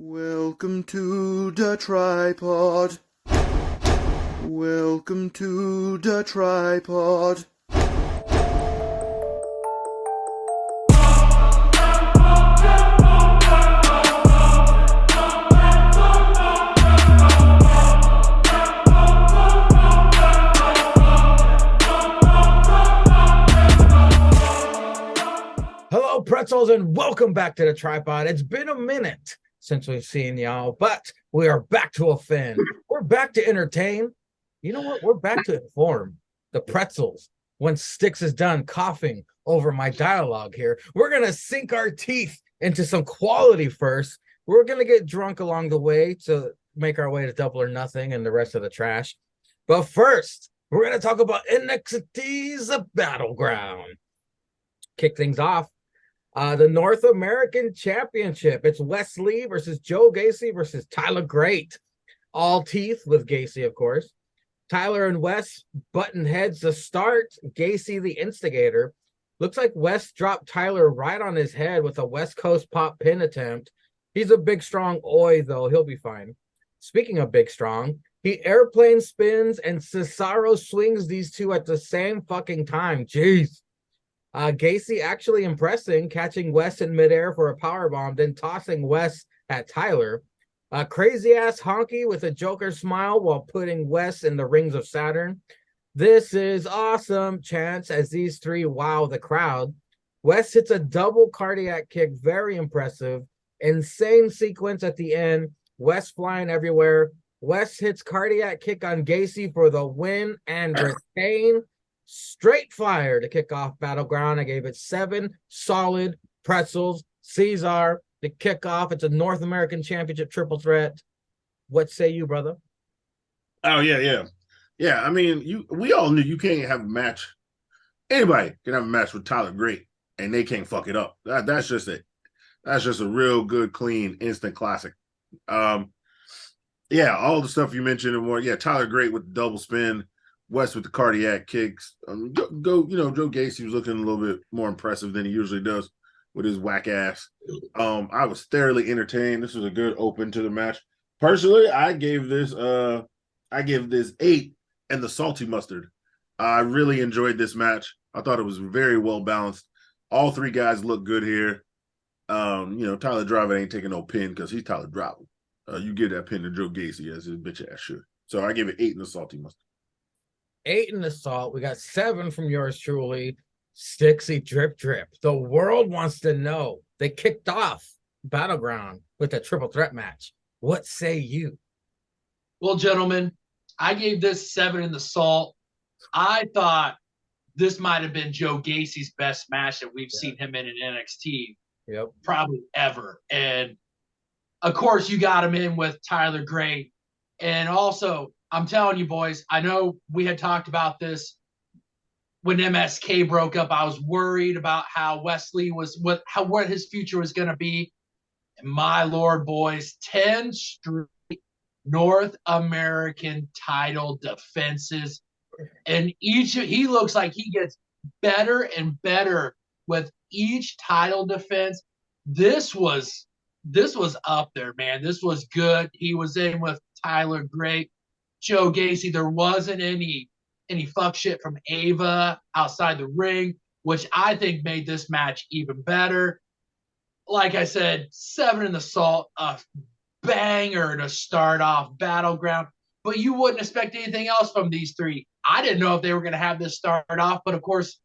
Welcome to the tripod. Welcome to the tripod. Hello, pretzels, and welcome back to the tripod. It's been a minute since we've seen y'all, but we are back to offend. We're back to entertain. You know what? We're back to inform the pretzels. When Stix is done coughing over my dialogue here, we're going to sink our teeth into some quality first. We're going to get drunk along the way to make our way to Double or Nothing and the rest of the trash. But first, we're going to talk about NXT's Battleground. Kick things off. The North American Championship. It's Wes Lee versus Joe Gacy versus Tyler Great. All teeth with Gacy, of course. Tyler and Wes button heads to start. Gacy, the instigator. Looks like Wes dropped Tyler right on his head with a West Coast pop pin attempt. He's a big, strong oi, though. He'll be fine. Speaking of big, strong, he airplane spins and Cesaro swings these two at the same fucking time. Jeez. Gacy actually impressing, catching Wes in midair for a powerbomb, then tossing Wes at Tyler. Crazy ass honky with a Joker smile while putting Wes in the rings of Saturn. This is awesome chants as these three wow the crowd. Wes hits a double cardiac kick, very impressive. Insane sequence at the end. Wes flying everywhere. Wes hits cardiac kick on Gacy for the win and retain. Straight fire to kick off Battleground. I gave it 7 solid pretzels. Caesar to kick off. It's a North American Championship triple threat. What say you, brother? Oh, yeah. I mean, we all knew you can't have a match. Anybody can have a match with Tyler Great, and they can't fuck it up. That's just it. That's just a real good, clean, instant classic. All the stuff you mentioned and more. Yeah, Tyler Great with the double spin. West with the cardiac kicks. Joe Gacy was looking a little bit more impressive than he usually does with his whack ass. I was thoroughly entertained. This was a good open to the match. Personally, I give this 8 and the salty mustard. I really enjoyed this match. I thought it was very well balanced. All three guys look good here. Tyler Driver ain't taking no pin because he's Tyler Driver. You give that pin to Joe Gacy as his bitch ass should. So I give it 8 and the salty mustard. 8 in the salt. We got 7 from yours truly. Stixy drip drip. The world wants to know. They kicked off Battleground with a triple threat match. What say you? Well, gentlemen, I gave this 7 in the salt. I thought this might have been Joe Gacy's best match that we've seen him in NXT. Yep. Probably ever. And of course, you got him in with Tyler Great. And also, I'm telling you, boys, I know we had talked about this when MSK broke up. I was worried about how Wesley was, what his future was going to be. And my Lord, boys, 10 straight North American title defenses. And he looks like he gets better and better with each title defense. This was up there, man. This was good. He was in with Tyler Great. Joe Gacy, there wasn't any fuck shit from Ava outside the ring, which I think made this match even better. Like I said, 7 in the salt, a banger to start off Battleground, but you wouldn't expect anything else from these three. I didn't know if they were going to have this start off, but of course,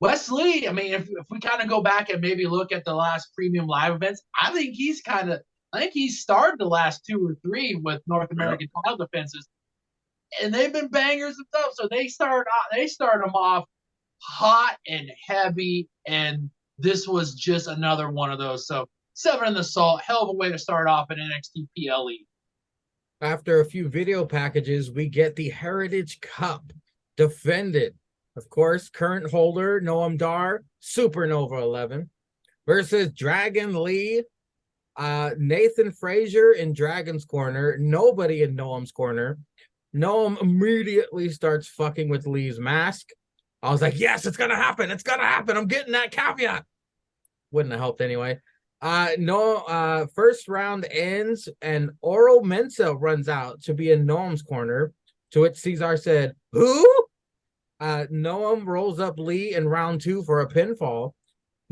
Wes Lee, I mean, if we kind of go back and maybe look at the last premium live events, I think he's started the last 2 or 3 with North American title defenses. And they've been bangers and stuff. So they start them off hot and heavy, and this was just another one of those. So 7 in the salt, hell of a way to start off an NXT PLE. After a few video packages, we get the Heritage Cup defended. Of course, current holder Noam Dar, Supernova 11, versus Dragon Lee, Nathan Frazier in Dragon's corner, nobody in Noam's corner. Noam immediately starts fucking with Lee's mask. I was like, yes, it's going to happen. It's going to happen. I'm getting that caveat. Wouldn't have helped anyway. No, first round ends and Oro Mensa runs out to be in Noam's corner, to which Cesar said, "Who?" Noam rolls up Lee in round 2 for a pinfall.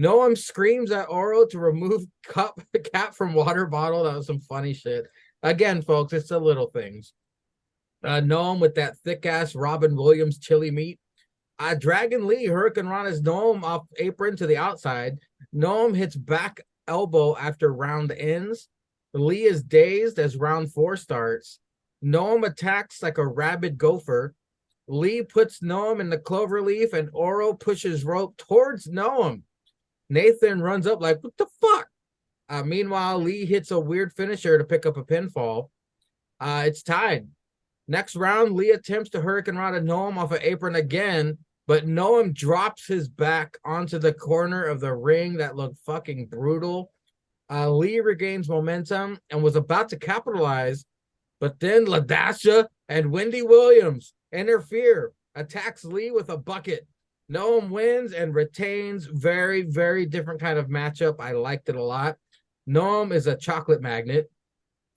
Noam screams at Oro to remove cap from water bottle. That was some funny shit. Again, folks, it's the little things. Noam with that thick ass Robin Williams chili meat. Dragon Lee Hurricane Rana's Noam off apron to the outside. Noam hits back elbow after round ends. Lee is dazed as round 4 starts. Noam attacks like a rabid gopher. Lee puts Noam in the clover leaf and Oro pushes rope towards Noam. Nathan runs up like, what the fuck? Meanwhile, Lee hits a weird finisher to pick up a pinfall. It's tied. Next round, Lee attempts to Hurricane Rana Noam off an apron again, but Noam drops his back onto the corner of the ring. That looked fucking brutal. Lee regains momentum and was about to capitalize, but then Ladasha and Wendy Williams interfere, attacks Lee with a bucket. Noam wins and retains. Very, very different kind of matchup. I liked it a lot. Noam is a chocolate magnet.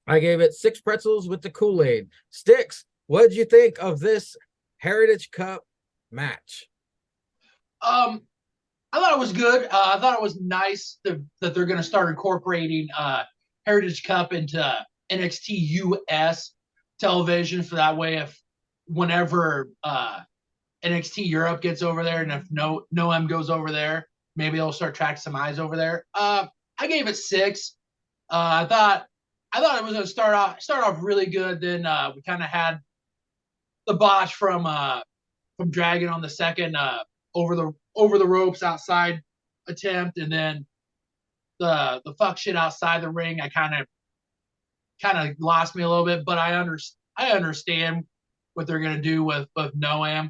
I gave it 6 pretzels with the Kool-Aid. Stix, what did you think of this Heritage Cup match? I thought it was good. I thought it was nice that they're going to start incorporating Heritage Cup into NXT US television, so that way if whenever NXT Europe gets over there and if Noam goes over there, maybe they'll start tracking some eyes over there. I gave it 6. I thought it was going to start off really good. Then we kind of had the botch from Dragon on the second over the ropes outside attempt, and then the fuck shit outside the ring. I kind of lost me a little bit, but I understand what they're gonna do with Noam.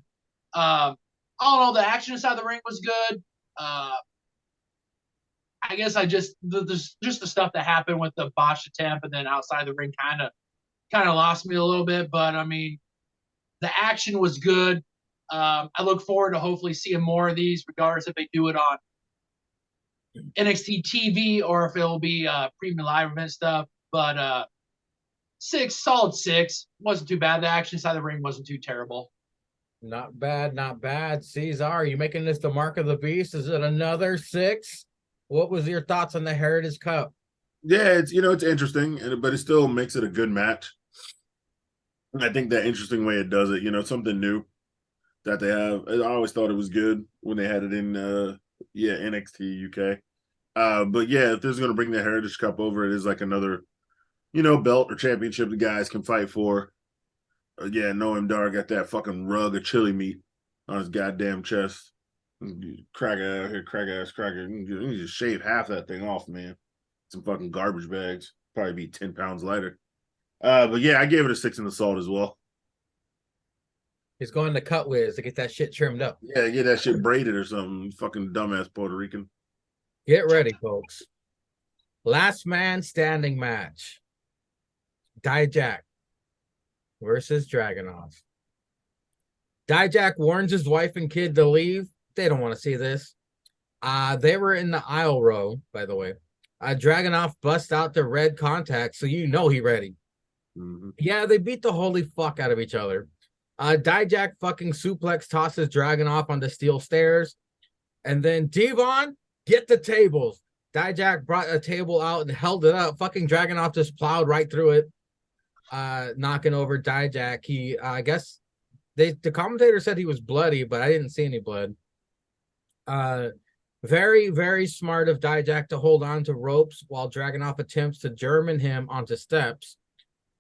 All in all, the action inside the ring was good. I guess just the stuff that happened with the botched attempt and then outside the ring kind of lost me a little bit. But I mean, the action was good. I look forward to hopefully seeing more of these, regardless if they do it on NXT TV or if it'll be premium live event stuff. But 6, solid 6. Wasn't too bad. The action side of the ring wasn't too terrible. Not bad, not bad. Cesar, are you making this the mark of the beast? Is it another 6? What was your thoughts on the Heritage Cup? Yeah, it's interesting, but it still makes it a good match. And I think that interesting way it does it, something new that they have. I always thought it was good when they had it in NXT UK. But yeah, if this is going to bring the Heritage Cup over, it is like another belt or championship the guys can fight for. Noam Dar got that fucking rug of chili meat on his goddamn chest. Cracker out here, cracker. You can just shave half that thing off, man. Some fucking garbage bags. Probably be 10 pounds lighter. But yeah, I gave it a 6 in the salt as well. He's going to Cut Wiz to get that shit trimmed up. Yeah, get that shit braided or something. Fucking dumbass Puerto Rican. Get ready, folks. Last man standing match. Dijak versus Dragunov. Dijak warns his wife and kid to leave. They don't want to see this. They were in the aisle row, by the way. Dragunov busts out the red contacts, so he ready. Mm-hmm. Yeah, they beat the holy fuck out of each other. Dijak fucking suplex tosses Dragunov on the steel stairs. And then Devon, get the tables. Dijak brought a table out and held it up. Fucking Dragunov just plowed right through it, knocking over Dijak. He, I guess, the commentator said he was bloody, but I didn't see any blood. Very, very smart of Dijak to hold on to ropes while Dragunov attempts to German him onto steps.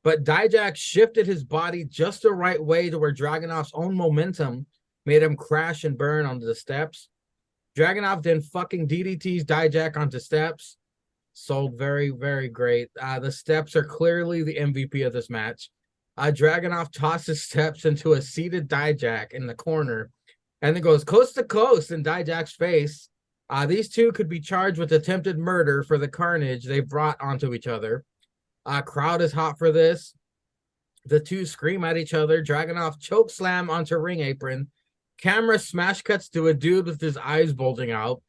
But Dijak shifted his body just the right way to where Dragunov's own momentum made him crash and burn onto the steps. Dragunov then fucking DDTs Dijak onto steps. Sold very, very great. The steps are clearly the MVP of this match. Dragunov tosses steps into a seated Dijak in the corner and then goes coast to coast in Dijak's face. These two could be charged with attempted murder for the carnage they brought onto each other. Crowd is hot for this. The two scream at each other. Dragunov choke slam onto ring apron. Camera smash cuts to a dude with his eyes bulging out.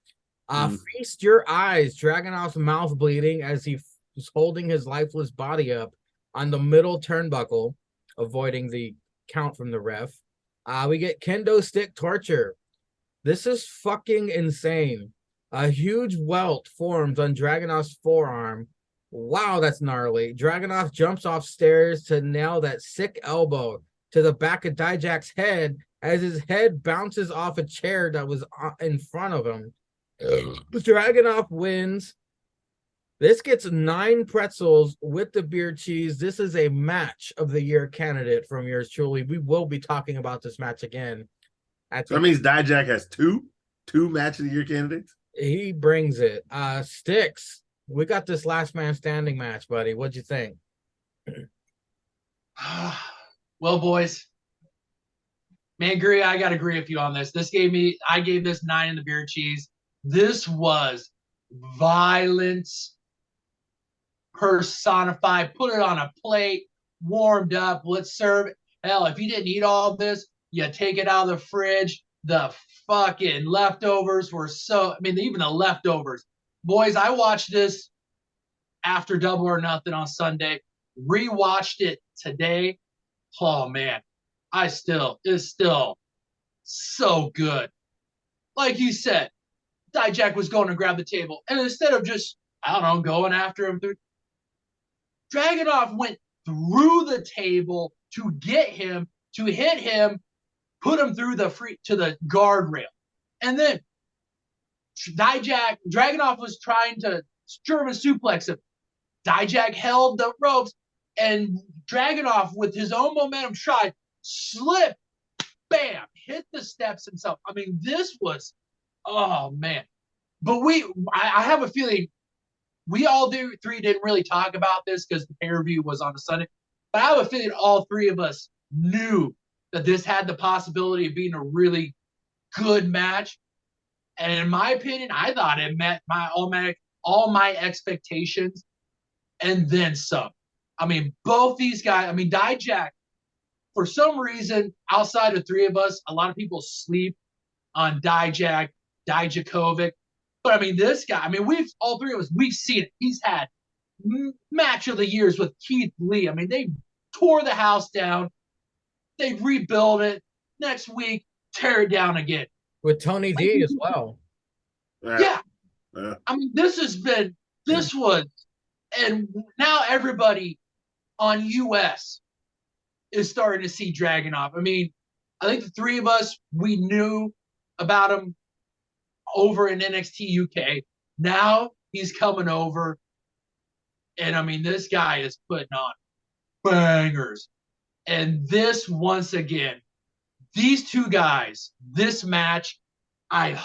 Feast your eyes. Dragunov's mouth bleeding as he is holding his lifeless body up on the middle turnbuckle, avoiding the count from the ref. We get kendo stick torture. This is fucking insane. A huge welt forms on Dragunov's forearm. Wow, that's gnarly. Dragunov jumps off stairs to nail that sick elbow to the back of Dijak's head as his head bounces off a chair that was in front of him. Dragunov wins. This gets 9 pretzels with the beer cheese. This is a match of the year candidate from yours truly. We will be talking about this match again. So that means Dijak has two match of the year candidates? He brings it. Stix, we got this last man standing match, buddy. What'd you think? Well, boys, man, Guri, I got to agree with you on this. I gave this 9 in the beer cheese. This was violence personified. Put it on a plate, warmed up. Let's serve it. Hell, if you didn't eat all of this, you take it out of the fridge. The fucking leftovers were even the leftovers. Boys, I watched this after Double or Nothing on Sunday. Rewatched it today. Oh, man. It's still so good. Like you said, Dijak was going to grab the table. And instead of just, going after him, Dragunov went through the table to get him, to hit him, put him through to the guardrail. And then Dragunov was trying to German suplex him. Dijak held the ropes, and Dragunov, with his own momentum shot, slipped, bam, hit the steps himself. I mean, this was, oh, man. But I have a feeling we all three didn't really talk about this because the pay-per-view was on a Sunday. But I have a feeling all three of us knew that this had the possibility of being a really good match. And in my opinion, I thought it met all my expectations and then some. I mean, both these guys, Dijak, for some reason, outside of three of us, a lot of people sleep on Dijakovic. But this guy, all three of us, we've seen it. He's had match of the years with Keith Lee. They tore the house down. They rebuild it. Next week, tear it down again. With Tony D as well. Yeah. This was, and now everybody on US is starting to see Dragunov. I think the three of us, we knew about him over in NXT UK. Now he's coming over. And this guy is putting on bangers. And this, once again, these two guys, this match, I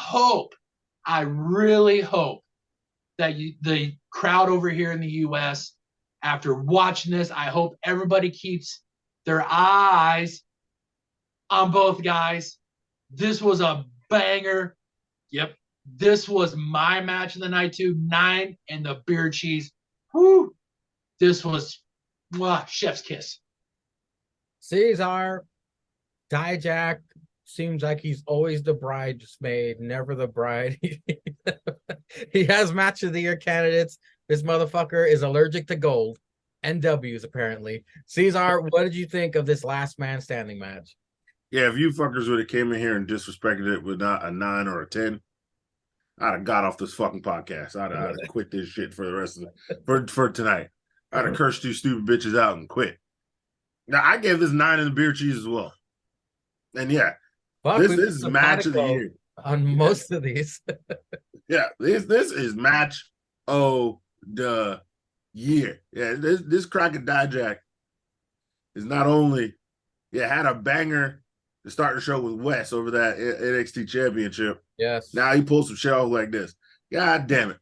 really hope that the crowd over here in the U.S., after watching this, I hope everybody keeps their eyes on both guys. This was a banger. Yep. This was my match of the night too. 9 and the beer cheese. Whew. This was chef's kiss. Cesar, Dijak seems like he's always the bridesmaid, never the bride. He has match of the year candidates. This motherfucker is allergic to gold and W's apparently. Cesar, what did you think of this last man standing match? Yeah, if you fuckers would have came in here and disrespected it with not a 9 or a 10, I'd have got off this fucking podcast. I'd have quit this shit for the rest of for tonight. I'd have cursed you stupid bitches out and quit. Now I gave this 9 in the beer cheese as well. And yeah, this is match of the year on most of these. Yeah, this is match of the year. Yeah, this Crockett Dijak is not only had a banger to start the show with Wes over that NXT Championship. Yes. Now he pulls some shit off like this. God damn it.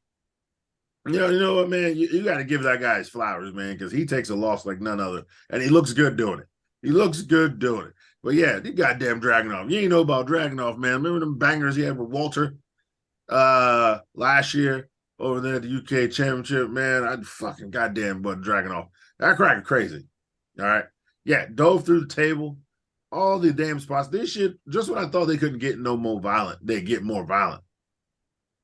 You know what, man? You got to give that guy his flowers, man, because he takes a loss like none other, and he looks good doing it. He looks good doing it. But yeah, the goddamn Dragunov. You ain't know about Dragunov, man. Remember them bangers he had with Walter last year over there at the UK Championship, man? I'd fucking goddamn but Dragunov. That cracker crazy. All right. Yeah, dove through the table, all the damn spots. This shit, just when I thought they couldn't get no more violent, they get more violent.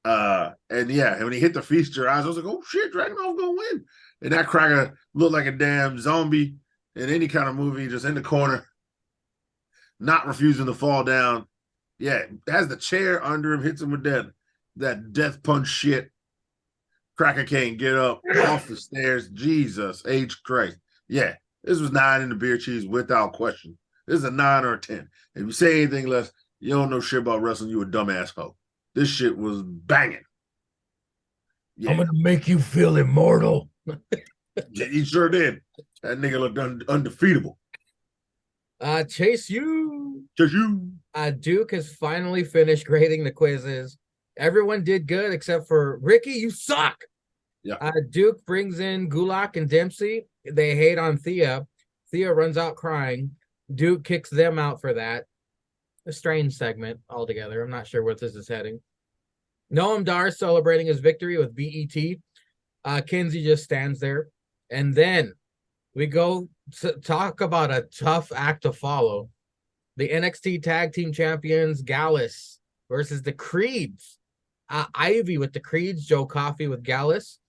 And yeah, when he hit the feast your eyes, I was like, oh shit, Dragunov's gonna win. And that cracker looked like a damn zombie in any kind of movie, just in the corner, not refusing to fall down. Yeah, has the chair under him, hits him with that death punch shit. Cracker can't get up off the stairs. Jesus H Christ. Yeah, this was 9 in the beer cheese without question. This is a 9 or a 10. If you say anything less, you don't know shit about wrestling, you a dumbass hoe. This shit was banging. Yeah. I'm gonna make you feel immortal. He sure did. That nigga looked undefeatable. Chase, you. Just you. Duke has finally finished grading the quizzes. Everyone did good except for Ricky. You suck. Yeah. Duke brings in Gulak and Dempsey. They hate on Thea. Thea runs out crying. Duke kicks them out for that. A strange segment altogether. I'm not sure where this is heading. Noam Dar celebrating his victory with BET. Kinsey just stands there. And then we go to talk about a tough act to follow. The NXT Tag Team Champions, Gallus versus the Creeds. Ivy with the Creeds, Joe Coffey with Gallus.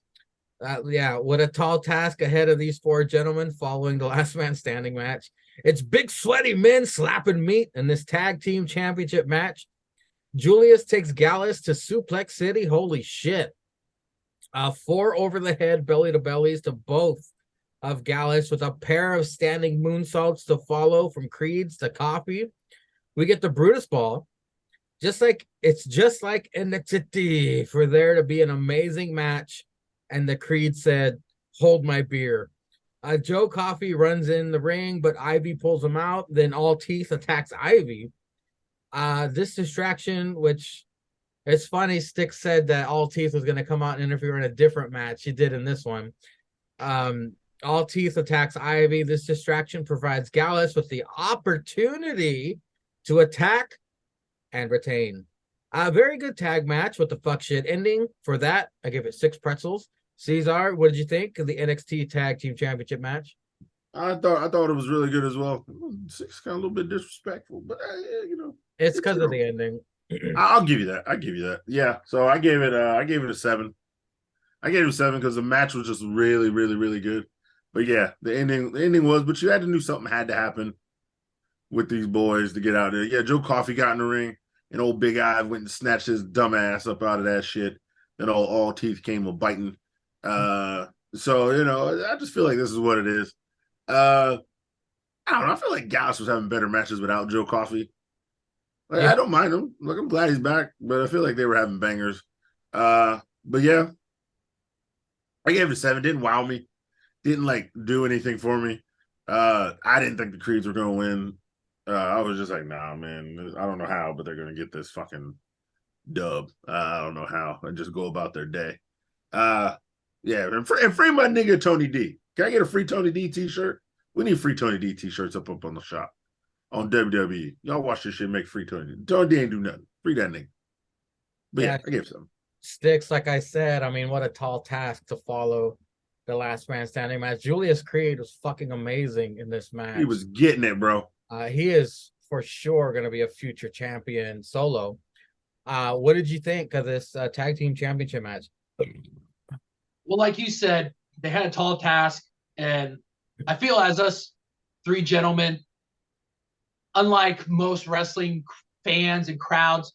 Yeah, what a tall task ahead of these 4 gentlemen following the last man standing match. It's big sweaty men slapping meat in this tag team championship match. Julius takes Gallus to Suplex City. Holy shit. 4 over the head belly to bellies to both of Gallus with a pair of standing moonsaults to follow from Creeds to Coffey. We get the Brutus Ball. Just like in the city for there to be an amazing match. And the Creed said, hold my beer. Joe Coffey runs in the ring, but Ivy pulls him out. Then All Teeth attacks Ivy. This distraction, which it's funny, Stix said that All Teeth was going to come out and interfere in a different match. He did in this one. All Teeth attacks Ivy. This distraction provides Gallus with the opportunity to attack and retain. A very good tag match with the fuck shit ending. For that, I give it 6 pretzels. Caesar, what did you think of the NXT Tag Team Championship match? I thought it was really good as well. 6 kind of a little bit disrespectful, but it's because of the ending. I'll give you that. Yeah. So I gave it a 7. I gave it a 7 because the match was just really, really, really good. But yeah, the ending was, but you had to do something had to happen with these boys to get out there. Yeah, Joe Coffey got in the ring, and old Big Eye went and snatched his dumb ass up out of that shit. Then all Teeth came a biting. So I just feel like this is what it is. I don't know. I feel like Gallus was having better matches without Joe Coffey. Yeah. I don't mind him. Look, I'm glad he's back, but I feel like they were having bangers. But yeah, I gave it a 7. Didn't wow me. Didn't like do anything for me. I didn't think the Creeds were gonna win. I was just like, nah, man. I don't know how, but they're gonna get this fucking dub. I don't know how, and just go about their day. Yeah, and free my nigga Tony D. Can I get a free Tony D t-shirt? We need free Tony D t-shirts up on the shop on WWE. Y'all watch this shit, make free Tony D. Tony D ain't do nothing. Free that nigga. But yeah, I gave some. Stix, like I said, I mean, what a tall task to follow the last man standing match. Julius Creed was fucking amazing in this match. He was getting it, bro. He is for sure going to be a future champion solo. What did you think of this tag team championship match? Well, like you said, they had a tall task, and I feel as us 3 gentlemen, unlike most wrestling fans and crowds,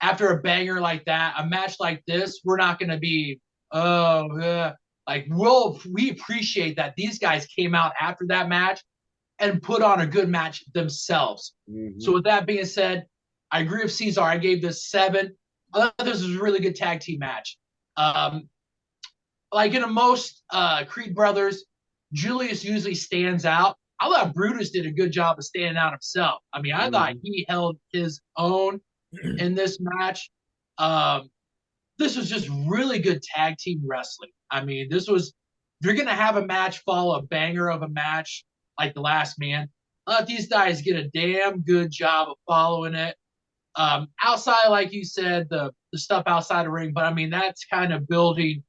after a banger like that, a match like this, we're not going to be, we appreciate that these guys came out after that match and put on a good match themselves. Mm-hmm. So with that being said, I agree with Caesar. I gave this 7. I thought this was a really good tag team match. Like in most Creed brothers, Julius usually stands out. I thought Brutus did a good job of standing out himself. I mean, I thought he held his own in this match. This was just really good tag team wrestling. I mean, this was, if you're going to have a match follow a banger of a match like the last man, let these guys get a damn good job of following it. Outside, like you said, the stuff outside the ring, but I mean, that's kind of building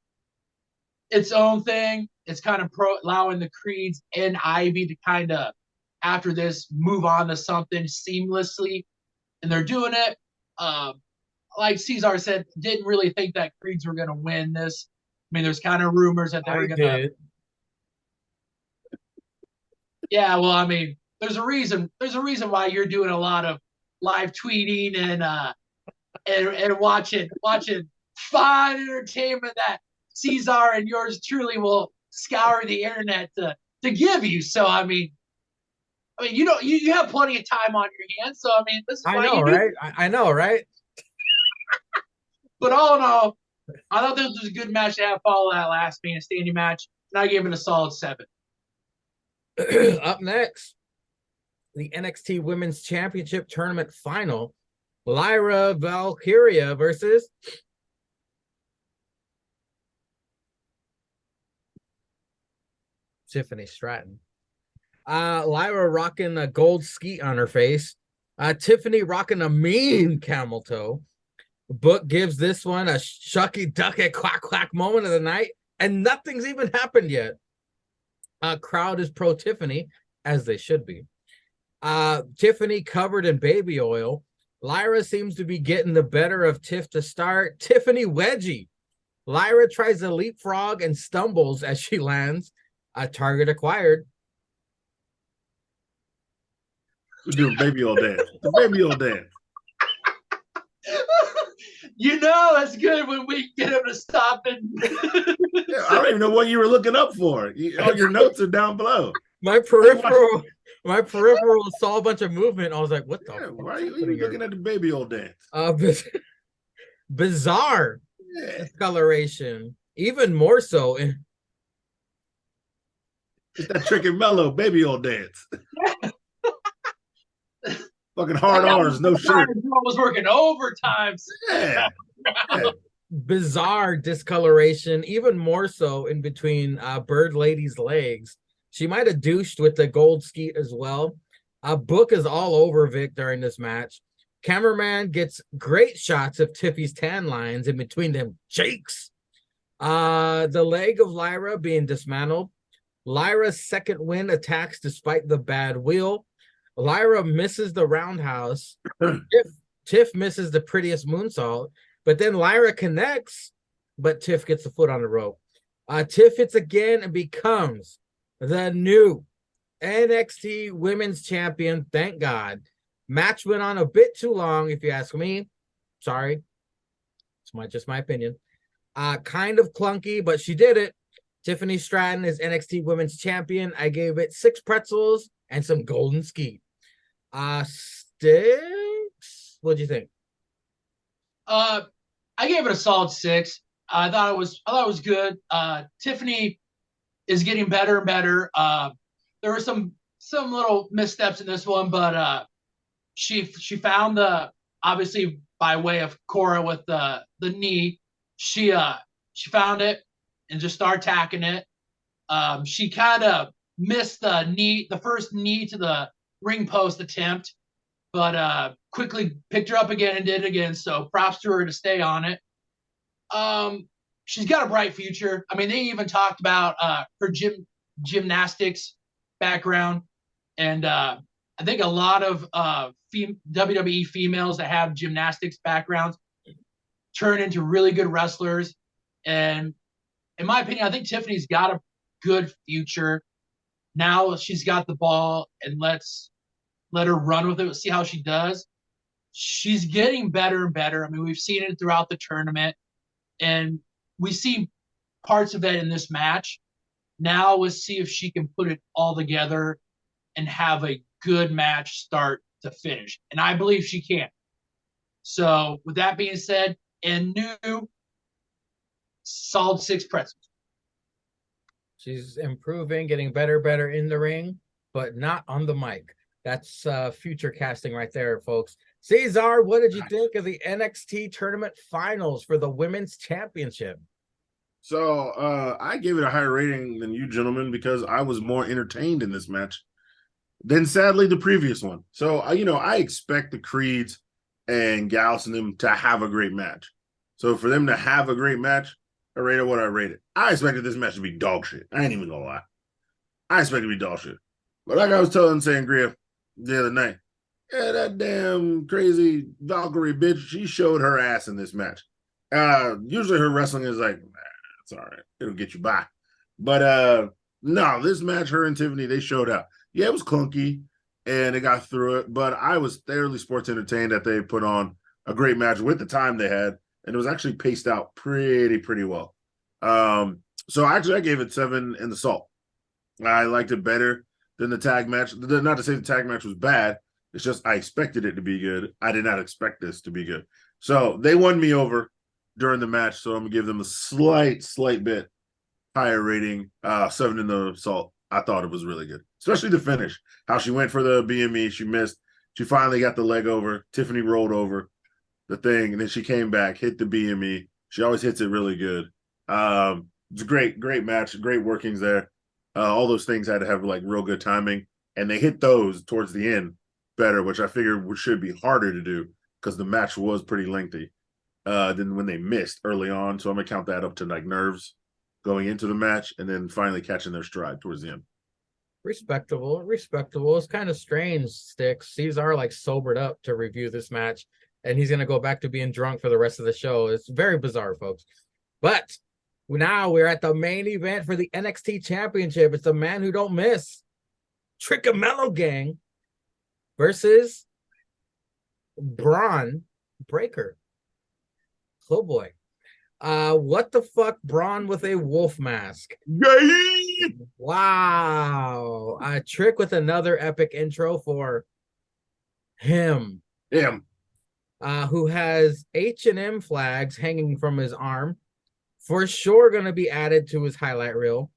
its own thing. It's kind of allowing the Creeds and Ivy to kind of, after this, move on to something seamlessly, and they're doing it. like Cesar said, didn't really think that Creeds were going to win this. I mean, there's kind of rumors that they were going to. Yeah, well, I mean, there's a reason. There's a reason why you're doing a lot of live tweeting and watching fun entertainment that Cesar and yours truly will scour the internet to give you. So I mean, you have plenty of time on your hands. So I mean, this is why know, you right? I know, right? But all in all, I thought this was a good match to have follow that last being a standing match, and I gave it a solid 7. Up next, the NXT Women's Championship Tournament Final. Lyra Valkyria versus Tiffany Stratton. Lyra rocking a gold skeet on her face. Tiffany rocking a mean camel toe. Book gives this one a shucky ducky quack quack moment of the night, and nothing's even happened yet. Crowd is pro Tiffany, as they should be. Tiffany covered in baby oil. Lyra seems to be getting the better of Tiff to start. Tiffany wedgie. Lyra tries to leapfrog and stumbles as she lands. Target acquired. Do baby oil dance. The baby oil dance. You know it's good when we get him to stop it. Yeah, I don't even know what you were looking up for. All your notes are down below. My peripheral saw a bunch of movement. I was like, what the fuck? Why are you looking at the baby oil dance? Bizarre discoloration. Even more so. It's that Trick and Mellow baby oil dance. Fucking hard R's, no shirt. Was working overtime. Yeah. Bizarre discoloration, even more so in between Bird Lady's legs. She might have douched with the gold skeet as well. Book is all over Vic during this match. Cameraman gets great shots of Tiffy's tan lines in between them cheeks. The leg of Lyra being dismantled. Lyra's second win attacks despite the bad wheel. Lyra misses the roundhouse. Tiff misses the prettiest moonsault, but then Lyra connects, but Tiff gets the foot on the rope. Tiff hits again and becomes the new NXT Women's Champion. Thank God. Match went on a bit too long, if you ask me. Sorry. It's just my opinion. Kind of clunky, but she did it. Tiffany Stratton is NXT Women's Champion. I gave it 6 pretzels and some golden skeet. Stix, what'd you think? I gave it a solid 6. I thought it was good. Tiffany is getting better and better. There were some little missteps in this one, but she found obviously by way of Cora with the knee, she found it and just started attacking it. She kind of missed the first knee to the ring post attempt, but quickly picked her up again and did it again. So props to her to stay on it. She's got a bright future. I mean, they even talked about her gymnastics background, and I think a lot of WWE females that have gymnastics backgrounds turn into really good wrestlers. And in my opinion, I think Tiffany's got a good future. Now she's got the ball, and let her run with it, see how she does. She's getting better and better. I mean, we've seen it throughout the tournament, and we see parts of that in this match. Now let's see if she can put it all together and have a good match start to finish. And I believe she can. So with that being said, and new, solid 6 pretzels. She's improving, getting better in the ring, but not on the mic. That's future casting right there, folks. Cesar, what did you think of the NXT tournament finals for the women's championship? So I gave it a higher rating than you gentlemen because I was more entertained in this match than sadly the previous one. So I expect the Creeds and Gals and them to have a great match. So for them to have a great match, I rated what I rated. I expected this match to be dog shit. I ain't even gonna lie. I expected it to be dog shit. But like I was telling Sangria the other night, Yeah, that damn crazy Valkyrie bitch, she showed her ass in this match. Usually her wrestling is like, it's all right, it'll get you by. But no, this match, her and Tiffany, they showed up. Yeah, it was clunky and they got through it, but I was thoroughly sports entertained that they put on a great match with the time they had, and it was actually paced out pretty well. So actually I gave it 7 in the salt. I liked it better than the tag match. Not to say the tag match was bad. It's just I expected it to be good. I did not expect this to be good. So they won me over during the match. So I'm gonna give them a slight bit higher rating. 7 in the salt. I thought it was really good, especially the finish. How she went for the BME, she missed. She finally got the leg over. Tiffany rolled over the thing, and then she came back, hit the BME. She always hits it really good. It's a great match, great workings there. All those things had to have like real good timing, and they hit those towards the end better, which I figured should be harder to do because the match was pretty lengthy than when they missed early on. So I'm gonna count that up to like nerves going into the match, and then finally catching their stride towards the end. Respectable. It's kind of strange, Stix. Cesar like sobered up to review this match, and he's gonna go back to being drunk for the rest of the show. It's very bizarre, folks. But now we're at the main event for the NXT Championship. It's the man who don't miss, Trickamello Gang versus Braun Breaker. Oh boy. What the fuck, Braun with a wolf mask? Yay! Wow. A Trick with another epic intro for him. Damn. Who has H&M flags hanging from his arm. For sure going to be added to his highlight reel.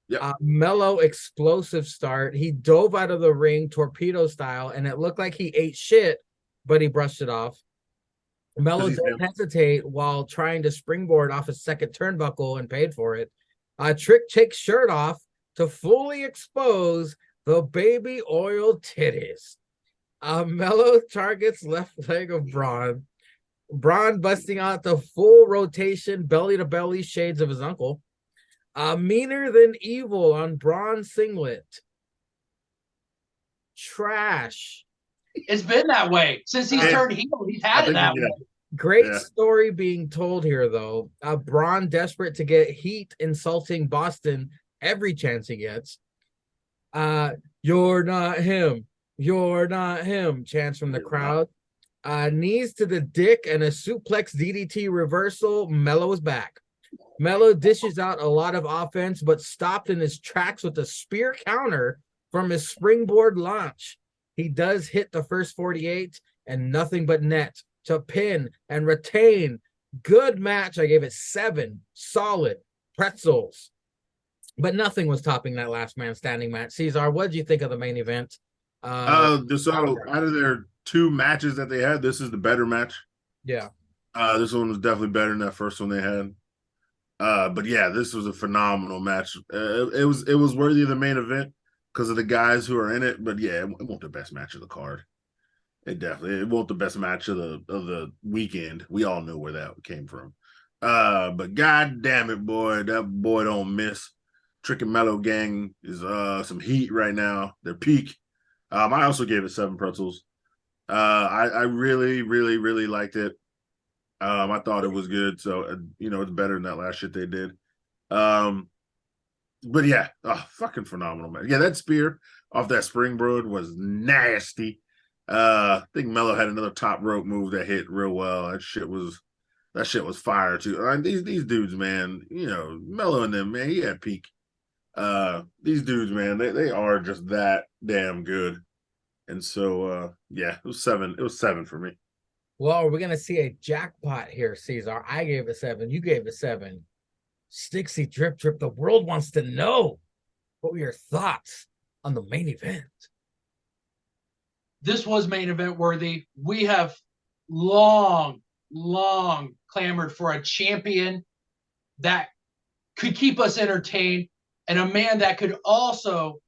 Yep. Mellow explosive start. He dove out of the ring torpedo style, and it looked like he ate shit, but he brushed it off. Mello didn't hesitate while trying to springboard off his second turnbuckle and paid for it. Trick takes shirt off to fully expose the baby oil titties. Mello targets left leg of Braun. Braun busting out the full rotation belly-to-belly shades of his uncle. Meaner than evil on Braun singlet. Trash. It's been that way since he's turned heel. He's had it that way. Great story being told here, though. Braun desperate to get heat, insulting Boston every chance he gets. You're not him. You're not him. Chants from the crowd. Knees to the dick and a suplex DDT reversal. Mello is back. Mello dishes out a lot of offense, but stopped in his tracks with a spear counter from his springboard launch. He does hit the first 48 and nothing but net to pin and retain. Good match. I gave it 7 solid pretzels, but nothing was topping that last man standing match. Cesar, what did you think of the main event? So out of their 2 matches that they had, this is the better match. Yeah. This one was definitely better than that first one they had. But yeah, this was a phenomenal match. It was worthy of the main event because of the guys who are in it. But yeah, it wasn't the best match of the card. It wasn't the best match of the weekend. We all know where that came from. But god damn it, boy, that boy don't miss. Trickamello Gang is some heat right now. They're peak. I also gave it 7 pretzels. I really liked it. I thought it was good, so it's better than that last shit they did. But yeah, fucking phenomenal, man. Yeah, that spear off that springboard was nasty. I think Mello had another top rope move that hit real well. That shit was fire too. These dudes, man, Mello and them, man, he had peak. These dudes, man, they are just that damn good. And so yeah, it was 7. It was 7 for me. Well, we're gonna see a jackpot here, Cesar. I gave it 7. You gave it 7. Stixy Drip. The world wants to know, what were your thoughts on the main event? This was main event worthy. We have long clamored for a champion that could keep us entertained and a man that could also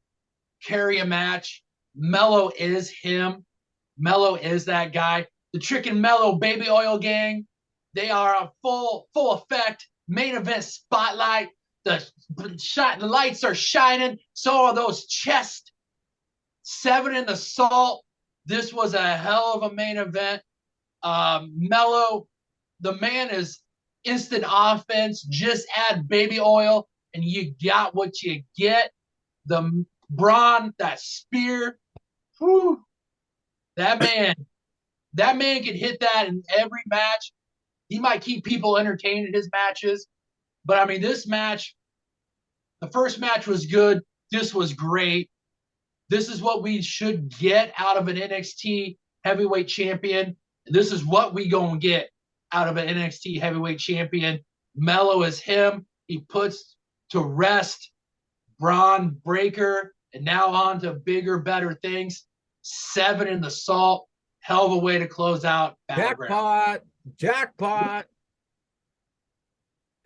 carry a match. Mello is him. Mello is that guy. The Trick and Mello Baby Oil Gang, they are a full effect main event spotlight. The lights are shining. So are those chests. 7 in the salt. This was a hell of a main event. Mello, the man is instant offense. Just add baby oil, and you got what you get. The Braun, that spear, whew, that man can hit that in every match. He might keep people entertained in his matches. But I mean, this match, the first match was good. This was great. This is what we should get out of an NXT heavyweight champion. This is what we gonna get out of an NXT heavyweight champion. Mello is him. He puts to rest Braun Breaker, and now on to bigger, better things. 7 in the salt. Hell of a way to close out Battleground. Jackpot.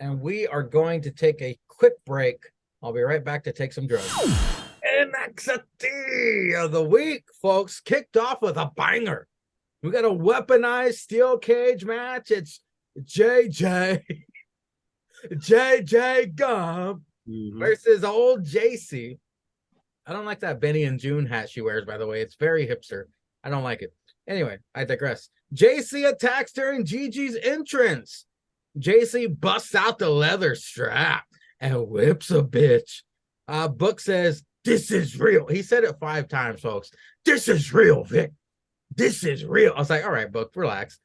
And we are going to take a quick break. I'll be right back to take some drugs. NXT of the week, folks, kicked off with a banger. We got a weaponized steel cage match. It's JJ Gump versus old JC. I don't like that Benny and June hat she wears, by the way. It's very hipster. I don't like it. Anyway, I digress. JC attacks during Gigi's entrance. JC busts out the leather strap and whips a bitch. Book says, "This is real." He said it 5 times, folks. "This is real, Vic. This is real." I was like, all right, Book, relax.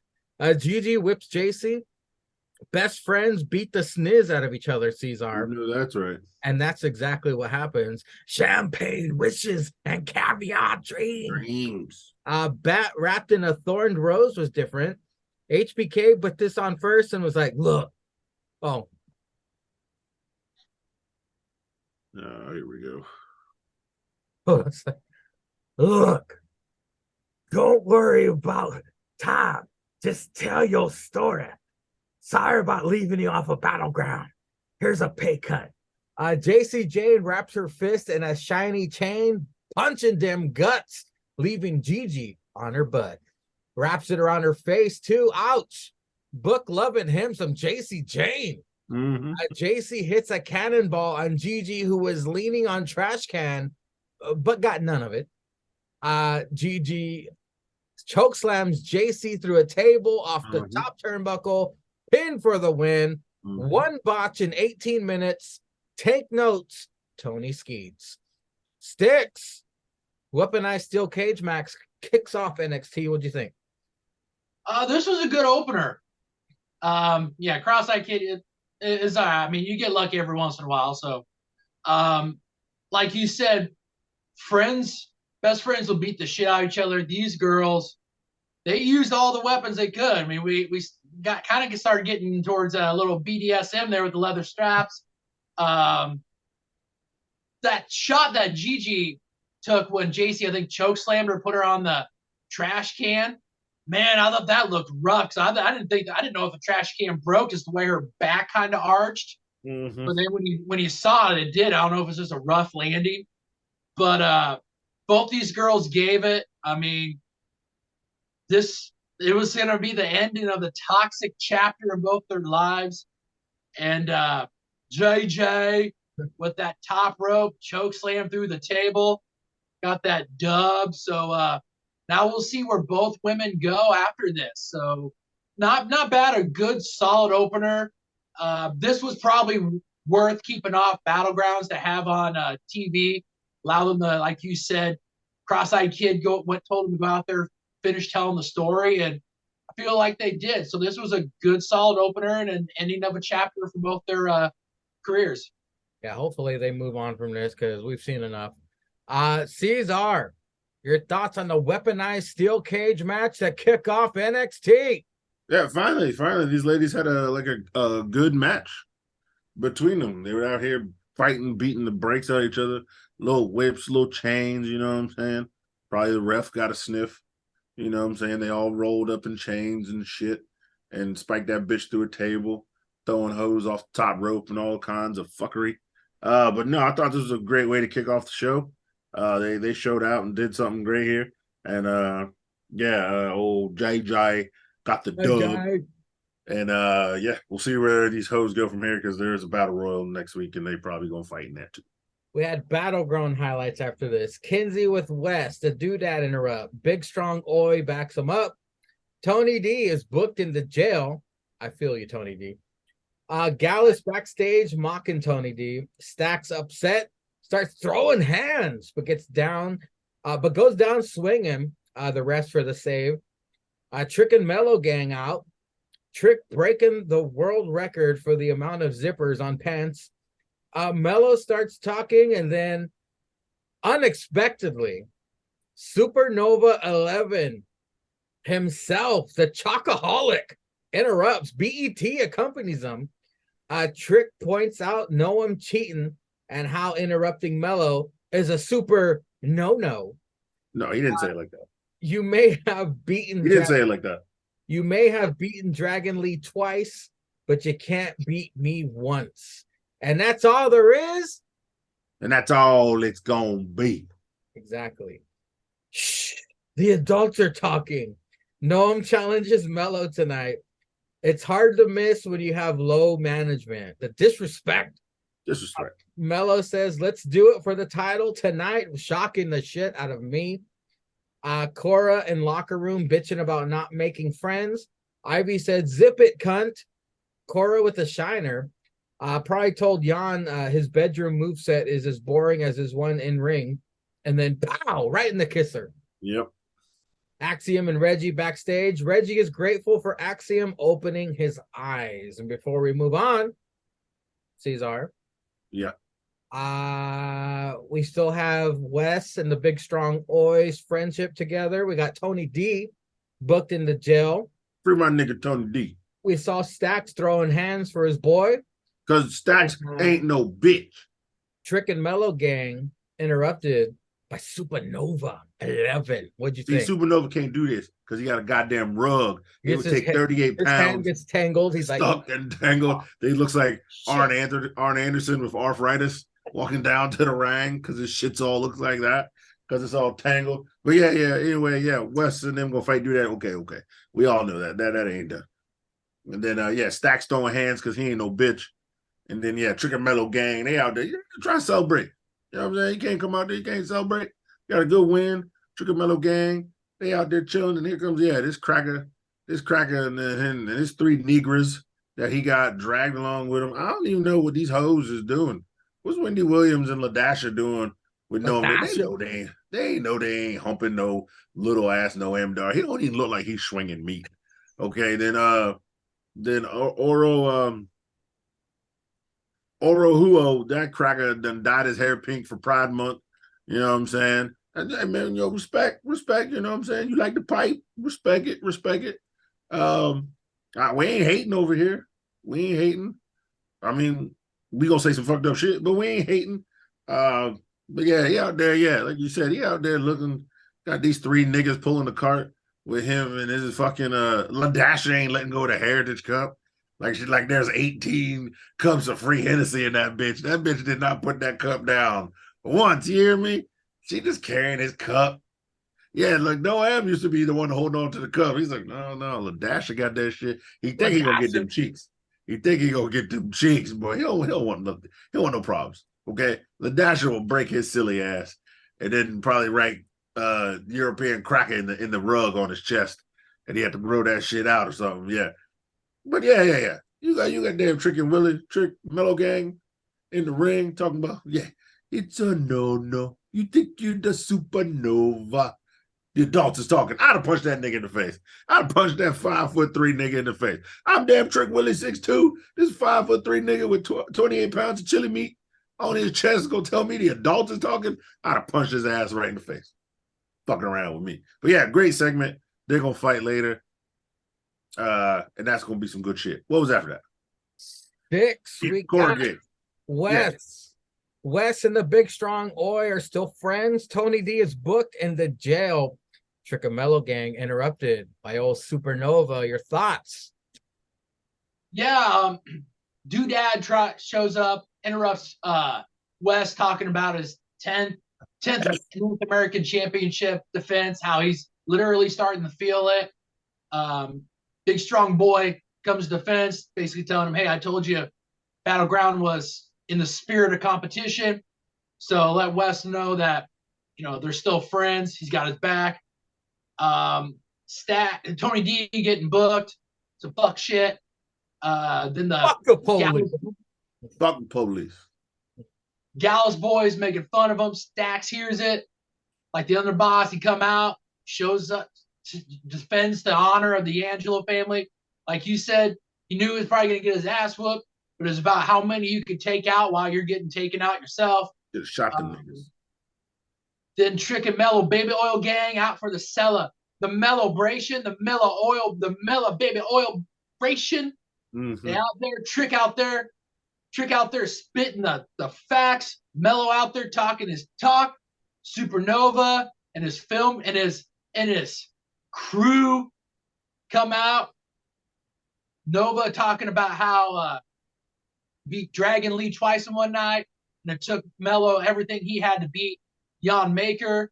Gigi whips JC. Best friends beat the sniz out of each other, Cesar. No, that's right. And that's exactly what happens. Champagne wishes and caviar dreams. Bat wrapped in a thorned rose was different. HBK put this on first and was like, look. Oh. Here we go. Oh, that's like, look. Don't worry about time. Just tell your story. Sorry about leaving you off a Battleground. Here's a pay cut. JC Jane wraps her fist in a shiny chain, punching them guts, leaving Gigi on her butt. Wraps it around her face, too. Ouch. Book loving him some JC Jane. JC hits a cannonball on Gigi, who was leaning on trash can, but got none of it. Gigi chokeslams JC through a table off the top turnbuckle. Pin for the win. One botch in 18 minutes. Take notes, Tony Skeets. Stix, weaponized steel cage match kicks off NXT. What'd you think? This was a good opener. Yeah, Cross-Eyed Kid is all right. I mean, you get lucky every once in a while. So, like you said, best friends will beat the shit out of each other. These girls, they used all the weapons they could. I mean, we got kind of started getting towards a little BDSM there with the leather straps. That shot that Gigi took when JC, I think, chokeslammed her, put her on the trash can. Man, I thought that looked rough. So I didn't know if the trash can broke, just the way her back kind of arched. But then when you saw it, it did. I don't know if it's just a rough landing. But both these girls gave it. I mean, it was going to be the ending of the toxic chapter in both their lives. And JJ with that top rope choke slam through the table, got that dub. So now we'll see where both women go after this. So not bad, a good solid opener. This was probably worth keeping off Battlegrounds to have on TV. Allow them to, like you said, Cross-Eyed Kid told them to go out there, finish telling the story, and I feel like they did. So this was a good solid opener and an ending of a chapter for both their careers. Yeah, hopefully they move on from this because we've seen enough. Cesar, your thoughts on the weaponized steel cage match that kick off NXT? Yeah, finally, these ladies had a good match between them. They were out here fighting, beating the brakes out of each other, little whips, little chains, you know what I'm saying? Probably the ref got a sniff, you know what I'm saying? They all rolled up in chains and shit and spiked that bitch through a table, throwing hose off the top rope and all kinds of fuckery. But no, I thought this was a great way to kick off the show. They showed out and did something great here. And old JJ got the dub. And we'll see where these hoes go from here because there's a battle royal next week and they probably gonna fight in that too. We had Battleground highlights after this. Kinsey with West, the doodad interrupt. Big Strong Oi backs him up. Tony D is booked into jail. I feel you, Tony D. Gallus backstage mocking Tony D. Stacks upset, starts throwing hands, but gets down, but goes down swinging. The rest for the save. Trick and Mellow gang out. Trick breaking the world record for the amount of zippers on pants. Mello starts talking, and then unexpectedly, Supernova 11 himself, the Chocoholic, interrupts. BET accompanies him. Trick points out Noam cheating and how interrupting Mello is a super no-no. No, he didn't say it like that. You may have beaten. He didn't say it like that. You may have beaten Dragon Lee twice, but you can't beat me once. And that's all there is. And that's all it's gonna be. Exactly. Shh. The adults are talking. Noam challenges Mello tonight. It's hard to miss when you have low management. The disrespect. Disrespect. Mello says, let's do it for the title tonight. Shocking the shit out of me. Cora in locker room bitching about not making friends. Ivy said, zip it, cunt. Cora with a shiner. Probably told Jan his bedroom moveset is as boring as his one in ring. And then pow, right in the kisser. Yep. Axiom and Reggie backstage. Reggie is grateful for Axiom opening his eyes. And before we move on, Cesar. Yeah. We still have Wes and the Big Strong Oi's friendship together. We got Tony D booked into jail. Free my nigga Tony D. We saw Stacks throwing hands for his boy. Because Stacks ain't no bitch. Trick and Mellow gang interrupted by Supernova 11. What'd you think? Supernova can't do this because he got a goddamn rug. It would take 38 his pounds. hand gets tangled. He's stuck like and tangled. He looks like Arn Anderson with arthritis walking down to the ring because his shit's all looks like that because it's all tangled. But yeah. Anyway, yeah, Wes and them gonna fight. Do that. Okay. We all know that. That ain't done. And then Stacks throwing hands because he ain't no bitch. And then Trick and Mellow gang, they out there. You try to celebrate. You know what I'm saying? You can't come out there. You can't celebrate. You got a good win. Trick and Mellow gang, they out there chilling. And here comes this cracker, and his three negras that he got dragged along with him. I don't even know what these hoes is doing. What's Wendy Williams and LaDasha doing with no? They know they ain't humping no little ass no M-Dar. He don't even look like he's swinging meat. Okay, then Oro Huo, that cracker done dyed his hair pink for Pride Month. You know what I'm saying? And man, respect, you know what I'm saying? You like the pipe, respect it. We ain't hating over here. We ain't hating. I mean, we gonna say some fucked up shit, but we ain't hating. But yeah, he out there, like you said, he out there looking, got these three niggas pulling the cart with him, and this is fucking LaDasha ain't letting go of the Heritage Cup. Like there's 18 cups of free Hennessy in that bitch. That bitch did not put that cup down once. You hear me? She just carrying his cup. Yeah, look, Noam used to be the one holding on to the cup. He's like, no, LaDasha got that shit. He think he gonna get them cheeks. Boy. He don't want nothing. He don't want no problems. Okay, LaDasha will break his silly ass, and then probably write European cracker in the rug on his chest, and he had to grow that shit out or something. Yeah. But yeah. You got damn Trick Mellow gang in the ring talking about, it's a no. You think you're the supernova. The adults is talking. I'd have punched that nigga in the face. I'd have punched that 5'3" nigga in the face. I'm damn Trick Willie 6'2". This 5'3" nigga with 28 pounds of chili meat on his chest is gonna tell me the adults is talking. I'd have punched his ass right in the face. Fucking around with me. But yeah, great segment. They're gonna fight later. And that's gonna be some good shit. What was after that? Stix. We got Wes. Wes and the Big Strong Oi are still friends. Tony D is booked in the jail. Trick and Mellow gang interrupted by old Supernova. Your thoughts? Yeah, Doodad shows up, interrupts Wes talking about his 10th North American Championship defense, how he's literally starting to feel it. Big Strong Boy comes to defense, basically telling him, hey, I told you Battleground was in the spirit of competition. So let Wes know that, they're still friends. He's got his back. Tony D getting booked. Some fuck shit. Then the Fuck the police. Fuck the police. Gallus boys making fun of him. Stix hears it. Like the underboss, he come out, shows up, defends the honor of the Angelo family. Like you said, he knew he was probably going to get his ass whooped, but it was about how many you could take out while you're getting taken out yourself. Just shot the niggas. Then Trick and Mellow Baby Oil Gang out for the Cella. The Mellowbration, the Mellow Baby Oil Bration. Mm-hmm. They out there, Trick out there spitting the facts. Mellow out there talking his talk. Supernova and his film and his crew come out. Nova talking about how beat Dragon Lee twice in one night, and it took Mello everything he had to beat Jan Maker.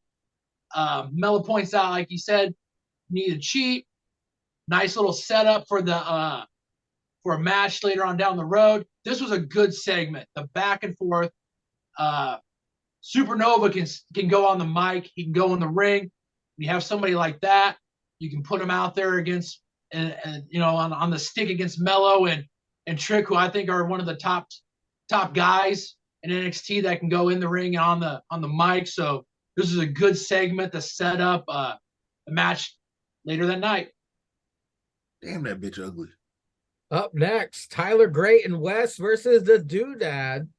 Mello points out, like you said, need to cheat. Nice little setup for for a match later on down the road. This was a good segment. The back and forth. Supernova can go on the mic. He can go in the ring. When you have somebody like that, you can put him out there against and on the stick against Mello and Trick, who I think are one of the top guys in NXT that can go in the ring and on the mic. So this is a good segment to set up a match later that night. Damn, that bitch ugly. Up next, Tyler Great and Wes versus the Doodad.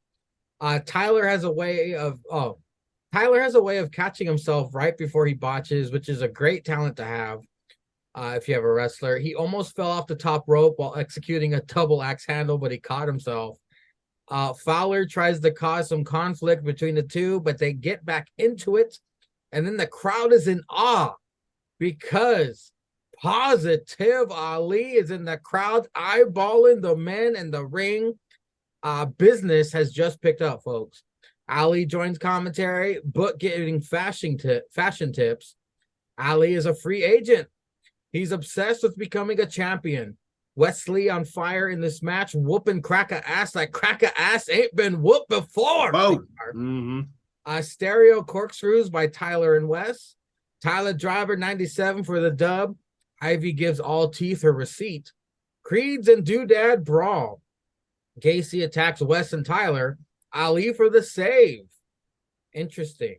Tyler has a way of catching himself right before he botches, which is a great talent to have. If you have a wrestler, he almost fell off the top rope while executing a double axe handle, but he caught himself. Fowler tries to cause some conflict between the two, but they get back into it. And then the crowd is in awe because Positive Ali is in the crowd eyeballing the men in the ring. Business has just picked up, folks. Ali joins commentary, but getting fashion tips. Ali is a free agent. He's obsessed with becoming a champion. Wesley on fire in this match, whooping Cracker ass like Cracker ass ain't been whooped before. Oh. Mm-hmm. Stereo corkscrews by Tyler and Wes. Tyler Driver 97 for the dub. Ivy gives all teeth her receipt. Creeds and Doodad brawl. Gacy attacks Wes and Tyler. Ali for the save. Interesting.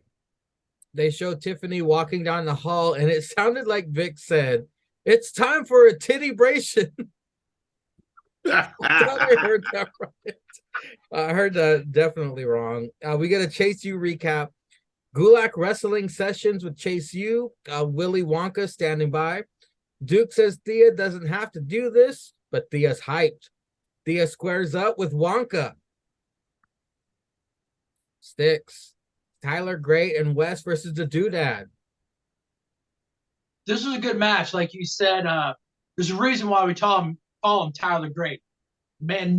They show Tiffany walking down the hall, and it sounded like Vic said, "It's time for a tittybration." I heard that right. I heard that definitely wrong. We get a Chase U recap. Gulak wrestling sessions with Chase U. Willy Wonka standing by. Duke says Thea doesn't have to do this, but Thea's hyped. Thea squares up with Wonka. Stix. Tyler Great and Wes versus the Doodad. This was a good match, like you said. There's a reason why we call him Tyler Great. Man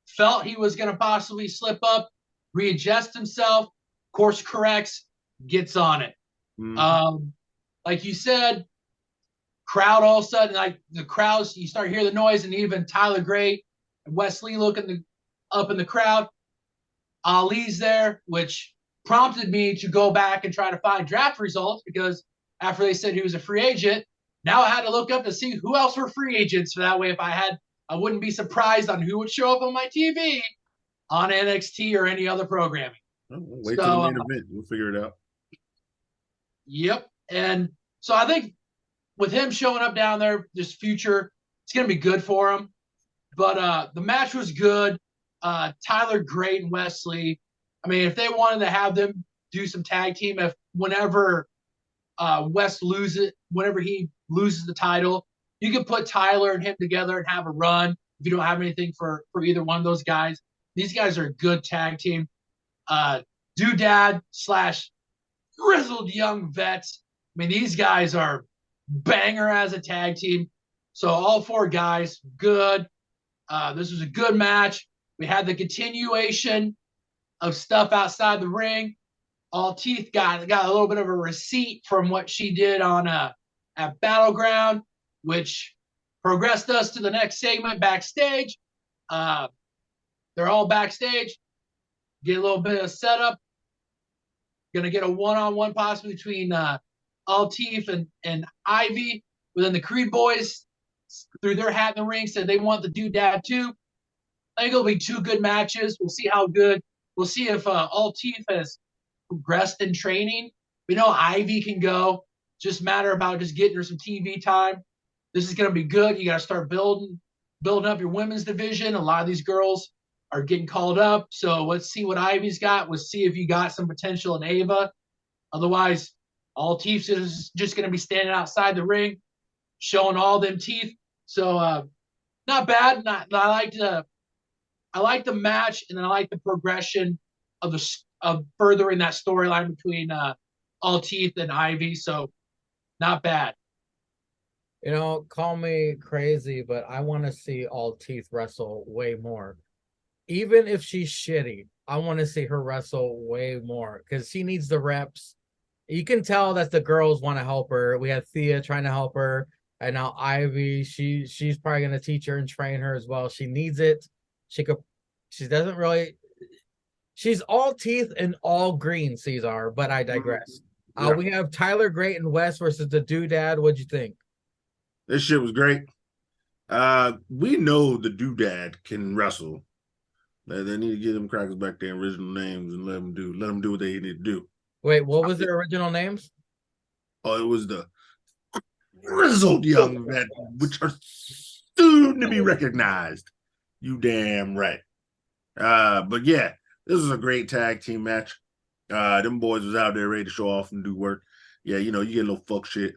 felt he was going to possibly slip up, readjust himself, course corrects, gets on it. Mm-hmm. Like you said, crowd all of a sudden, like the crowds, you start hearing the noise, and even Tyler Great and Wesley looking up in the crowd. Ali's there, which prompted me to go back and try to find draft results, because after they said he was a free agent, now I had to look up to see who else were free agents. So that way, if I wouldn't be surprised on who would show up on my TV on NXT or any other programming. Wait till the main event. We'll figure it out. Yep. And so I think with him showing up down there, this future, it's going to be good for him. But the match was good. Tyler Great and Wesley. I mean, if they wanted to have them do some tag team, whenever he loses the title, you can put Tyler and him together and have a run if you don't have anything for either one of those guys. These guys are a good tag team. Doodad / grizzled young vets. I mean, these guys are banger as a tag team. So all four guys, good. This was a good match. We had the continuation of stuff outside the ring. All Teeth got a little bit of a receipt from what she did on at Battleground, which progressed us to the next segment backstage. They're all backstage. Get a little bit of setup. Gonna get a one-on-one possibly between Altif and Ivy. But then the Creed boys threw their hat in the ring, said they want the doodad too. I think it'll be two good matches. We'll see how good. We'll see if Altif has progressed in training. We know Ivy can go. Just matter about just getting her some TV time. This is going to be good. You got to start building up your women's division. A lot of these girls are getting called up. So let's see what Ivy's got. Let's see if you got some potential in Ava. Otherwise, all Teefs is just going to be standing outside the ring, showing all them teeth. So not bad. I like the match, and then I like the progression of furthering that storyline between all Teeth and Ivy. So not bad. You know, call me crazy, but I want to see All Teeth wrestle way more. Even if she's shitty, I want to see her wrestle way more because she needs the reps. You can tell that the girls want to help her. We have Thea trying to help her, and now Ivy. She's probably gonna teach her and train her as well. She needs it. She doesn't really. She's all teeth and all green, Cesar. But I digress. Yeah. We have Tyler Great and West versus the Doodad. What'd you think? This shit was great. We know the Doodad can wrestle. They need to get them crackers back their original names and let them do what they need to do. Wait, what was their original names? Oh, it was the grizzled young men, which are soon to be recognized. You damn right. But yeah, this was a great tag team match. Them boys was out there ready to show off and do work. Yeah, you know, you get a little fuck shit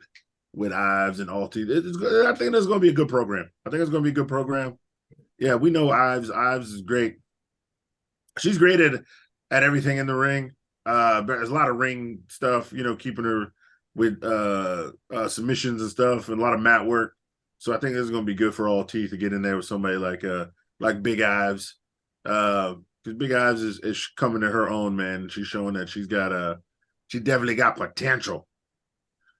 with Ives and Alti. I think that's going to be a good program. Yeah, we know Ives. Ives is great. She's great at everything in the ring. But there's a lot of ring stuff, you know, keeping her with submissions and stuff, and a lot of mat work. So I think this is going to be good for all teeth to get in there with somebody like Big Ives. Because Big Ives is coming to her own, man. She's showing that she definitely got potential.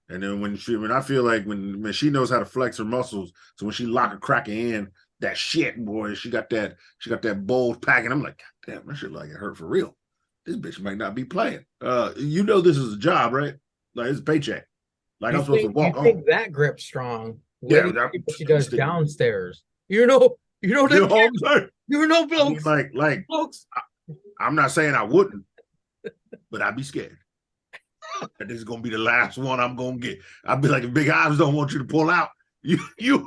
And then when I feel like when she knows how to flex her muscles, so when she lock a cracker in, that shit, boy, she got that bold pack, and I'm like, God damn, that shit like it hurt for real. This bitch might not be playing. You know this is a job, right? Like it's a paycheck. Like I'm supposed to walk on. You think that grip's strong? Yeah, she does downstairs. You know what I'm saying? You know, blokes. I mean, blokes. I'm not saying I wouldn't, but I'd be scared. And this is gonna be the last one I'm gonna get. I'd be like, if Big Ives don't want you to pull out, you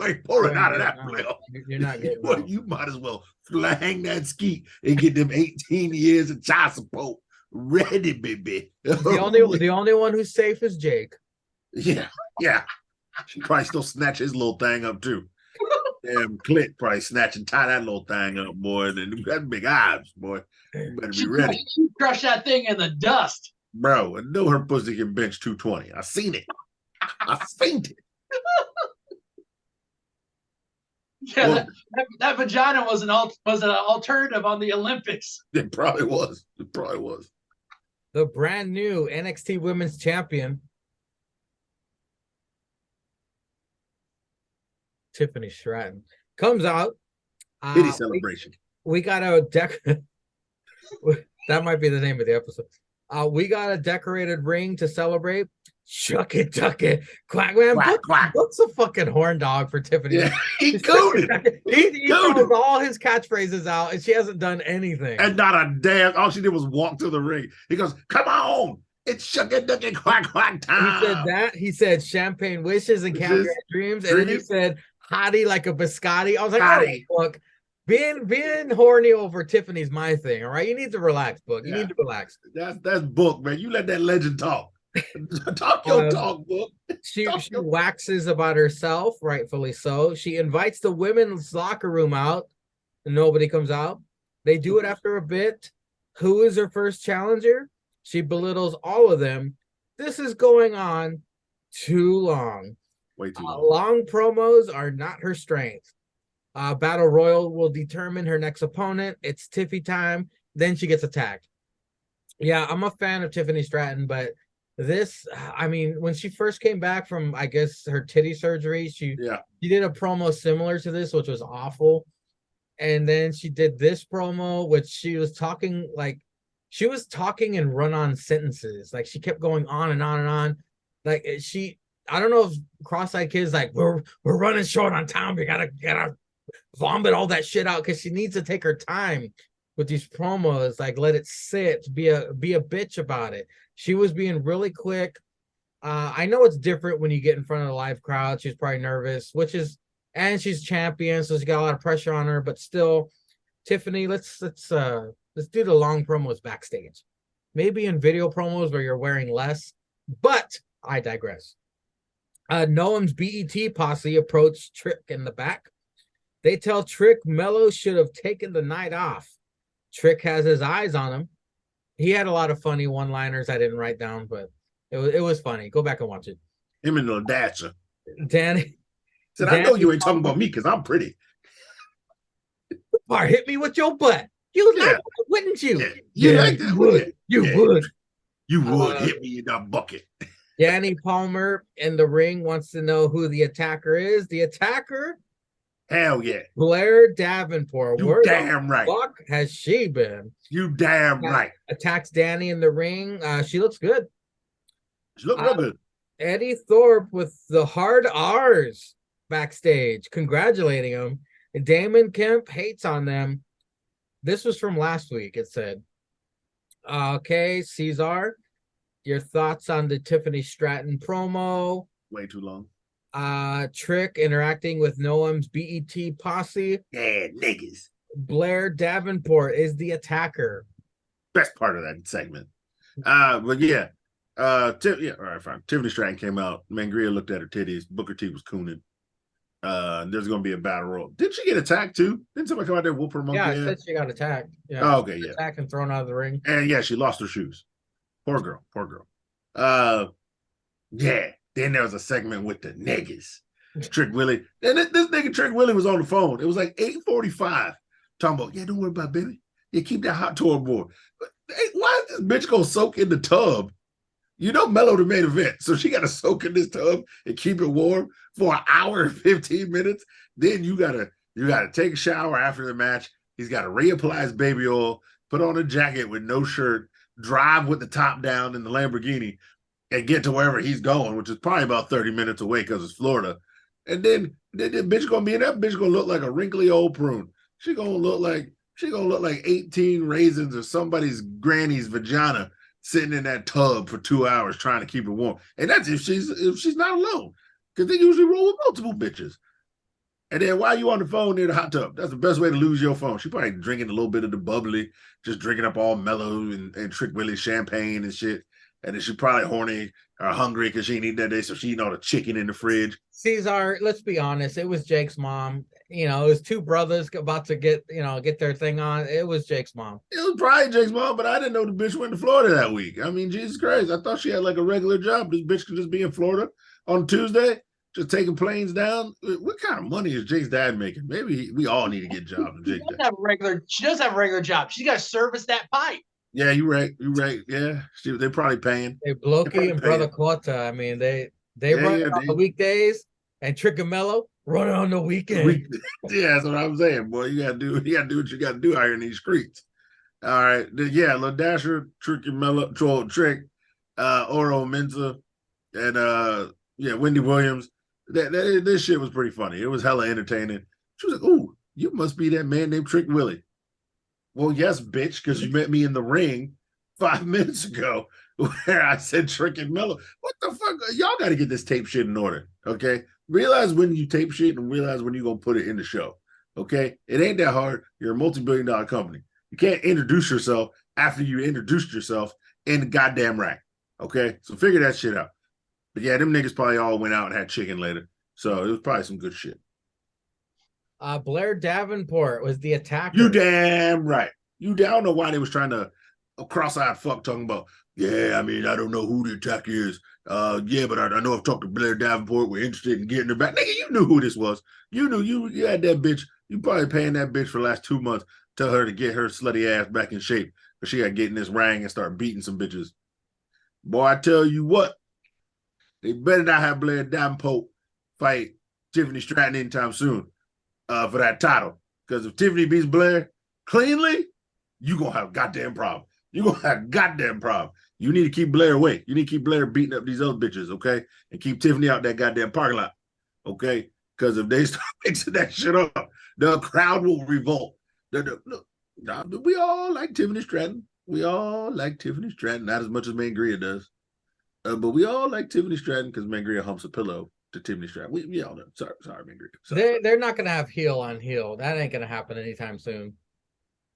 ain't pulling out of that playoff. You're not getting You might as well flang that skeet and get them 18 years of child support ready, baby. The only one who's safe is Jake. Yeah. She probably still snatch his little thing up too. Damn Clint probably snatch and tie that little thing up, boy. That's Big Ives, boy. You better be ready. She crushed that thing in the dust. Bro, I know her pussy can bench 220. I seen it. Yeah, that vagina was an alternative on the Olympics. It probably was. The brand new NXT Women's Champion, Tiffany Stratton, comes out. Pity celebration. We got a that might be the name of the episode. We got a decorated ring to celebrate. Shuck it, duck it, quack, man. Book's a fucking horn dog for Tiffany. Yeah, he coded. He throws all his catchphrases out, and she hasn't done anything. And not a damn. All she did was walk to the ring. He goes, "Come on, it's shuck it, duck it, quack time." He said that. He said champagne wishes and caviar dreams, and then he said hottie like a biscotti. I was like, hottie. Oh, look. Being horny over Tiffany's my thing, all right? You need to relax, Book. You need to relax. That's Book, man. You let that legend talk. Talk your talk, Book. She waxes about herself, rightfully so. She invites the women's locker room out, and nobody comes out. They do it after a bit. Who is her first challenger? She belittles all of them. This is going on too long. Way too long. Long promos are not her strength. Battle Royal will determine her next opponent. It's Tiffy time. Then she gets attacked. Yeah, I'm a fan of Tiffany Stratton, but this, I mean, when she first came back from, I guess, her titty surgery, she did a promo similar to this, which was awful. And then she did this promo, which she was talking like she was talking in run-on sentences. Like she kept going on and on and on. Like I don't know if cross-eyed kids like we're running short on time. We gotta vomit all that shit out because she needs to take her time with these promos. Like let it sit, be a bitch about it. She was being really quick. I know it's different when you get in front of a live crowd. She's probably nervous, and she's champion, so she's got a lot of pressure on her. But still, Tiffany, let's do the long promos backstage. Maybe in video promos where you're wearing less. But I digress. Noam's BET posse approached Trick in the back. They tell Trick Mello should have taken the night off. Trick has his eyes on him. He had a lot of funny one-liners I didn't write down, but it was funny. Go back and watch it. Him and the Dasher. Danny said, I know you ain't talking about me because I'm pretty. Or hit me with your butt. You like that, wouldn't you? You like that, would. You would. You would hit me in that bucket. Danny Palmer in the ring wants to know who the attacker is. The attacker? Hell yeah. Blair Davenport. You Where damn right. Fuck has she been? You damn right. Attacks Danny in the ring. She looks good. She looked real good. Eddie Thorpe with the hard R's backstage, congratulating him. And Damon Kemp hates on them. This was from last week, it said. Okay, Cesar, your thoughts on the Tiffany Stratton promo? Way too long. Trick interacting with Noam's BET posse. Yeah, niggas. Blair Davenport is the attacker. Best part of that segment. But yeah. All right, fine. Tiffany Stratton came out. Mangria looked at her titties. Booker T was cooning. There's going to be a battle royal. Did she get attacked too? Didn't somebody come out there and whoop her monkey? Yeah, I said she got attacked. Yeah. Oh, okay, yeah. Attacked and thrown out of the ring. And yeah, she lost her shoes. Poor girl. Yeah. Then there was a segment with the niggas. Trick Willie. And this nigga Trick Willie was on the phone. It was like 8:45. Talking about, yeah, don't worry about it, baby. Yeah, keep that hot tour board. Hey, why is this bitch gonna soak in the tub? You know Mello the main event, so she got to soak in this tub and keep it warm for an hour and 15 minutes. Then you gotta take a shower after the match. He's got to reapply his baby oil, put on a jacket with no shirt, drive with the top down in the Lamborghini, and get to wherever he's going, which is probably about 30 minutes away because it's Florida. And then the bitch gonna be in that bitch gonna look like a wrinkly old prune. She gonna look like 18 raisins or somebody's granny's vagina sitting in that tub for 2 hours trying to keep it warm. And that's if she's not alone. Because they usually roll with multiple bitches. And then while you on the phone near the hot tub, that's the best way to lose your phone. She probably drinking a little bit of the bubbly, just drinking up all Mellow and Trick Willie champagne and shit. And then she probably horny or hungry because she ain't eating that day, so she eating all the chicken in the fridge. Cesar, let's be honest, it was Jake's mom. It was two brothers about to get their thing on. It was Jake's mom. It was probably Jake's mom, but I didn't know the bitch went to Florida that week. I mean, Jesus Christ. I thought she had like a regular job. This bitch could just be in Florida on Tuesday, just taking planes down. What kind of money is Jake's dad making? Maybe we all need to get jobs with Jake's dad. She does have a regular job. She's got to service that pipe. Yeah, you're right. Yeah, they're probably paying. Hey, Bloki and Brother Quota. I mean, they run it on the weekdays, and Trick and Mello run it on the weekend. Yeah, that's what I'm saying, boy. You gotta do what you gotta do out here in these streets. All right, yeah, Lil Dasher, Trick and Mello, Troll Trick, Oro Mensa, and Wendy Williams. This shit was pretty funny. It was hella entertaining. She was like, "Ooh, you must be that man named Trick Willie." Well, yes, bitch, because you met me in the ring 5 minutes ago where I said Trick and Mello. What the fuck? Y'all got to get this tape shit in order, okay? Realize when you tape shit and realize when you're going to put it in the show, okay? It ain't that hard. You're a multi-billion-dollar company. You can't introduce yourself after you introduced yourself in the goddamn rack, okay? So figure that shit out. But yeah, them niggas probably all went out and had chicken later. So it was probably some good shit. Blair Davenport was the attacker. You damn right. I don't know why they was trying to cross-eyed fuck talking about, yeah, I mean, I don't know who the attacker is. Yeah, but I know I've talked to Blair Davenport. We're interested in getting her back. Nigga, you knew who this was. You knew you had that bitch. You probably paying that bitch for the last 2 months. Tell her to get her slutty ass back in shape. But she got to get in this ring and start beating some bitches. Boy, I tell you what. They better not have Blair Davenport fight Tiffany Stratton anytime soon. For that title. Because if Tiffany beats Blair cleanly, you going to have a goddamn problem. You're gonna have a goddamn problem. You need to keep Blair away. You need to keep Blair beating up these other bitches, okay? And keep Tiffany out that goddamn parking lot, okay? Because if they start mixing that shit up, the crowd will revolt. Look, we all like Tiffany Stratton. We all like Tiffany Stratton, not as much as Mangria does. But we all like Tiffany Stratton because Mangria humps a pillow to Tiffany Stratton. We all know. Sorry, Mangria. They're not gonna have heel on heel. That ain't gonna happen anytime soon.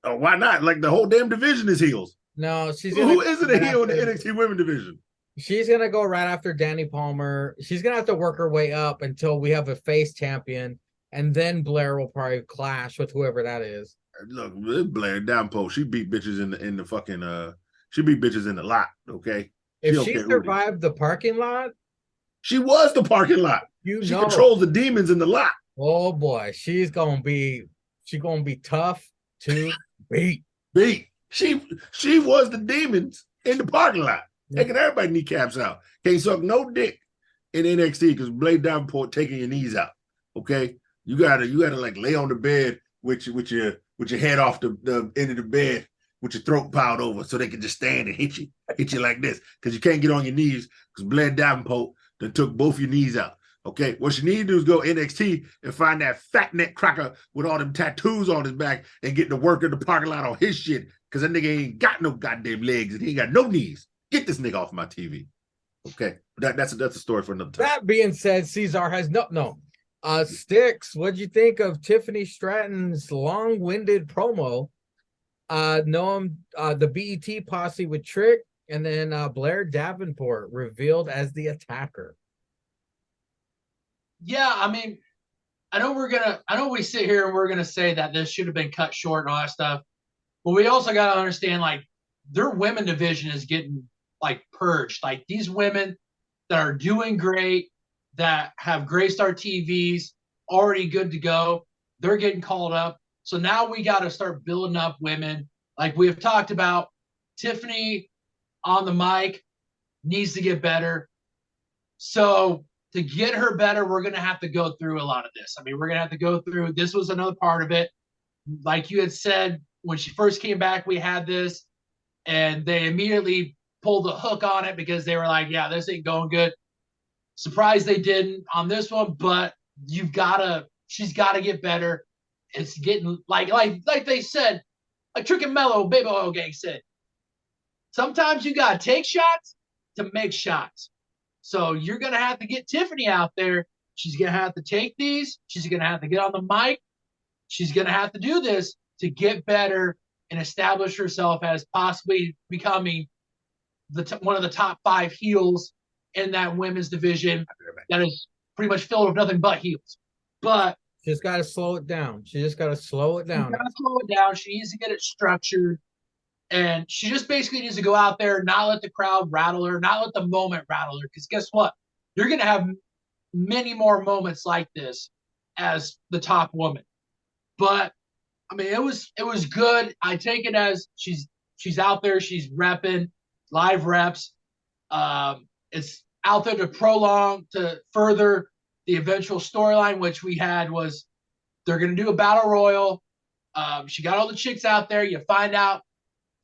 Oh, why not? Like the whole damn division is heels. No, Who isn't a heel in the NXT women division? She's gonna go right after Danny Palmer. She's gonna have to work her way up until we have a face champion, and then Blair will probably clash with whoever that is. Look, Blair Downpost. She beat bitches in the fucking She beat bitches in the lot. Okay. If she survived the parking lot, she was the parking lot. She controls the demons in the lot. Oh boy, she's gonna be tough to beat. She was the demons in the parking lot, taking everybody kneecaps out. Can't suck no dick in NXT because Blade Davenport taking your knees out. Okay, you gotta like lay on the bed with your head off the end of the bed with your throat piled over so they can just stand and hit you like this because you can't get on your knees because Blade Davenport then took both your knees out. Okay, what you need to do is go NXT and find that fat neck cracker with all them tattoos on his back and get to work in the parking lot on his shit because that nigga ain't got no goddamn legs and he ain't got no knees. Get this nigga off my TV. Okay, that's a story for another time. That being said, Cesar has no. Stix, what'd you think of Tiffany Stratton's long-winded promo? The BET posse with Trick, and then Blair Davenport revealed as the attacker. Yeah, I mean, I know we sit here and we're gonna say that this should have been cut short and all that stuff, but we also gotta understand like their women division is getting like purged. Like these women that are doing great, that have Gray Star TVs already good to go, they're getting called up. So now we got to start building up women. Like we have talked about, Tiffany on the mic needs to get better. So to get her better, we're going to have to go through a lot of this. I mean, we're going to have to go through, this was another part of it. Like you had said, when she first came back, we had this, and they immediately pulled the hook on it because they were like, yeah, this ain't going good. Surprised they didn't on this one, but she's got to get better. It's getting like they said, like Trick and Mellow, Baby Oil Gang said, sometimes you got to take shots to make shots. So you're going to have to get Tiffany out there. She's going to have to take these. She's going to have to get on the mic. She's going to have to do this to get better and establish herself as possibly becoming one of the top 5 heels in that women's division that is pretty much filled with nothing but heels. But she's got to slow it down. She just got to slow it down. She needs to get it structured. And she just basically needs to go out there, not let the crowd rattle her, not let the moment rattle her. Because guess what? You're going to have many more moments like this as the top woman. But I mean, it was good. I take it as she's out there, she's repping live reps. It's out there to further the eventual storyline, which we had was they're going to do a battle royal. She got all the chicks out there. You find out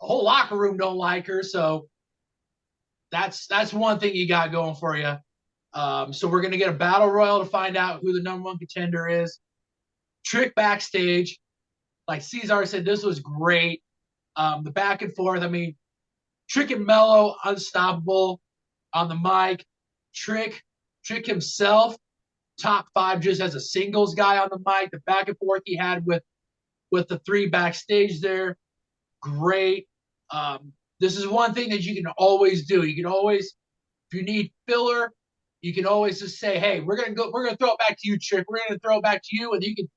the whole locker room don't like her, so that's one thing you got going for you. So we're going to get a battle royal to find out who the #1 contender is. Trick backstage, like Cesar said, this was great. The back and forth. I mean, Trick and Mellow, unstoppable on the mic. Trick himself, top 5 just as a singles guy on the mic. The back and forth he had with the 3 backstage there, great. This is one thing that you can always do. You can always, if you need filler, you can always just say, hey, we're gonna throw it back to you, Trick. We're gonna throw it back to you, and you can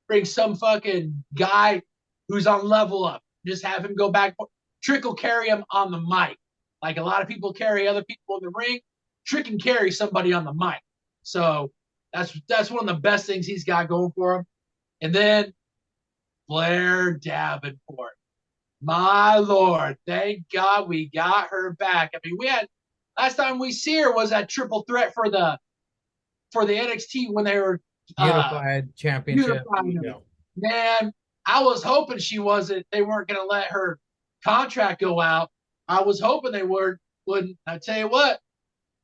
bring some fucking guy who's on level up. Just have him go back. Trick will carry him on the mic. Like a lot of people carry other people in the ring, Trick can carry somebody on the mic. So that's one of the best things he's got going for him. And then Blair Davenport. My Lord, thank God we got her back. I mean, we had last time we see her was that triple threat for the NXT when they were unified championship. Man, I was hoping they weren't going to let her contract go out. I was hoping they wouldn't. I tell you what,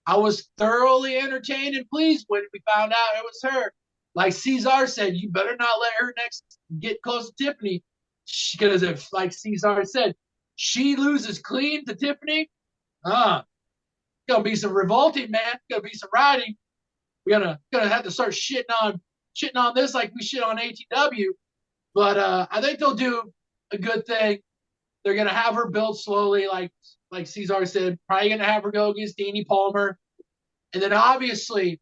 I was thoroughly entertained and pleased when we found out it was her. Like Cesar said, you better not let her next get close to Tiffany, because if, like Cesar said, she loses clean to Tiffany, gonna be some revolting, man. Gonna be some riding. We're gonna have to start shitting on this like we shit on ATW. But I think they'll do a good thing. They're gonna have her build slowly, like Cesar said. Probably gonna have her go against Danny Palmer, and then obviously,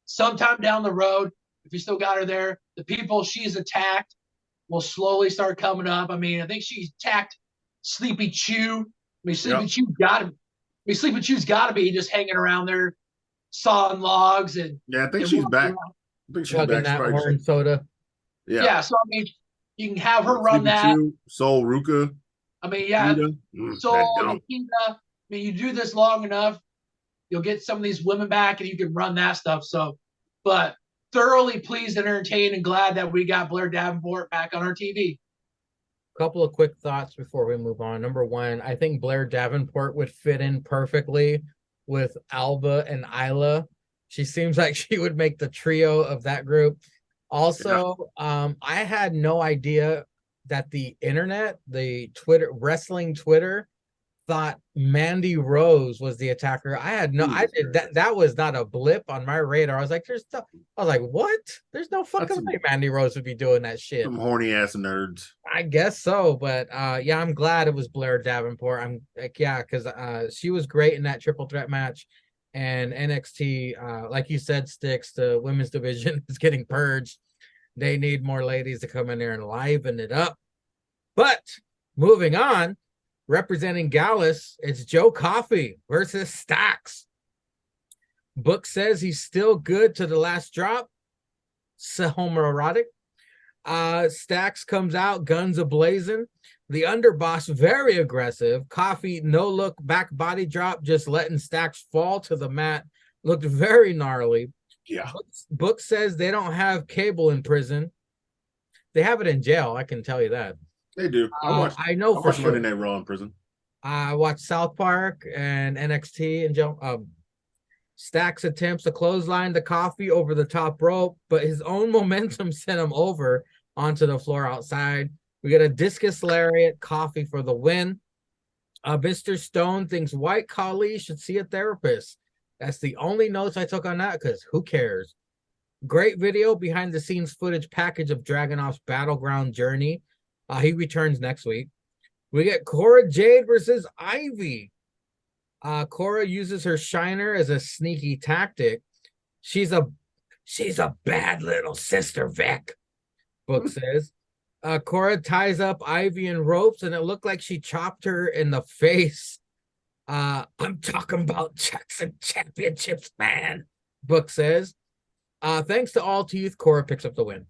sometime down the road, if you still got her there, the people she's attacked will slowly start coming up. I mean, I think she's attacked Sleepy Chew. I mean, Sleepy Chew's got to be just hanging around there, sawing logs and I think she's back. I think she's chugging back. that orange soda. Yeah. So I mean, you can have her run Sleepy that. Chew, Soul Ruka. I mean, yeah, Nikita. Soul Nikita. I mean, you do this long enough, you'll get some of these women back, and you can run that stuff. So, but thoroughly pleased and entertained and glad that we got Blair Davenport back on our TV. Couple of quick thoughts before we move on. Number one, I think Blair Davenport would fit in perfectly with Alba and Isla. She seems like she would make the trio of that group. Also, I had no idea that the internet, the Twitter, wrestling Twitter, thought Mandy Rose was the attacker. I had no, I did that was not a blip on my radar. I was like, what? There's no fucking way Mandy Rose would be doing that shit. Some horny ass nerds. I guess so, but yeah, I'm glad it was Blair Davenport. I'm like, yeah, because she was great in that triple threat match. And NXT, like you said, Stix, the women's division is getting purged. They need more ladies to come in there and liven it up. But moving on, representing Gallus, it's Joe Coffey versus Stix. Book says he's still good to the last drop. So homoerotic. Stix comes out, guns a-blazing. The underboss, very aggressive. Coffey, no look, back body drop, just letting Stix fall to the mat. Looked very gnarly. Yeah. Book says they don't have cable in prison. They have it in jail, I can tell you that. They do. I know for sure. Monday Night Raw in prison. I watched South Park and NXT and jail. Stix attempts to clothesline the Coffey over the top rope, but his own momentum sent him over onto the floor outside. We get a discus lariat, Coffey for the win. Mr. Stone thinks White Khali should see a therapist. That's the only notes I took on that, because who cares? Great video, behind the scenes footage package of Dragunov's Battleground journey. He returns next week. We get Cora Jade versus Ivy. Cora uses her shiner as a sneaky tactic. She's a bad little sister, Vic, Book says. Cora ties up Ivy in ropes, and it looked like she chopped her in the face. I'm talking about Jackson Championships, man, Book says. Thanks to All Teeth, Cora picks up the win.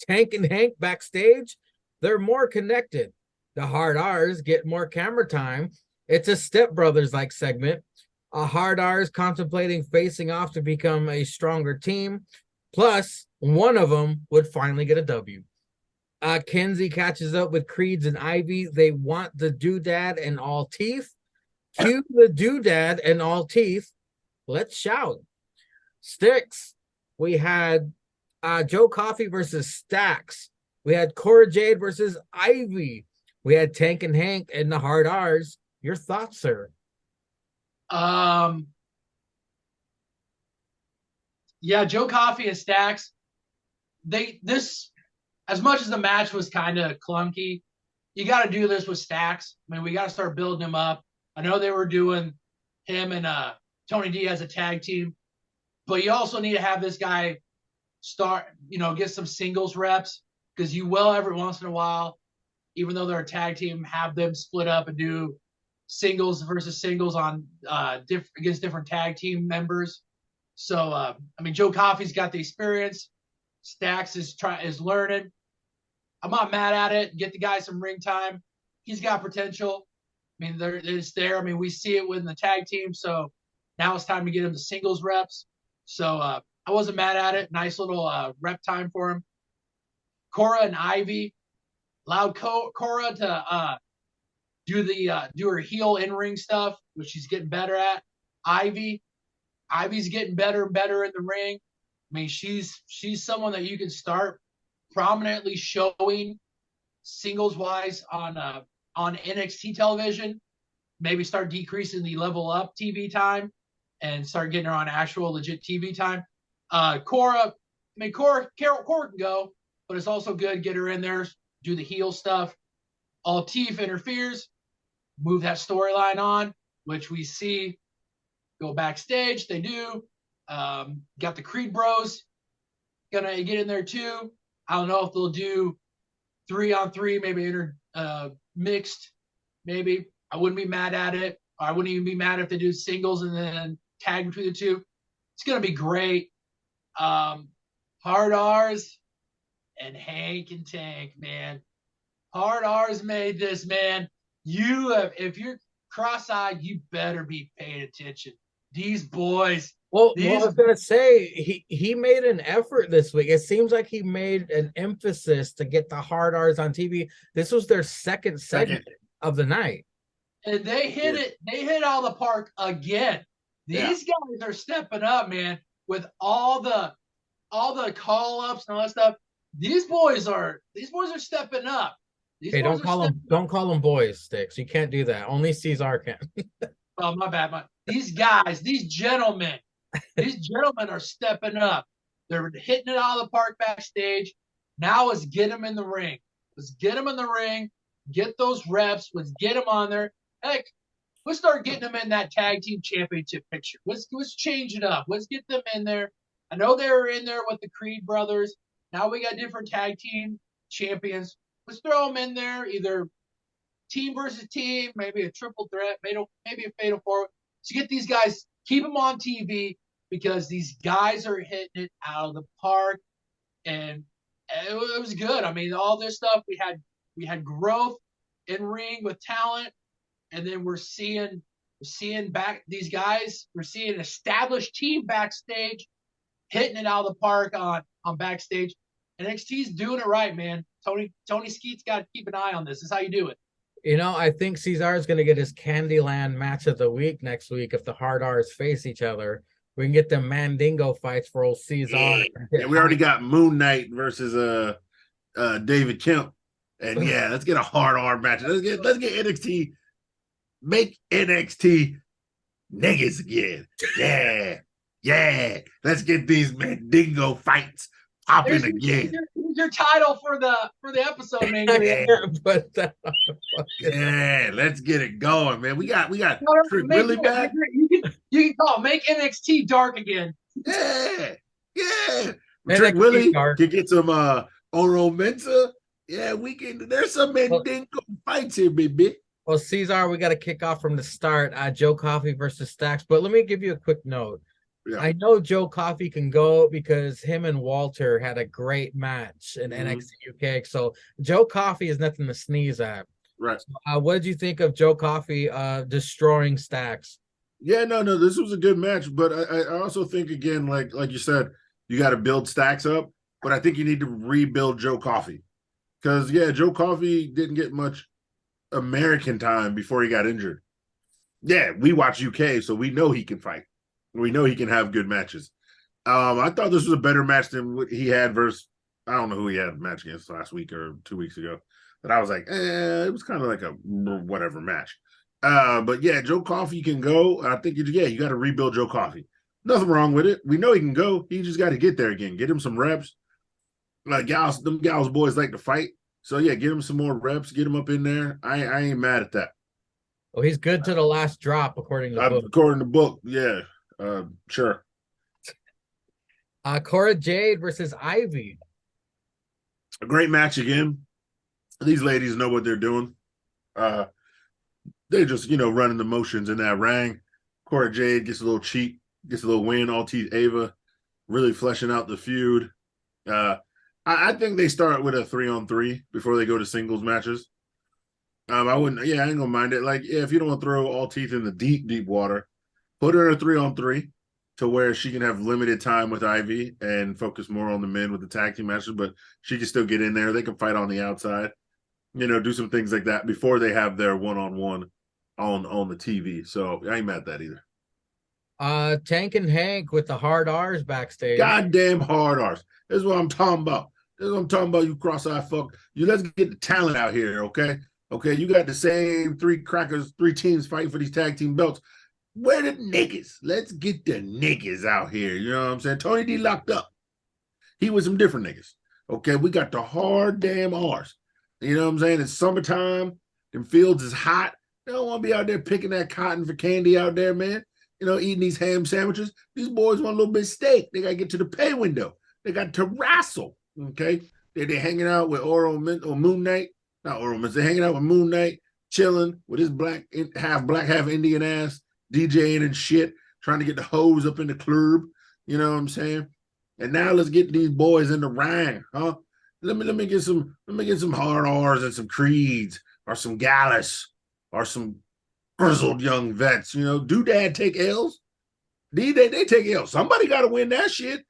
Tank and Hank backstage. They're more connected. The Hard R's get more camera time. It's a Step Brothers-like segment. Hard R's contemplating facing off to become a stronger team. Plus, one of them would finally get a W. Kenzie catches up with Creeds and Ivy. They want the doodad and All Teeth. Cue the doodad and All Teeth. Let's shout. Stix. We had Joe Coffey versus Stix. We had Cora Jade versus Ivy. We had Tank and Hank and the Hard R's. Your thoughts, sir? Yeah, Joe Coffey and Stix. This, as much as the match was kind of clunky, you got to do this with Stix. I mean, we got to start building him up. I know they were doing him and Tony D as a tag team, but you also need to have this guy start, get some singles reps, because you will every once in a while, even though they're a tag team, have them split up and do singles versus singles on against different tag team members. So I mean, Joe Coffey's got the experience. Stix is learning. I'm not mad at it. Get the guy some ring time. He's got potential. I mean, it's there. I mean, we see it within the tag team. So now it's time to get him the singles reps. So I wasn't mad at it. Nice little rep time for him. Cora and Ivy allowed Cora to do her heel in-ring stuff, which she's getting better at. Ivy's getting better and better in the ring. I mean, she's someone that you can start prominently showing singles wise on NXT television. Maybe start decreasing the Level Up TV time and start getting her on actual legit TV time. Cora can go, but it's also good get her in there, do the heel stuff. Altif interferes, move that storyline on, which we see go backstage. They do. Got the Creed Bros gonna get in there too. I don't know if they'll do 3-on-3, maybe mixed. Maybe I wouldn't be mad at it. I wouldn't even be mad if they do singles and then tag between the two. It's gonna be great. Hard R's and Hank and Tank, man. Hard R's made this, man. If you're cross-eyed, you better be paying attention. These boys. Well, I was gonna say he made an effort this week. It seems like he made an emphasis to get the Hard R's on TV. This was their second segment of the night, and they hit it. They hit out of the park again. These guys are stepping up, man. With all the call-ups and all that stuff. These boys are stepping up. Hey, don't call them boys, Stix. You can't do that. Only Cesar can. Oh, my bad. These guys, these gentlemen are stepping up. They're hitting it out of the park backstage. Now let's get them in the ring. Get those reps. Let's get them on there. Heck, let's start getting them in that tag team championship picture. Let's change it up. Let's get them in there. I know they were in there with the Creed brothers. Now we got different tag team champions. Let's throw them in there, either team versus team, maybe a triple threat, maybe a fatal four. So get these guys, keep them on TV because these guys are hitting it out of the park, and it was good. I mean, all this stuff we had growth in ring with talent, and then we're seeing back these guys. We're seeing an established team backstage hitting it out of the park on backstage. NXT's doing it right, man. Tony Skeet's got to keep an eye on this. This is how you do it. You know, I think Cesar is going to get his Candyland match of the week next week if the Hard R's face each other. We can get them Mandingo fights for old Cesar. Yeah, we already got Moon Knight versus David Kemp. And let's get a Hard R match. Let's get NXT. Make NXT niggas again. Yeah. Let's get these Mandingo fights popping again. Here's your title for the episode, man. Let's get it going, man. We got Trick Willie back. You can call Make NXT dark again. Yeah. Trick Willie can get some Oro Mensa. Yeah, we can. There's some Mandingo fights here, baby. Well, Cesar, we got to kick off from the start. Joe Coffey versus Stix. But let me give you a quick note. Yeah. I know Joe Coffey can go because him and Walter had a great match in NXT UK. So Joe Coffey is nothing to sneeze at. Right. So, what did you think of Joe Coffey destroying Stix? Yeah, no, this was a good match. But I also think, again, like you said, you got to build Stix up. But I think you need to rebuild Joe Coffey. Because, Joe Coffey didn't get much American time before he got injured. Yeah, we watch UK, so we know he can fight. We know he can have good matches. I thought this was a better match than what he had versus, I don't know who he had a match against last week or 2 weeks ago. But I was like, it was kind of like a whatever match. But Joe Coffey can go. I think, you got to rebuild Joe Coffey. Nothing wrong with it. We know he can go. He just got to get there again. Get him some reps. Like them gals boys like to fight. So, get him some more reps. Get him up in there. I ain't mad at that. Well, he's good to the last drop, according to book. According to book, yeah. Sure. Cora Jade versus Ivy. A great match again. These ladies know what they're doing. They're just, running the motions in that ring. Cora Jade gets a little cheat, gets a little win. Altis Ava really fleshing out the feud. I think they start with a 3-on-3 before they go to singles matches. I ain't gonna mind it. Like, if you don't want to throw all teeth in the deep water, put her in a 3-on-3 to where she can have limited time with Ivy and focus more on the men with the tag team matches, but she can still get in there. They can fight on the outside. do some things like that before they have their one-on-one on the TV. So I ain't mad at that either. Tank and Hank with the hard R's backstage. Goddamn hard R's. This is what I'm talking about. You cross-eyed fuck. Let's get the talent out here, okay? Okay, you got the same three teams fighting for these tag team belts. Where the niggas? Let's get the niggas out here. You know what I'm saying? Tony D locked up. He was some different niggas. Okay, we got the hard damn R's. You know what I'm saying? It's summertime. Them fields is hot. They don't want to be out there picking that cotton for candy out there, man. Eating these ham sandwiches. These boys want a little bit of steak. They got to get to the pay window. They got to wrestle. Okay, they're hanging out with Moon Knight. Not Oro Mint. They're hanging out with Moon Knight, chilling with his half Indian ass, DJing and shit, trying to get the hoes up in the club. You know what I'm saying? And now let's get these boys in the ring, huh? Let me get some hard R's and some Creeds or some Gallus or some grizzled young vets. Doodad take L's. They take L's. Somebody got to win that shit.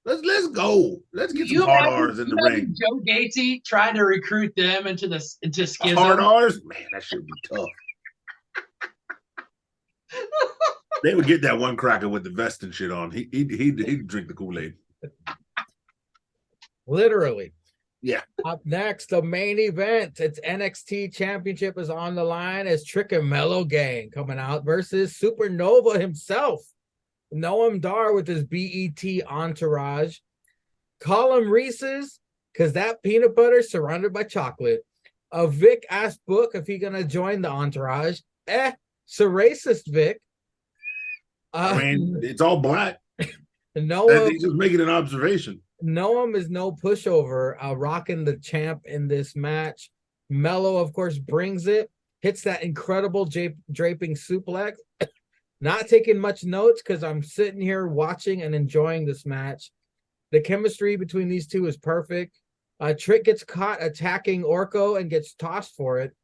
Let's go. Let's get some hard R's in the ring. Joe Gacy trying to recruit them into Schism. Hard R's, man, that should be tough. They would get that one cracker with the vest and shit on. He'd drink the Kool-Aid. Literally. Yeah. Up next, the main event. It's NXT Championship is on the line as Trick and Mellow Gang coming out versus Supernova himself. Noam Dar with his BET entourage. Call him Reese's, because that peanut butter surrounded by chocolate. Vic asked Book if he gonna join the entourage. So racist, Vic. It's all black. Noam, he's just making an observation. Noam is no pushover, rocking the champ in this match. Mello, of course, brings it, hits that incredible draping suplex. Not taking much notes because I'm sitting here watching and enjoying this match. The chemistry between these two is perfect. Trick gets caught attacking Orko and gets tossed for it.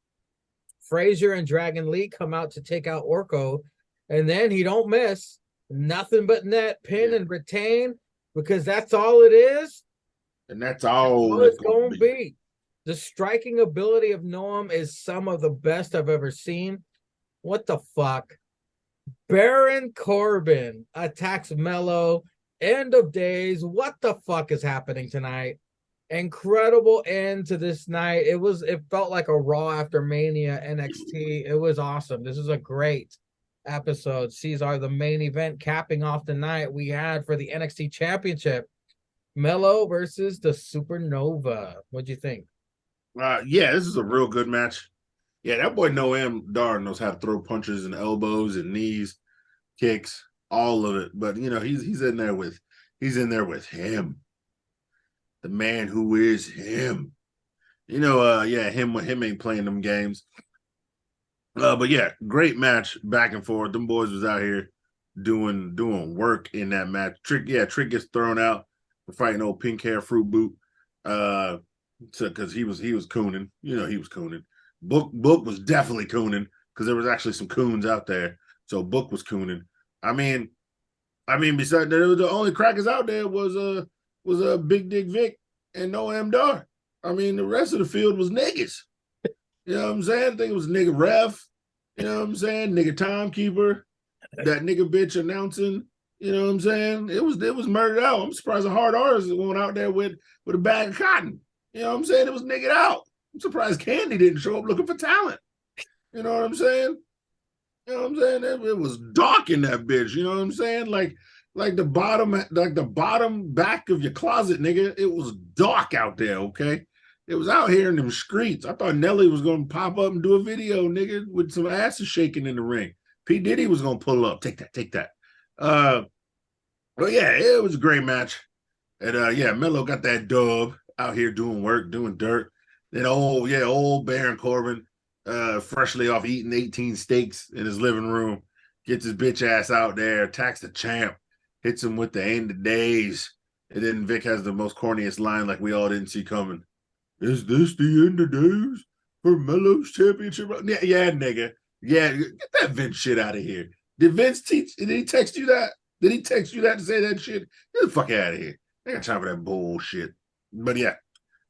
Frazier and Dragon Lee come out to take out Orko, and then he don't miss. Nothing but net, pin, and retain, because that's all it is. And that's all it's going to be. The striking ability of Noam is some of the best I've ever seen. What the fuck? Baron Corbin attacks Mello. End of days. What the fuck is happening tonight? Incredible end to this night. It felt like a Raw after Mania NXT. It was awesome. This is a great episode. These are the main event capping off the night we had for the NXT Championship. Mello versus the Supernova. What'd you think? Yeah, this is a real good match. Yeah, that boy Noam Dar knows how to throw punches and elbows and knees, kicks, all of it. But he's in there with him, the man who is him. Him ain't playing them games. But yeah, great match back and forth. Them boys was out here doing work in that match. Trick gets thrown out for fighting old pink hair fruit boot. Because he was cooning. He was cooning. Book was definitely cooning because there was actually some coons out there. So Book was cooning. I mean, besides the only crackers out there was a Big Dick Vic and Noam Dar. I mean, the rest of the field was niggas. You know what I'm saying? I think it was nigga ref. You know what I'm saying? Nigga timekeeper. That nigga bitch announcing. You know what I'm saying? It was murdered out. I'm surprised the hard artists went out there with a bag of cotton. You know what I'm saying? It was nigga out. I'm surprised Candy didn't show up looking for talent. You know what I'm saying? You know what I'm saying? It was dark in that bitch. You know what I'm saying? Like the bottom back of your closet, nigga. It was dark out there, okay? It was out here in them streets. I thought Nelly was going to pop up and do a video, nigga, with some asses shaking in the ring. P. Diddy was going to pull up. Take that. But yeah, it was a great match. And Mello got that dub out here doing work, doing dirt. Then old Baron Corbin, freshly off eating 18 steaks in his living room, gets his bitch ass out there, attacks the champ, hits him with the end of days. And then Vic has the most corniest line like we all didn't see coming. Is this the end of days for Mello's championship? Yeah, nigga. Yeah, get that Vince shit out of here. Did he text you that? Did he text you that to say that shit? Get the fuck out of here. I got time for that bullshit. But yeah,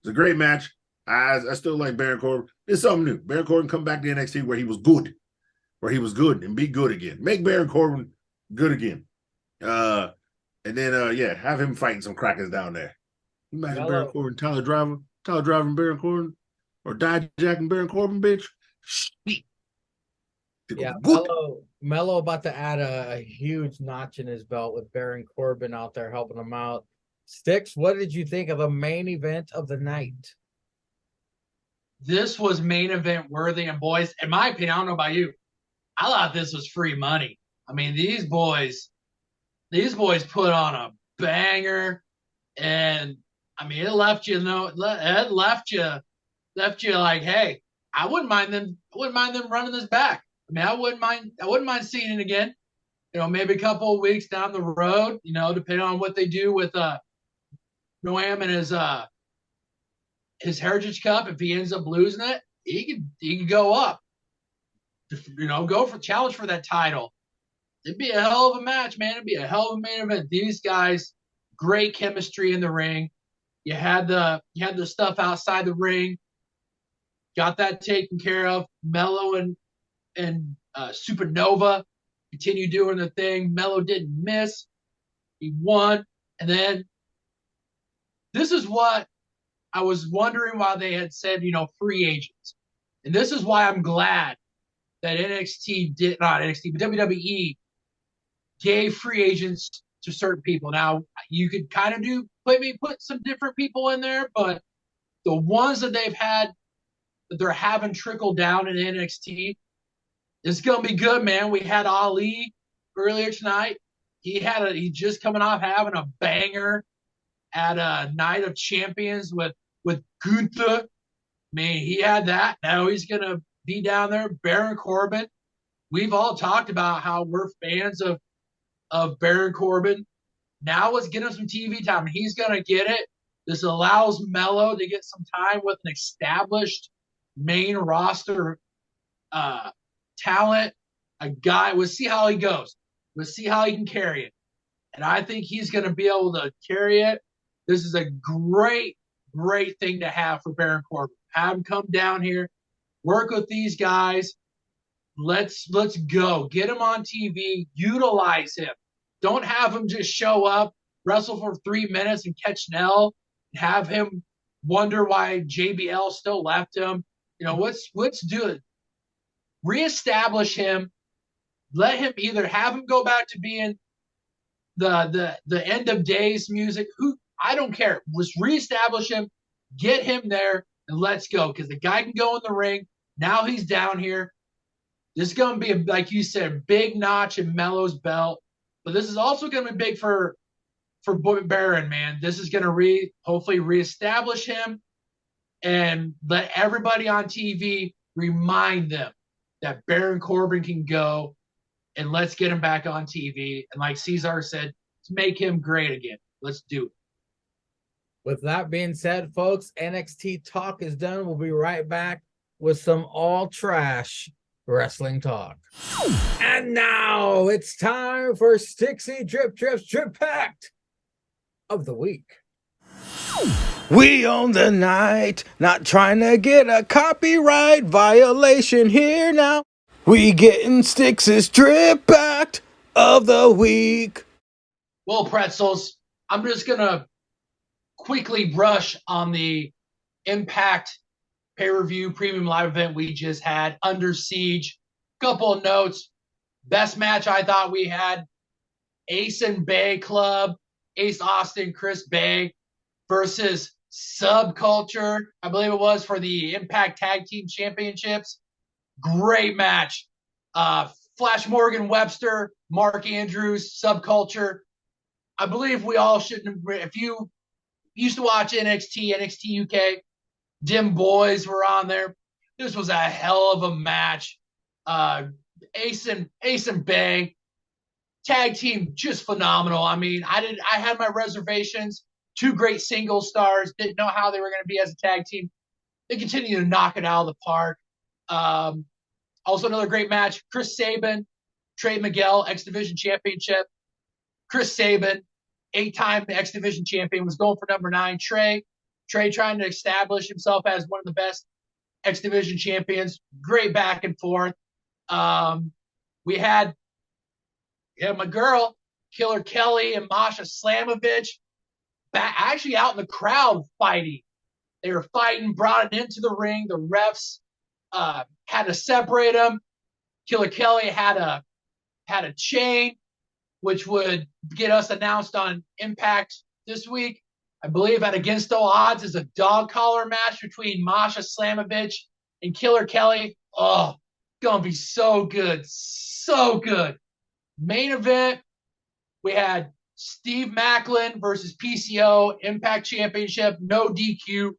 it's a great match. I still like Baron Corbin. It's something new. Baron Corbin come back to NXT where he was good, and be good again. Make Baron Corbin good again. And then have him fighting some crackers down there. Imagine Baron Corbin, Tyler Driver and Baron Corbin, or Dijak and Baron Corbin, bitch. Shit. Yeah, Mello about to add a huge notch in his belt with Baron Corbin out there helping him out. Stix, what did you think of the main event of the night? This was main event worthy, and boys, in my opinion, I don't know about you, I thought this was free money. I mean, these boys put on a banger, and I mean, it left you like, hey, I wouldn't mind them running this back. I mean, I wouldn't mind seeing it again. You know, maybe a couple of weeks down the road, you know, depending on what they do with Noam and his Heritage Cup. If he ends up losing it, he could go up. You know, go for challenge for that title. It'd be a hell of a match, man. It'd be a hell of a main event. These guys, great chemistry in the ring. You had the stuff outside the ring. Got that taken care of. Mello and Supernova continue doing the thing. Mello didn't miss. He won. And then this is what I was wondering why they had said, you know, free agents. And this is why I'm glad that WWE gave free agents to certain people. Now, you could kind of put some different people in there, but the ones that that they're having trickle down in NXT, it's going to be good, man. We had Ali earlier tonight. He just coming off having a banger at a Night of Champions with Gunther. I mean, he had that. Now he's going to be down there. Baron Corbin. We've all talked about how we're fans of Baron Corbin. Now let's get him some TV time. He's going to get it. This allows Mello to get some time with an established main roster talent. A guy, we'll see how he goes. We'll see how he can carry it. And I think he's going to be able to carry it. This is a great thing to have for Baron Corbin. Have him come down here, work with these guys. Let's go. Get him on TV. Utilize him. Don't have him just show up, wrestle for 3 minutes and catch an L. Have him wonder why JBL still left him. You know, let's do it. Reestablish him. Let him either have him go back to being the end of days music. I don't care. Let's reestablish him, get him there, and let's go. Because the guy can go in the ring. Now he's down here. This is going to be, like you said, big notch in Mello's belt. But this is also going to be big for Baron, man. This is going to hopefully reestablish him and let everybody on TV remind them that Baron Corbin can go, and let's get him back on TV. And like Cesar said, let's make him great again. Let's do it. With that being said, folks, NXT talk is done. We'll be right back with some all trash wrestling talk. And now it's time for Stixy Drip Packed of the week. We own the night, not trying to get a copyright violation here now. We getting Stix's Drip Packed of the week. Well, pretzels, I'm just going to quickly brush on the Impact pay-per-view premium live event we just had, Under Siege. Couple of notes. Best match I thought we had, Ace and Bay Club, Ace Austin, Chris Bay versus Subculture, I believe it was, for the Impact Tag Team Championships. Great match. Flash Morgan Webster, Mark Andrews, Subculture. I believe we all should, if you used to watch NXT UK, Dim Boys were on there. This was a hell of a match. Ace and Bay tag team, just phenomenal. I mean, I had my reservations. Two great single stars. Didn't know how they were going to be as a tag team. They continue to knock it out of the park. Also another great match. Chris Sabin, Trey Miguel, X Division Championship. Chris Sabin, 8-time X Division champion, was going for number 9. Trey trying to establish himself as one of the best X Division champions. Great back and forth. We had my girl, Killer Kelly and Masha Slamovich, actually out in the crowd fighting. They were fighting, brought it into the ring. The refs had to separate them. Killer Kelly had a chain, which would get us announced on Impact this week. I believe at Against All Odds is a dog collar match between Masha Slamovich and Killer Kelly. Oh, gonna be so good. So good. Main event, we had Steve Macklin versus PCO Impact Championship, no DQ.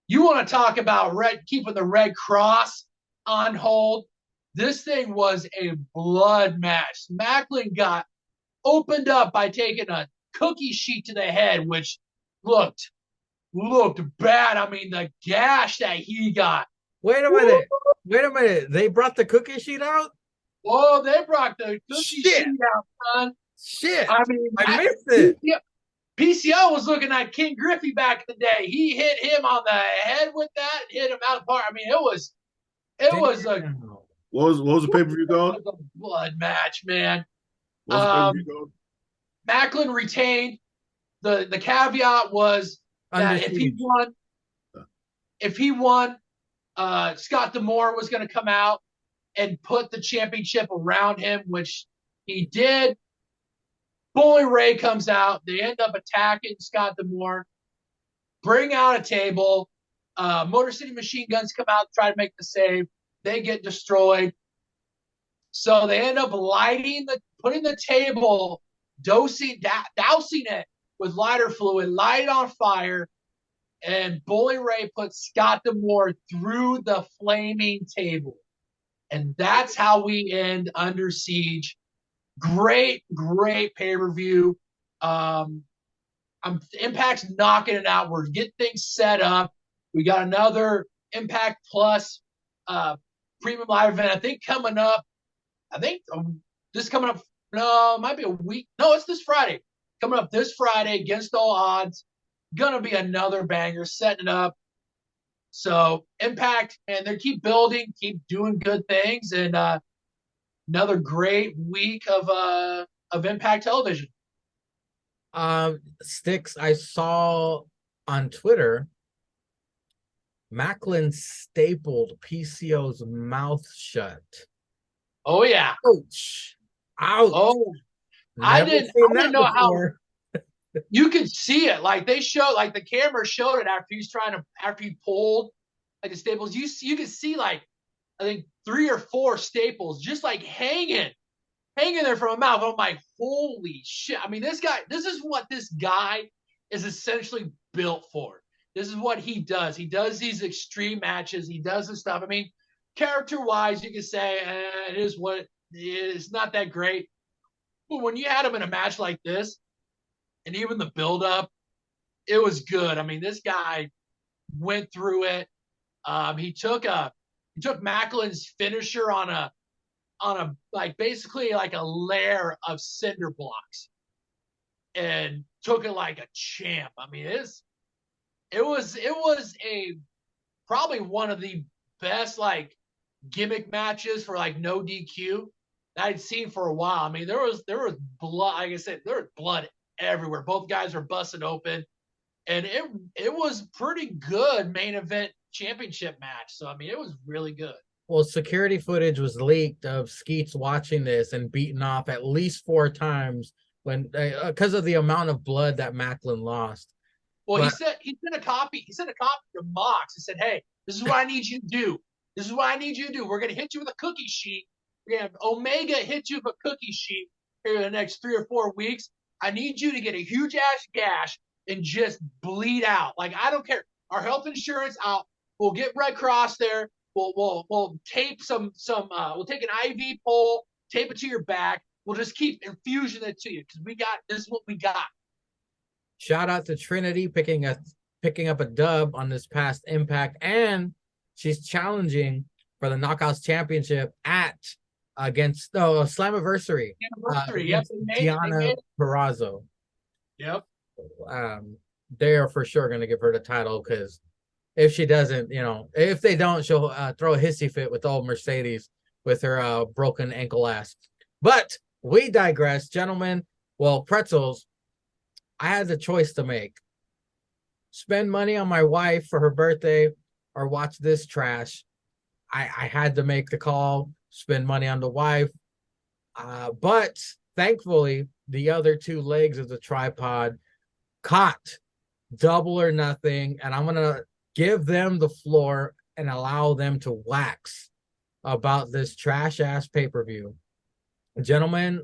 You want to talk about keeping the Red Cross on hold? This thing was a blood match. Macklin got opened up by taking a cookie sheet to the head, which looked bad. I mean, the gash that he got. Wait a minute. They brought the cookie sheet out? Oh, they brought the cookie sheet out, son. Shit. I mean, I missed it. PCO was looking at King Griffey back in the day. He hit him on the head with that, hit him out of the park. I mean, it was What was the pay-per-view called? It was a blood match, man. What was the pay-per-view called? Macklin retained. The caveat was that if he won, Scott D'Amore was going to come out and put the championship around him, which he did. Bully Ray comes out. They end up attacking Scott D'Amore, bring out a table. Motor City Machine Guns come out, try to make the save. They get destroyed. So they end up putting the table, dousing it with lighter fluid, light it on fire, and Bully Ray puts Scott D'Amore through the flaming table. And that's how we end Under Siege. Great pay-per-view. Impact's knocking it out. We're getting things set up. We got another Impact Plus premium live event. I think this coming up. No, it might be a week. No, it's this Friday. Coming up this Friday, Against All Odds. Gonna be another banger, setting it up. So Impact, and they keep building, keep doing good things, and another great week of Impact Television. Stix, I saw on Twitter, Macklin stapled PCO's mouth shut. Oh yeah. Ouch. Oh, I didn't know how. You could see it. Like they showed, like the camera showed it after he pulled like the staples. You could see like I think 3 or 4 staples just like hanging there from a mouth. I'm like, holy shit. I mean, this is what this guy is essentially built for. This is what he does. He does these extreme matches. He does this stuff. I mean, character-wise, you can say it is what it is. It's not that great. But when you had him in a match like this, and even the build-up, it was good. I mean, this guy went through it. He took Macklin's finisher on a like basically like a layer of cinder blocks and took it like a champ. I mean, it was a probably one of the best like gimmick matches for like no DQ that I'd seen for a while. I mean, there was blood. Like I said, there was blood everywhere. Both guys were busted open, and it was pretty good main event championship match. So I mean, it was really good. Well, security footage was leaked of Skeets watching this and beaten off at least 4 times when because of the amount of blood that Macklin lost. Well, he sent a copy to Mox and said, "Hey, this is what I need you to do. This is what I need you to do. We're gonna hit you with a cookie sheet. We're gonna have Omega hit you with a cookie sheet here in the next 3 or 4 weeks. I need you to get a huge ass gash and just bleed out. Like, I don't care. Our health insurance out. We'll get Red Cross there. We'll tape we'll take an IV pole, tape it to your back. We'll just keep infusing it to you because this is what we got." Shout out to Trinity picking up a dub on this past Impact, and she's challenging for the Knockouts Championship against Slammiversary. Yep. Diana Perazzo. Yep. They are for sure going to give her the title because if she doesn't, if they don't, she'll throw a hissy fit with old Mercedes with her broken ankle ass. But we digress, gentlemen. Well, pretzels, I had the choice to make. Spend money on my wife for her birthday or watch this trash. I had to make the call, spend money on the wife. But thankfully, the other two legs of the tripod caught double or nothing. And I'm going to give them the floor and allow them to wax about this trash ass pay-per-view. Gentlemen,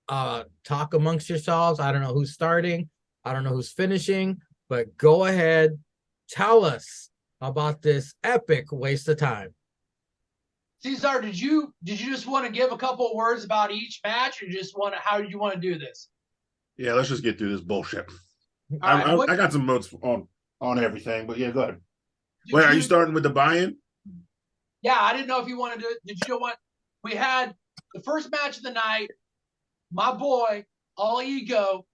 talk amongst yourselves. I don't know who's starting. I don't know who's finishing, but go ahead. Tell us about this epic waste of time. Cesar, did you just want to give a couple of words about each match, or how did you want to do this? Yeah, let's just get through this bullshit. Right, I got some notes on everything, but yeah, go ahead. Wait, are you starting with the buy-in? Yeah, I didn't know if you wanted to. Did you want? We had the first match of the night. My boy, All Ego,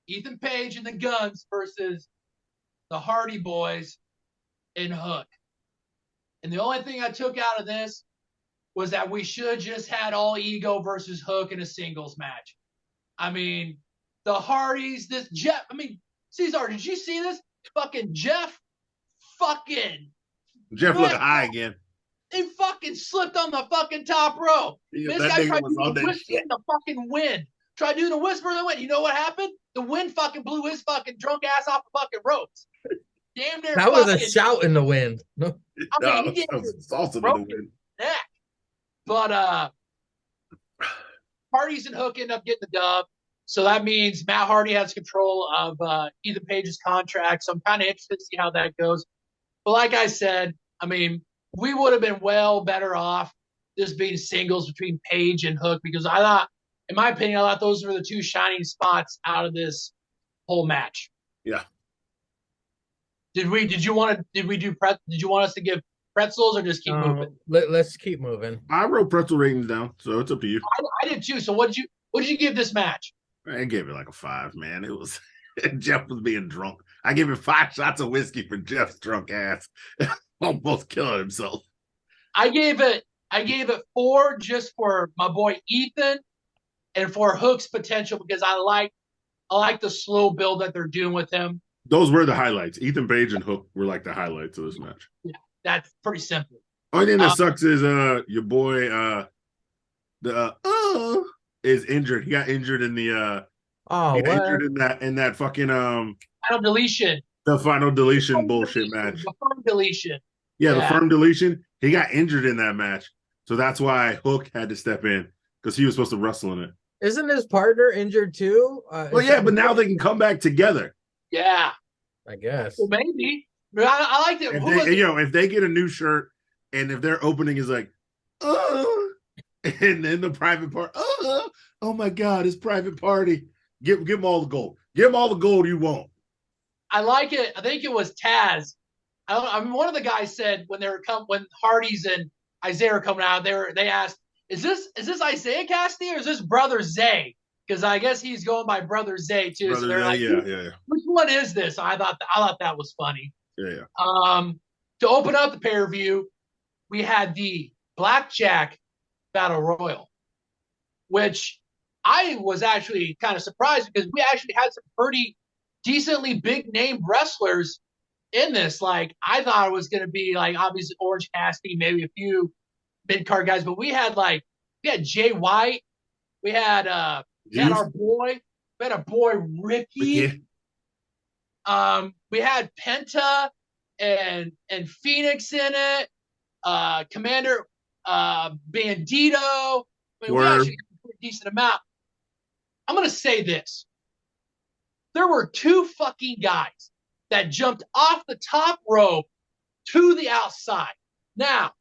Ethan Page and the Guns versus the Hardy Boys and Hook. And the only thing I took out of this was that we should just had All Ego versus Hook in a singles match. I mean, the Hardys, this Jeff. I mean, Cesar, did you see this? Fucking Jeff. Jeff looked high again. He fucking slipped on the fucking top rope. Yeah, this guy tried to do the whisper in the fucking wind. Tried doing the whisper in the wind. You know what happened? The wind fucking blew his fucking drunk ass off the fucking ropes. Damn near. That was a shout in the wind. I mean, he did salsa in the wind. Neck. But Hardy's and Hook end up getting the dub. So that means Matt Hardy has control of Ethan Page's contract. So I'm kind of interested to see how that goes. But like I said, I mean, we would have been well better off just being singles between Page and Hook, because I thought, in my opinion, I thought those were the two shining spots out of this whole match. Yeah. Did we want us to give pretzels or just keep moving? Let's keep moving. I wrote pretzel ratings down, so it's up to you. I did too. So what did you give this match? I gave it like a 5, man. It was Jeff was being drunk. I gave it 5 shots of whiskey for Jeff's drunk ass. Almost killing himself. I gave it 4 just for my boy Ethan and for Hook's potential, because I like the slow build that they're doing with him. Those were the highlights. Ethan Page and Hook were like the highlights of this match. Yeah, that's pretty simple. Only thing that sucks is your boy is injured. He got injured in the injured in that fucking final deletion. The final deletion bullshit match. The firm deletion. Yeah, the firm deletion. He got injured in that match. So that's why Hook had to step in, because he was supposed to wrestle in it. Isn't his partner injured too? Well, yeah, but now they can come back together. Yeah. I guess. Well, maybe. I like it. If they get a new shirt and if their opening is like, and then the private part, oh my God, it's private party. Give them all the gold. Give them all the gold you want. I like it. I think it was Taz. One of the guys said when Hardy's and Isaiah are coming out, they asked, "Is this Isaiah Cassidy or is this Brother Zay?" Because I guess he's going by Brother Zay too. Brother so they're Zay, like, yeah. Which one is this? I thought that was funny. Yeah. To open up the pay-per-view, we had the Blackjack Battle Royal, which I was actually kind of surprised because we actually had some pretty decently big name wrestlers in this. Like, I thought it was going to be like obviously Orange Cassidy, maybe a few mid card guys, but we had Jay White, we had our boy Ricky. We had Penta and Phoenix in it. Commander Bandito. I mean, we actually had a pretty decent amount. I'm gonna say this. There were 2 fucking guys that jumped off the top rope to the outside. Now,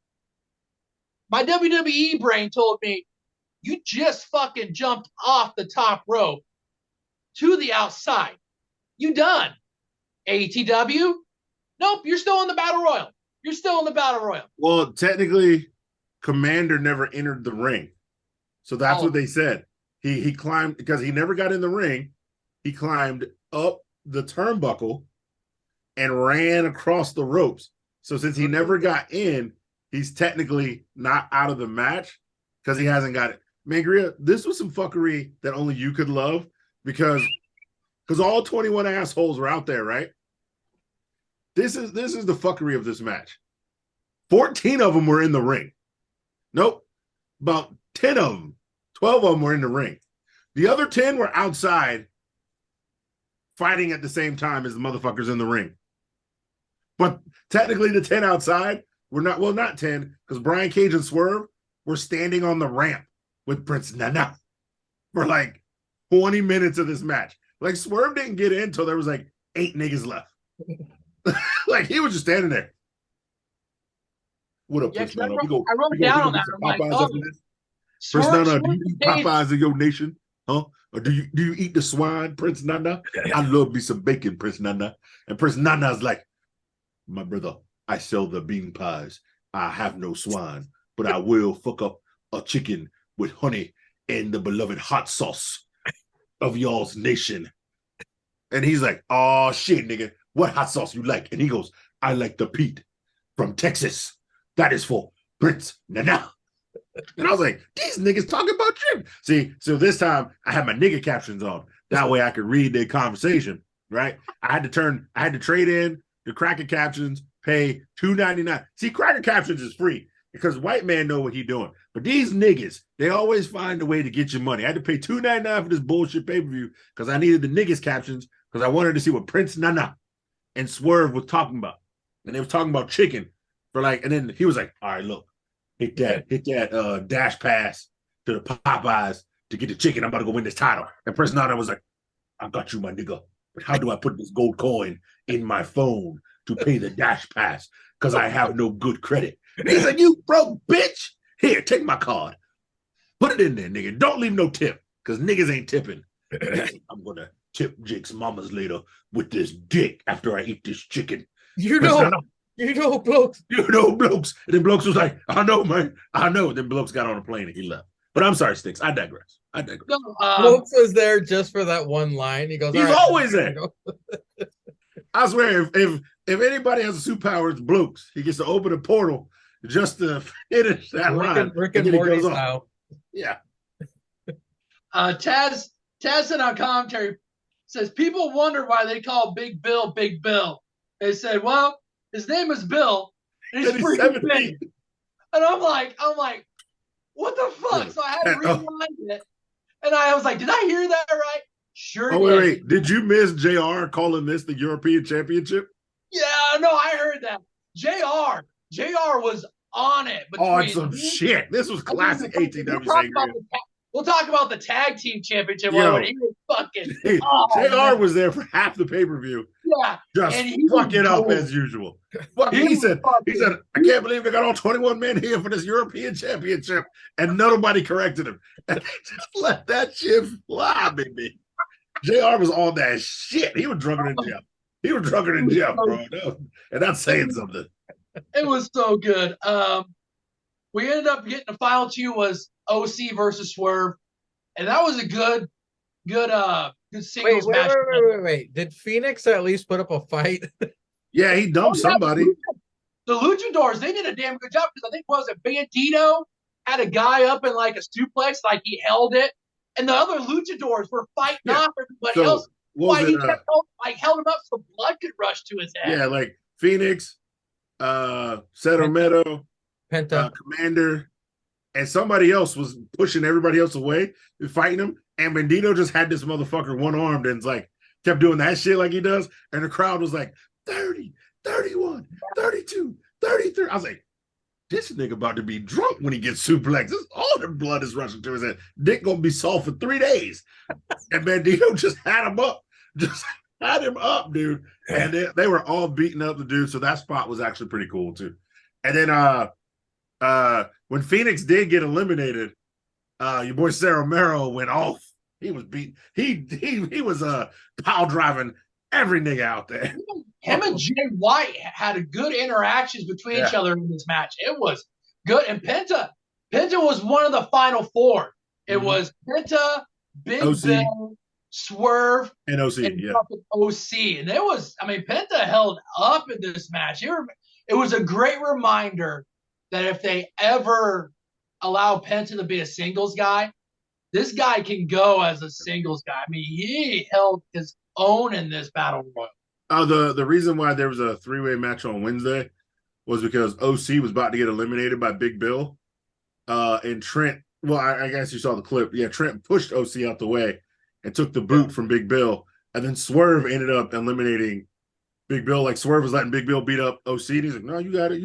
my WWE brain told me, you just fucking jumped off the top rope to the outside. You done. AETW? Nope, you're still in the Battle Royal. You're still in the Battle Royal. Well, technically, Commander never entered the ring. So that's what they said. He climbed, because he never got in the ring. He climbed up the turnbuckle and ran across the ropes. So since he never got in, he's technically not out of the match because he hasn't got it. Mangria, this was some fuckery that only you could love because all 21 assholes were out there, right? This is the fuckery of this match. 14 of them were in the ring. Nope. About 10 of them, 12 of them were in the ring. The other 10 were outside fighting at the same time as the motherfuckers in the ring. But technically the 10 outside were not 10, because Brian Cage and Swerve were standing on the ramp with Prince Nana for like 20 minutes of this match. Like Swerve didn't get in until there was like 8 niggas left. Like he was just standing there. What up, Prince Nana? I wrote down on that. I'm like, oh, Prince Nana, do you eat Popeyes in your nation? Huh? Or do you eat the swine, Prince Nana? I love me some bacon, Prince Nana. And Prince Nana's like, my brother, I sell the bean pies. I have no swine, but I will fuck up a chicken with honey and the beloved hot sauce of y'all's nation. And he's like, oh shit, nigga, what hot sauce you like? And he goes, I like the Pete from Texas. That is for Prince Nana. And I was like, these niggas talking about you. See, so this time I had my nigga captions on. That way I could read their conversation, right? I had to trade in the Cracker captions, pay $2.99. See, Cracker captions is free because white man know what he doing. But these niggas, they always find a way to get your money. I had to pay $2.99 for this bullshit pay-per-view because I needed the niggas captions because I wanted to see what Prince Nana and Swerve was talking about. And they were talking about chicken for like, and then he was like, all right, look, hit that dash pass to the Popeyes to get the chicken. I'm about to go win this title. And Prince Nana was like, I got you, my nigga. But how do I put this gold coin in my phone to pay the dash pass? Because I have no good credit. And he's like, you broke bitch. Here, take my card. Put it in there, nigga. Don't leave no tip, because niggas ain't tipping. I'm going to tip Jake's mamas later with this dick after I eat this chicken. You know, Blokes. You know, Blokes. And then Blokes was like, I know, man. I know. And then Blokes got on a plane and he left. But I'm sorry, Stix. I digress. No, Blokes was there just for that one line. He goes, he's right, always there. I swear, if anybody has a superpower, it's Blokes. He gets to open a portal just to finish that line. Rick and Morty style. Yeah. Taz said on commentary, says people wonder why they call Big Bill Big Bill. They said, well, his name is Bill, and he's freaking big. And I'm like, what the fuck? So I had to rewind it, and I was like, did I hear that right? Sure. Oh wait. Did you miss JR calling this the European Championship? Yeah, no, I heard that. JR was on it. Oh, it's some shit. This was classic ATW. We'll talk about the tag team championship. He was fucking. JR was there for half the pay-per-view. Yeah. Just fucking up as usual. He said, I can't believe they got all 21 men here for this European Championship. And nobody corrected him. And they just let that shit fly, baby. JR was on that shit. He was drunker than Jeff. Bro. And that's saying something. It was so good. We ended up getting the final two was OC versus Swerve, and that was a good singles match. Wait. Did Phoenix at least put up a fight? Yeah, he dumped somebody. The Luchadors, they did a damn good job because I think Bandito had a guy up in like a suplex, like he held it, and the other Luchadors were fighting off everybody else. Why he kept held him up so blood could rush to his head. Yeah, like Phoenix, Cedro Meadow, Penta, Commander, and somebody else was pushing everybody else away and fighting him. And Bandito just had this motherfucker one-armed and like kept doing that shit like he does. And the crowd was like, 30, 31, 32, 33. I was like, this nigga about to be drunk when he gets suplexed. All the blood is rushing to his head. Dick gonna be soft for 3 days. And Bandito just had him up. Just had him up, dude. And they were all beating up the dude. So that spot was actually pretty cool too. And then when Phoenix did get eliminated, your boy Cedro Meadow went off. He was beat. He was pile driving every nigga out there. Him and Jay White had a good interactions between each other in this match. It was good. And Penta was one of the final four. It was Penta, Big OC. Bill, Swerve, And OC, and yeah. OC. And Penta held up in this match. It was a great reminder that if they ever allow Penta to be a singles guy, this guy can go as a singles guy. I mean, he held his own in this battle royal. The reason why there was a 3-way match on Wednesday was because OC was about to get eliminated by Big Bill. And Trent, well, I guess you saw the clip. Yeah, Trent pushed OC out the way and took the boot from Big Bill. And then Swerve ended up eliminating Big Bill. Like Swerve was letting Big Bill beat up OC. And he's like, no, you got it.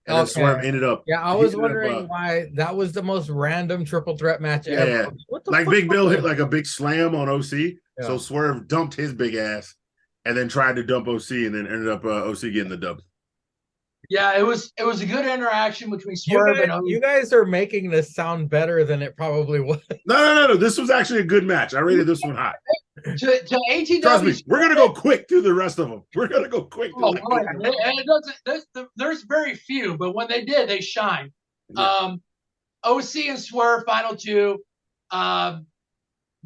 And then Swerve ended up. Yeah, I was wondering why that was the most random triple threat match ever. Yeah, like Big Bill hit like a big slam on OC. So Swerve dumped his big ass and then tried to dump OC and then ended up OC getting the dub. Yeah, it was a good interaction between Swerve and OC. You guys are making this sound better than it probably was. No. This was actually a good match. I rated this one high. To ATW, trust me, we're gonna go quick through the rest of them. We're gonna go quick. There's very few, but when they did, they shined. Yeah. OC and Swerve final two.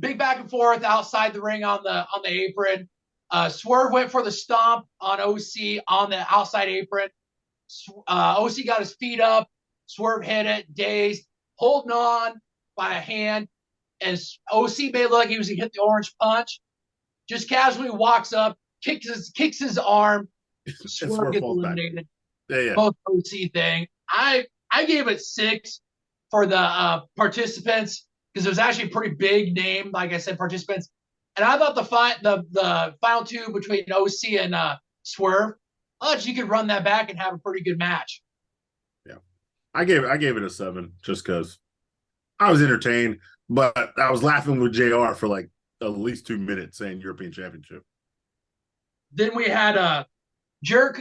Big back and forth outside the ring on the apron. Swerve went for the stomp on OC on the outside apron. OC got his feet up. Swerve hit it, dazed, holding on by a hand. And OC made it look like he was going to hit the orange punch. Just casually walks up, kicks his arm. Swerve gets eliminated. Yeah. Both OC thing. I gave it 6 for the participants because it was actually a pretty big name, like I said, participants. And I thought the final two between OC and Swerve, you could run that back and have a pretty good match. Yeah, I gave it a 7 just because I was entertained, but I was laughing with JR for like at least 2 minutes saying European Championship. Then we had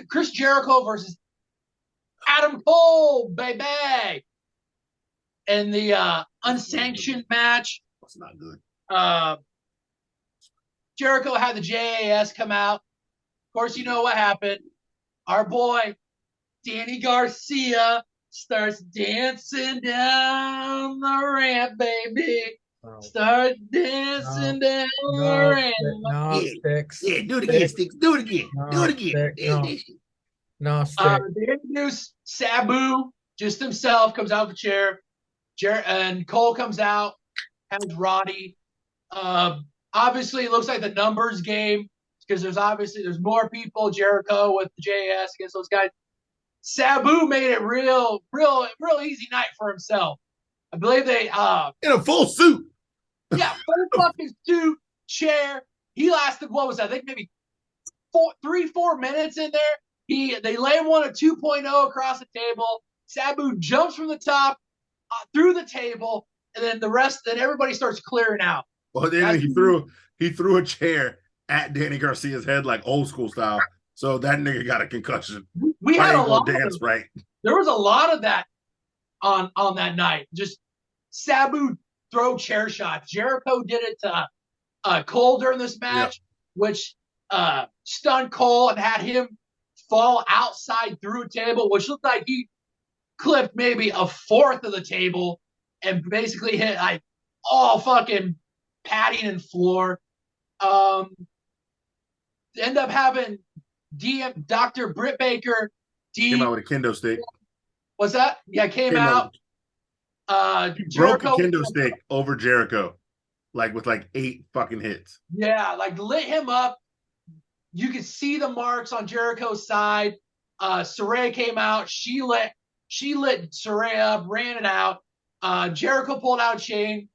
Chris Jericho versus Adam Cole, baby, and the unsanctioned match. That's not good. Jericho had the JAS come out. Of course, you know what happened. Our boy, Danny Garcia, starts dancing down the ramp, baby. Start dancing down the ramp. No, Stix. Yeah, do it again, Stix. Do it again. Do it again. No, Stix. They introduce Sabu, just himself, comes out of the chair. And Cole comes out, has Roddy. Obviously, it looks like the numbers game because there's more people. Jericho with the JS against those guys. Sabu made it real easy night for himself. I believe they in a full suit. Yeah, full fucking suit, chair. He lasted, what was that? I think maybe 3-4 minutes in there. They land one at 2.0 across the table. Sabu jumps from the top through the table, and then everybody starts clearing out. Well, then he threw a chair at Danny Garcia's head like old school style. So that nigga got a concussion. We had a lot dance right. There was a lot of that on that night. Just Sabu throw chair shots. Jericho did it to Cole during this match, which stunned Cole and had him fall outside through a table, which looked like he clipped maybe a fourth of the table and basically hit like all fucking padding and floor. End up having Dr. Britt Baker came out with a kendo stick. What's that? Yeah, came out. Broke a kendo stick over Jericho, like with like 8 fucking hits. Yeah, like lit him up. You could see the marks on Jericho's side. Saraya came out. She lit Saraya up, ran it out. Jericho pulled out a chain,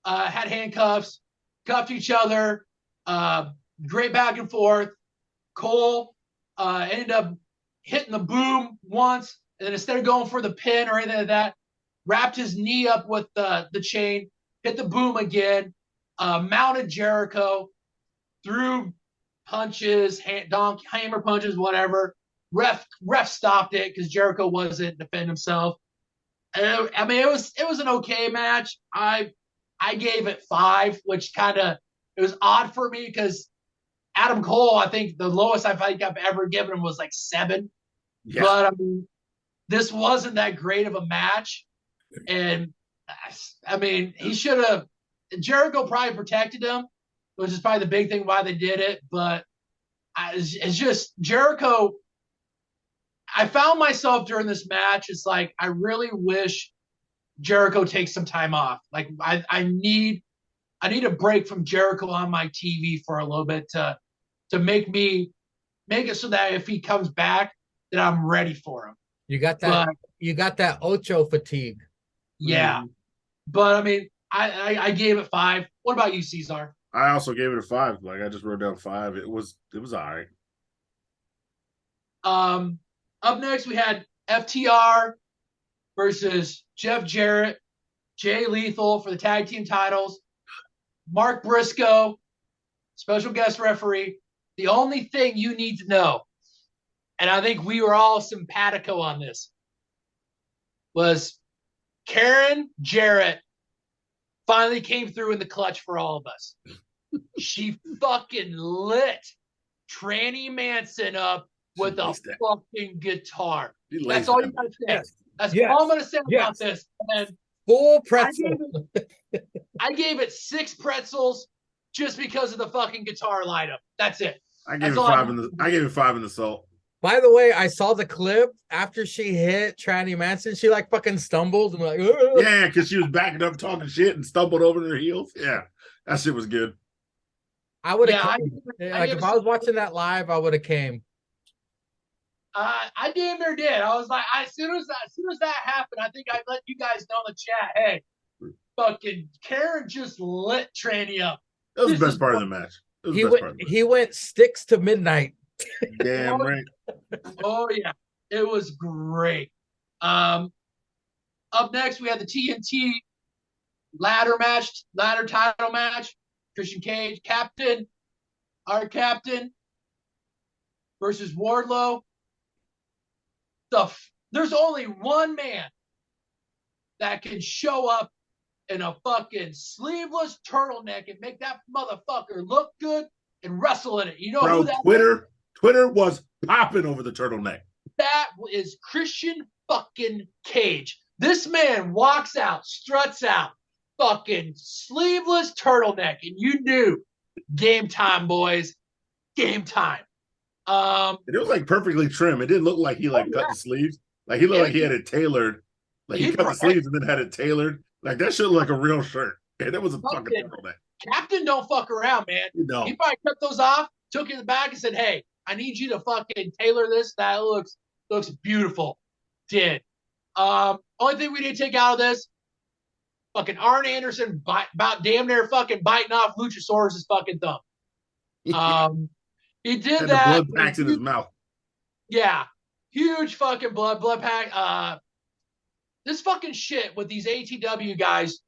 had handcuffs, cuffed each other. Great back and forth. Cole ended up hitting the boom once, and then instead of going for the pin or anything like that, wrapped his knee up with the chain, hit the boom again, mounted Jericho, threw punches, hammer punches, whatever. Ref stopped it because Jericho wasn't defending himself. I mean, it was an okay match. I gave it 5, which it was odd for me because Adam Cole, I think the lowest I've ever given him was like 7. Yeah. But I mean, this wasn't that great of a match. And I mean, he should have. Jericho probably protected him, which is probably the big thing why they did it. But it's just Jericho. I found myself during this match. It's like I really wish Jericho takes some time off. Like I need a break from Jericho on my TV for a little bit to make it so that if he comes back, that I'm ready for him. You got that Ocho fatigue. Yeah. Mm-hmm. But I mean, I gave it 5. What about you, Cesar? I also gave it a 5. Like I just wrote down 5. It was all right. Up next we had FTR versus Jeff Jarrett, Jay Lethal for the tag team titles. Mark Briscoe, special guest referee. The only thing you need to know, and I think we were all simpatico on this, was Karen Jarrett finally came through in the clutch for all of us. She fucking lit Tranny Manson up with a fucking guitar. That's all you gotta say. Yes. That's all I'm gonna say about this. And full pretzel. I gave it 6 pretzels just because of the fucking guitar lineup. That's it. I gave it 5 in the salt. By the way, I saw the clip after she hit Tranny Manson. She like fucking stumbled and like, ugh. Yeah, because she was backing up talking shit and stumbled over her heels. Yeah, that shit was good. I would have if I was watching that live, I would have came. I damn near did. I was like, as soon as that happened, I think I let you guys know in the chat, hey, fucking Karen just lit Tranny up. That was the best part of the match. He went Stix to midnight. Damn right. Oh yeah, it was great. Up next we had the TNT ladder title match. Christian Cage, our captain, versus Wardlow. There's only one man that can show up in a fucking sleeveless turtleneck and make that motherfucker look good and wrestle in it. You know who that is? Twitter was popping over the turtleneck. That is Christian fucking Cage. This man walks out, struts out, fucking sleeveless turtleneck, and you knew game time, boys. Game time. It was like perfectly trim. It didn't look like he cut the sleeves. Like he looked like he had it tailored. Like he cut the sleeves and then had it tailored. Like that shit looked like a real shirt. And it was a fucking turtleneck. Captain don't fuck around, man. No. He probably cut those off, took it in the back and said, hey, I need you to fucking tailor this. That looks beautiful. Did. Only thing we didn't take out of this, fucking Arn Anderson about damn near fucking biting off Luchasaurus' fucking thumb. He did had that. The blood packs in his mouth. Yeah. Huge fucking blood pack. This fucking shit with these ATW guys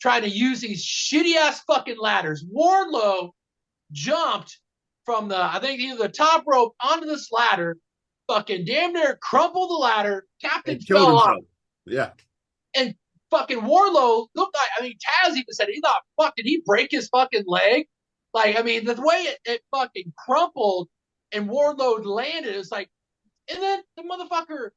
trying to use these shitty ass fucking ladders. Wardlow jumped from I think either the top rope onto this ladder, fucking damn near crumpled the ladder. Captain fell off. Yeah. And fucking Wardlow looked like, I mean, Taz even said he thought, fuck, did he break his fucking leg? Like, I mean, the way it fucking crumpled and Wardlow landed, it's like, and then the motherfucker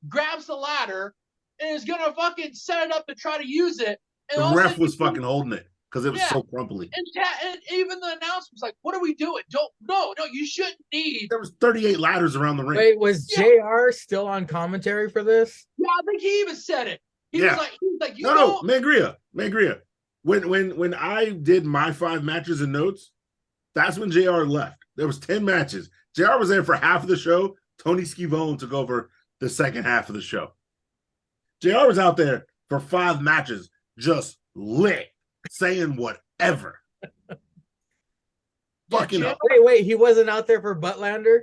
grabs the ladder and is gonna fucking set it up to try to use it. And the ref was fucking holding it because it was so crumply. And even the announcer was like, "What are we doing? No, you shouldn't need." There was 38 ladders around the ring. Wait, was JR still on commentary for this? Yeah, I think he even said it. He was like, no, Mangria. When I did my 5 matches and notes, that's when JR left. There was 10 matches. JR was there for half of the show. Tony Schiavone took over the second half of the show. JR was out there for 5 matches, just lit, saying whatever. Fucking up. Wait, he wasn't out there for Buttlander?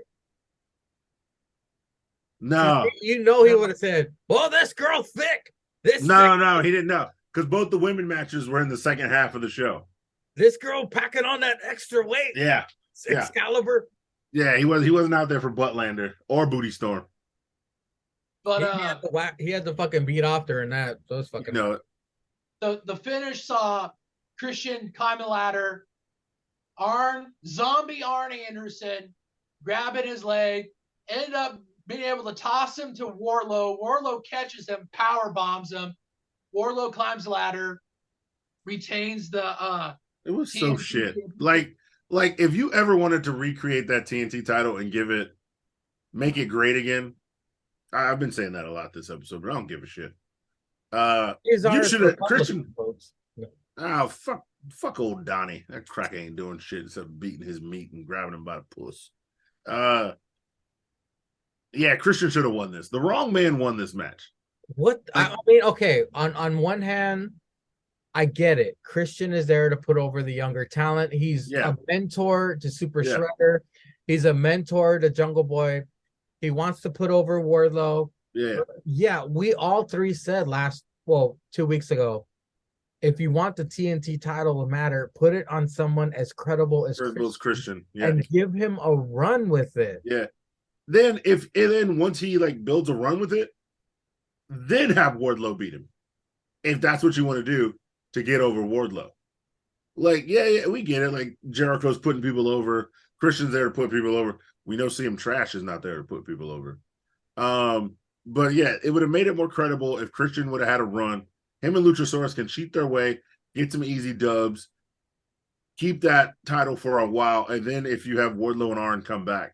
No. You know he would have said, well, this girl thick. No, he didn't know. Because both the women matches were in the second half of the show. This girl packing on that extra weight. Yeah. Excalibur. Yeah, he wasn't out there for Buttlander or Booty Storm. But he had the fucking beat off during that. So it's fucking the finish saw Christian climb the ladder, zombie Arn Anderson grabbing his leg, ended up being able to toss him to Wardlow. Wardlow catches him, power bombs him. Wardlow climbs the ladder, retains the It was so TNT shit. championship. Like if you ever wanted to recreate that TNT title and make it great again. I've been saying that a lot this episode, but I don't give a shit. Is You ours should have Republican, Christian. folks. No. Oh fuck old Donnie. That cracker ain't doing shit except beating his meat and grabbing him by the puss. Yeah, Christian should have won this. The wrong man won this match. What I mean, okay, on one hand, I get it. Christian is there to put over the younger talent. He's a mentor to Super Shredder. He's a mentor to Jungle Boy. He wants to put over Wardlow. Yeah, we all three said 2 weeks ago, if you want the TNT title to matter, put it on someone as credible as Christian. And give him a run with it. Yeah. Then once he like builds a run with it, then have Wardlow beat him. If that's what you want to do to get over Wardlow. Like, yeah, we get it. Like Jericho's putting people over. Christian's there to put people over. We know CM Trash is not there to put people over. But yeah, it would have made it more credible if Christian would have had a run. Him and Luchasaurus can cheat their way, get some easy dubs, keep that title for a while, and then if you have Wardlow and Arn come back,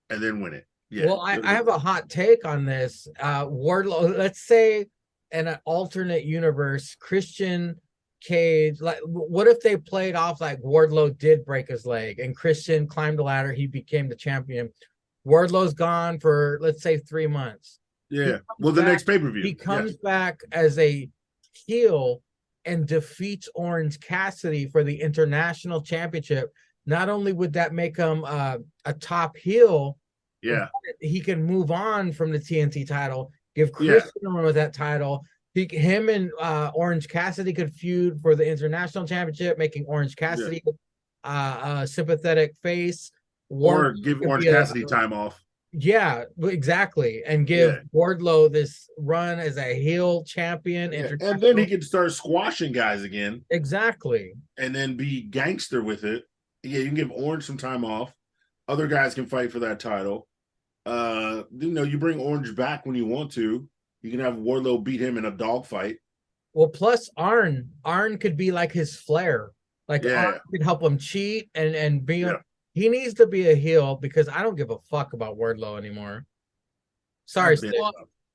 and then win it. Yeah. Well, I have a hot take on this. Wardlow, let's say in an alternate universe, Christian Cage, like what if they played off like Wardlow did break his leg and Christian climbed the ladder, he became the champion. Wardlow's gone for let's say 3 months. Yeah. Well, the next pay-per-view. He comes back as a heel and defeats Orange Cassidy for the international championship. Not only would that make him a top heel, he can move on from the TNT title, give Christian a run with that title. Him and Orange Cassidy could feud for the international championship, making Orange Cassidy a sympathetic face. Or give Orange Cassidy time off. Yeah, exactly. And give Wardlow this run as a heel champion. And then he can start squashing guys again. Exactly. And then be gangster with it. Yeah, you can give Orange some time off. Other guys can fight for that title. You bring Orange back when you want to. You can have Wardlow beat him in a dogfight. Well, plus Arn could be like his Flair. Like Arn could help him cheat and be. He needs to be a heel because I don't give a fuck about Wardlow anymore. Sorry,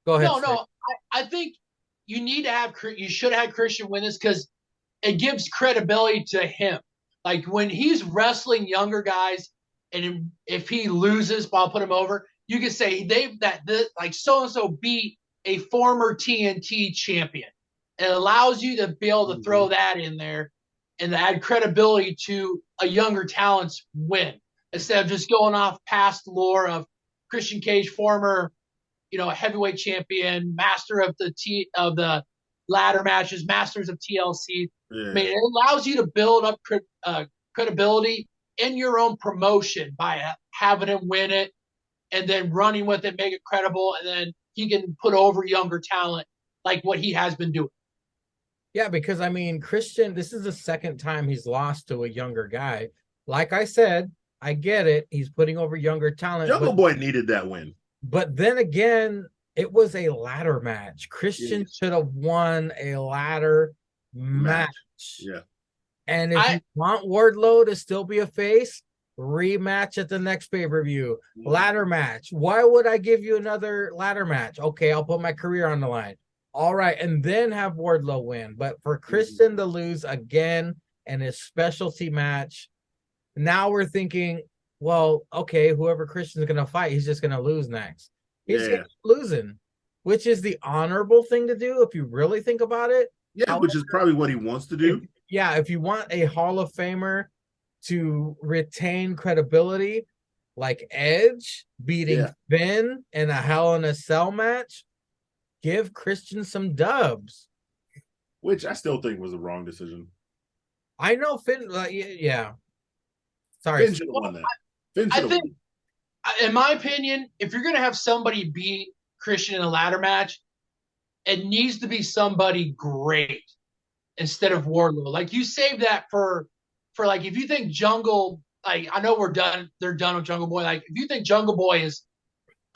go ahead. No. I think you need to have. You should have had Christian win this because it gives credibility to him. Like when he's wrestling younger guys, and if he loses, I'll put him over. You can say like so and so beat a former TNT champion. It allows you to be able to throw that in there and add credibility to a younger talent's win instead of just going off past lore of Christian Cage, former, heavyweight champion, master of the ladder matches, masters of TLC. I mean, it allows you to build up credibility in your own promotion by having him win it and then running with it, make it credible, and then he can put over younger talent like what he has been doing. Yeah, because I mean, Christian, this is the second time he's lost to a younger guy. Like I said, I get it. He's putting over younger talent. Jungle Boy needed that win. But then again, it was a ladder match. Christian should have won a ladder match. Yeah. And if you want Wardlow to still be a face, rematch at the next pay-per-view. Ladder match. Why would I give you another ladder match? Okay, I'll put my career on the line. All right, and then have Wardlow win. But for Christian to lose again in his specialty match, now we're thinking, well, okay, whoever Christian's going to fight, he's just going to lose next. He's losing, which is the honorable thing to do if you really think about it. Yeah, however, which is probably what he wants to do. If you want a Hall of Famer to retain credibility, like Edge beating Finn in a Hell in a Cell match, give Christian some dubs. Which I still think was a wrong decision. I know Finn, Sorry. Finn should have won that. I think, in my opinion, if you're going to have somebody beat Christian in a ladder match, it needs to be somebody great instead of Wardlow. Like, you save that for like, if you think Jungle, like, I know they're done with Jungle Boy. Like, if you think Jungle Boy is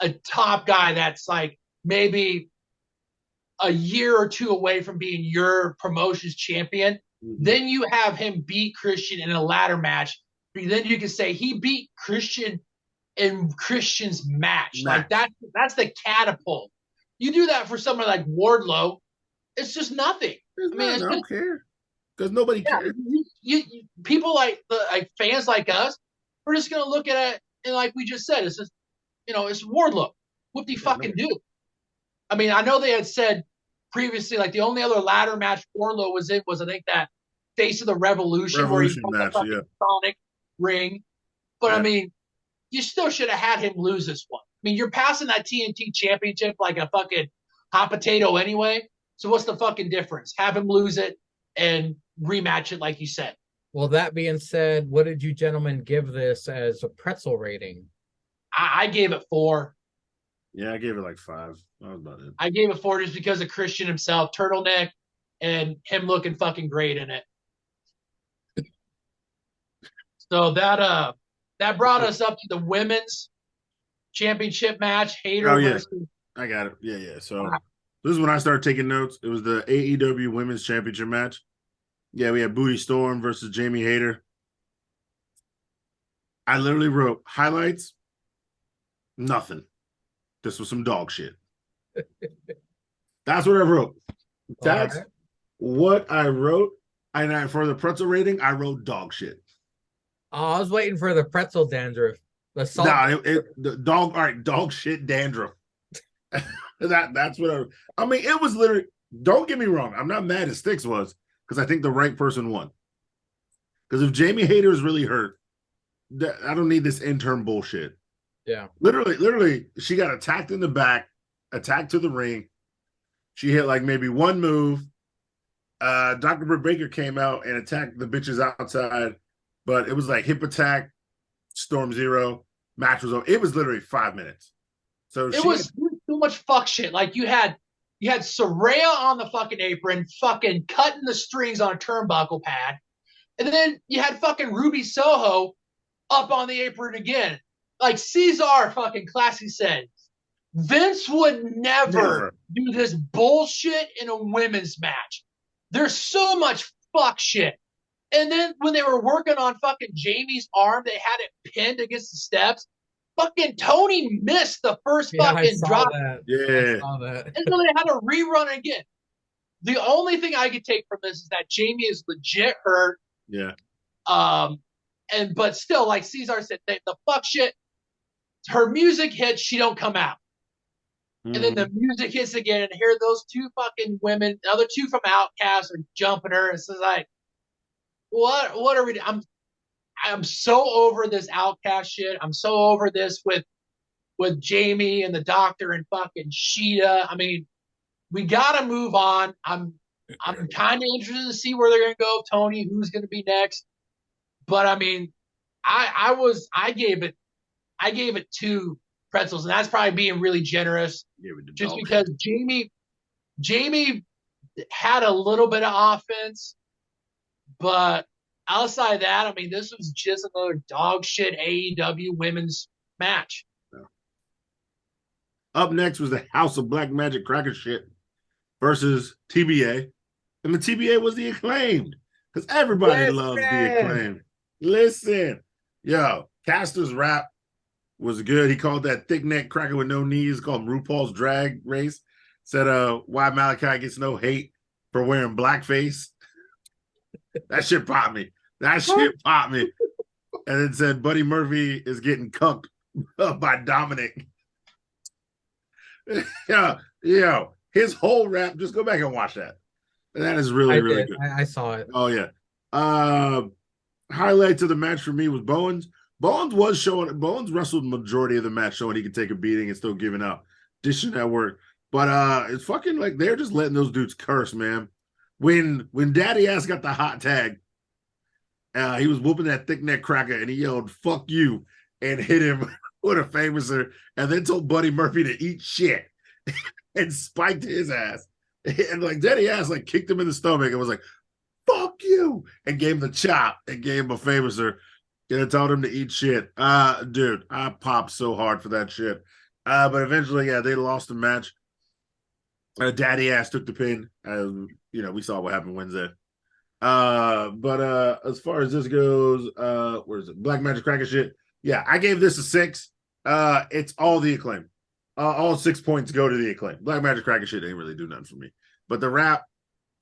a top guy that's like maybe a year or two away from being your promotion's champion, Then you have him beat Christian in a ladder match. Then you can say he beat Christian in Christian's match. Like that's the catapult. You do that for someone like Wardlow, it's just nothing. I don't care because nobody cares. You people like fans like us, we're just gonna look at it and like we just said, it's just it's Wardlow. What do you fucking do? I mean, I know they had said previously like the only other ladder match Wardlow was in was I think that Face of the Revolution where he broke match, the Sonic ring. But I mean, you still should have had him lose this one. I mean, you're passing that TNT championship like a fucking hot potato anyway. So what's the fucking difference? Have him lose it and rematch it like you said. Well, that being said, what did you gentlemen give this as a pretzel rating? I gave it 4. Yeah, I gave it like 5. That was about it. I gave it 4 just because of Christian himself, turtleneck, and him looking fucking great in it. So that brought us up to the women's championship match. Hayter versus. I got it. Yeah. So this is when I started taking notes. It was the AEW Women's Championship match. Yeah, we had Booty Storm versus Jamie Hayter. I literally wrote highlights. Nothing. This was some dog shit. That's what I wrote. That's what I wrote. And for the pretzel rating, I wrote dog shit. Oh, I was waiting for the pretzel dandruff. The salt. The dog. All right, dog shit dandruff. That's what I mean. It was literally. Don't get me wrong. I'm not mad as Stix was because I think the right person won. Because if Jamie Hayter is really hurt, I don't need this intern bullshit. Yeah. Literally, she got attacked in the back, attacked to the ring. She hit like maybe one move. Dr. Britt Baker came out and attacked the bitches outside, but it was like hip attack, Storm Zero, match was over. It was literally 5 minutes. So it was too much fuck shit. Like you had Saraya on the fucking apron, fucking cutting the strings on a turnbuckle pad, and then you had fucking Ruby Soho up on the apron again. Like Cesar fucking classy said, Vince would never do this bullshit in a women's match. There's so much fuck shit. And then when they were working on fucking Jamie's arm, they had it pinned against the steps. Fucking Tony missed the first fucking drop. Yeah. I saw that. And so they had to rerun it again. The only thing I could take from this is that Jamie is legit hurt. Yeah. But still, like Cesar said, the fuck shit. Her music hits, she don't come out. Mm-hmm. And then the music hits again, and here those two fucking women, the other two from Outcast are jumping her. And it's like, what are we doing? I'm so over this Outcast shit. I'm so over this with Jamie and the Doctor and fucking Sheeta. I mean, we gotta move on. I'm kind of interested to see where they're gonna go, Tony, who's gonna be next. But I mean, I gave it 2 pretzels, and that's probably being really generous. Just because Jamie had a little bit of offense, but outside of that, I mean, this was just another dog shit AEW women's match. Yeah. Up next was the House of Black Magic Cracker Shit versus TBA. And the TBA was the Acclaimed. Because everybody loves the Acclaimed. Listen. Yo, Caster's rap was good. He called that thick neck cracker with no knees, called RuPaul's Drag Race. Said why Malachi gets no hate for wearing blackface. That shit popped me. And then said Buddy Murphy is getting cucked by Dominic. Yeah, his whole rap, just go back and watch that. That is really good. I saw it. Oh, yeah. Highlights of the match for me was Bowens. Bowens wrestled the majority of the match, showing he could take a beating and still giving up, dishing that work. But it's fucking like they're just letting those dudes curse, man. When Daddy Ass got the hot tag, he was whooping that thick neck cracker and he yelled "fuck you" and hit him with a famouser, and then told Buddy Murphy to eat shit and spiked his ass. And like Daddy Ass like kicked him in the stomach and was like, "fuck you," and gave him the chop and gave him a famouser. And told him to eat shit. Dude, I popped so hard for that shit. But eventually, yeah, they lost the match. Daddy Ass took the pin. We saw what happened Wednesday. But as far as this goes, where is it? Black Magic Cracker shit. Yeah, I gave this a 6. It's all the Acclaim. All 6 points go to the Acclaim. Black Magic Cracker shit ain't really do nothing for me. But the rap,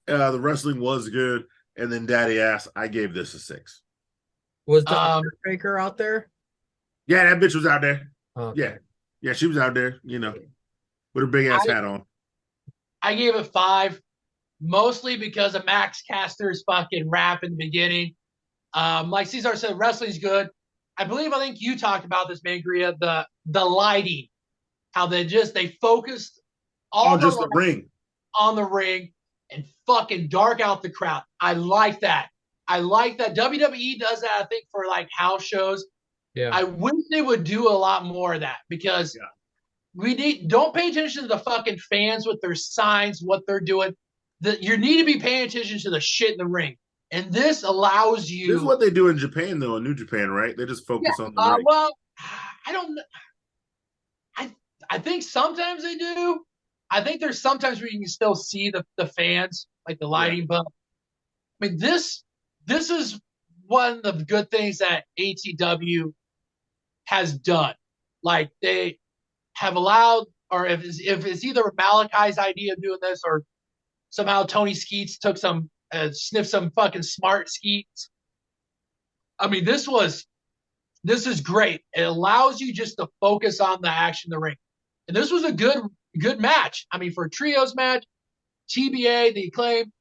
the wrestling was good, and then Daddy Ass, I gave this a 6. Was the Undertaker out there? Yeah, that bitch was out there. Okay. Yeah, she was out there, you know, with her big ass hat on. I gave it 5, mostly because of Max Caster's fucking rap in the beginning. Like Cesar said, wrestling's good. I think you talked about this, Mangria, the lighting, how they focused all just the ring. On the ring and fucking dark out the crowd. I like that. WWE does that, I think, for like house shows. Yeah. I wish they would do a lot more of that because don't pay attention to the fucking fans with their signs, what they're doing. You need to be paying attention to the shit in the ring. And this allows you. This is what they do in Japan, though, in New Japan, right? They just focus on the ring. Well, I don't know. I think sometimes they do. I think there's sometimes where you can still see the fans, like the lighting, but I mean this is one of the good things that ATW has done. Like they have allowed, or if it's either Malachi's idea of doing this, or somehow Tony Skeets took some sniffed some fucking smart Skeets. I mean, this is great. It allows you just to focus on the action in the ring. And this was a good match. I mean, for a trios match, TBA, the Acclaim.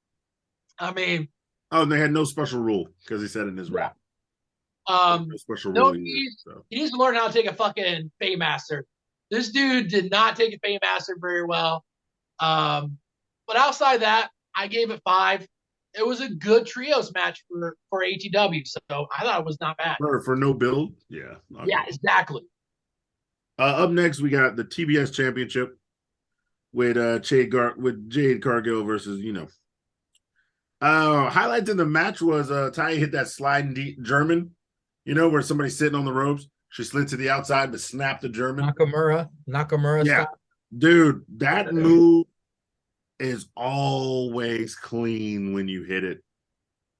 I mean, and they had no special rule because he said in his rap. No special rule. He needs to learn how to take a fucking Paymaster. This dude did not take a Paymaster very well. But outside that, I gave it 5. It was a good trios match for ATW, so I thought it was not bad. For no build? Yeah. Okay. Yeah, exactly. Up next, we got the TBS Championship with Jade Cargill versus, highlights in the match was Taya hit that sliding German, where somebody's sitting on the ropes. She slid to the outside but snapped the German. Nakamura style. Dude, that move is always clean when you hit it.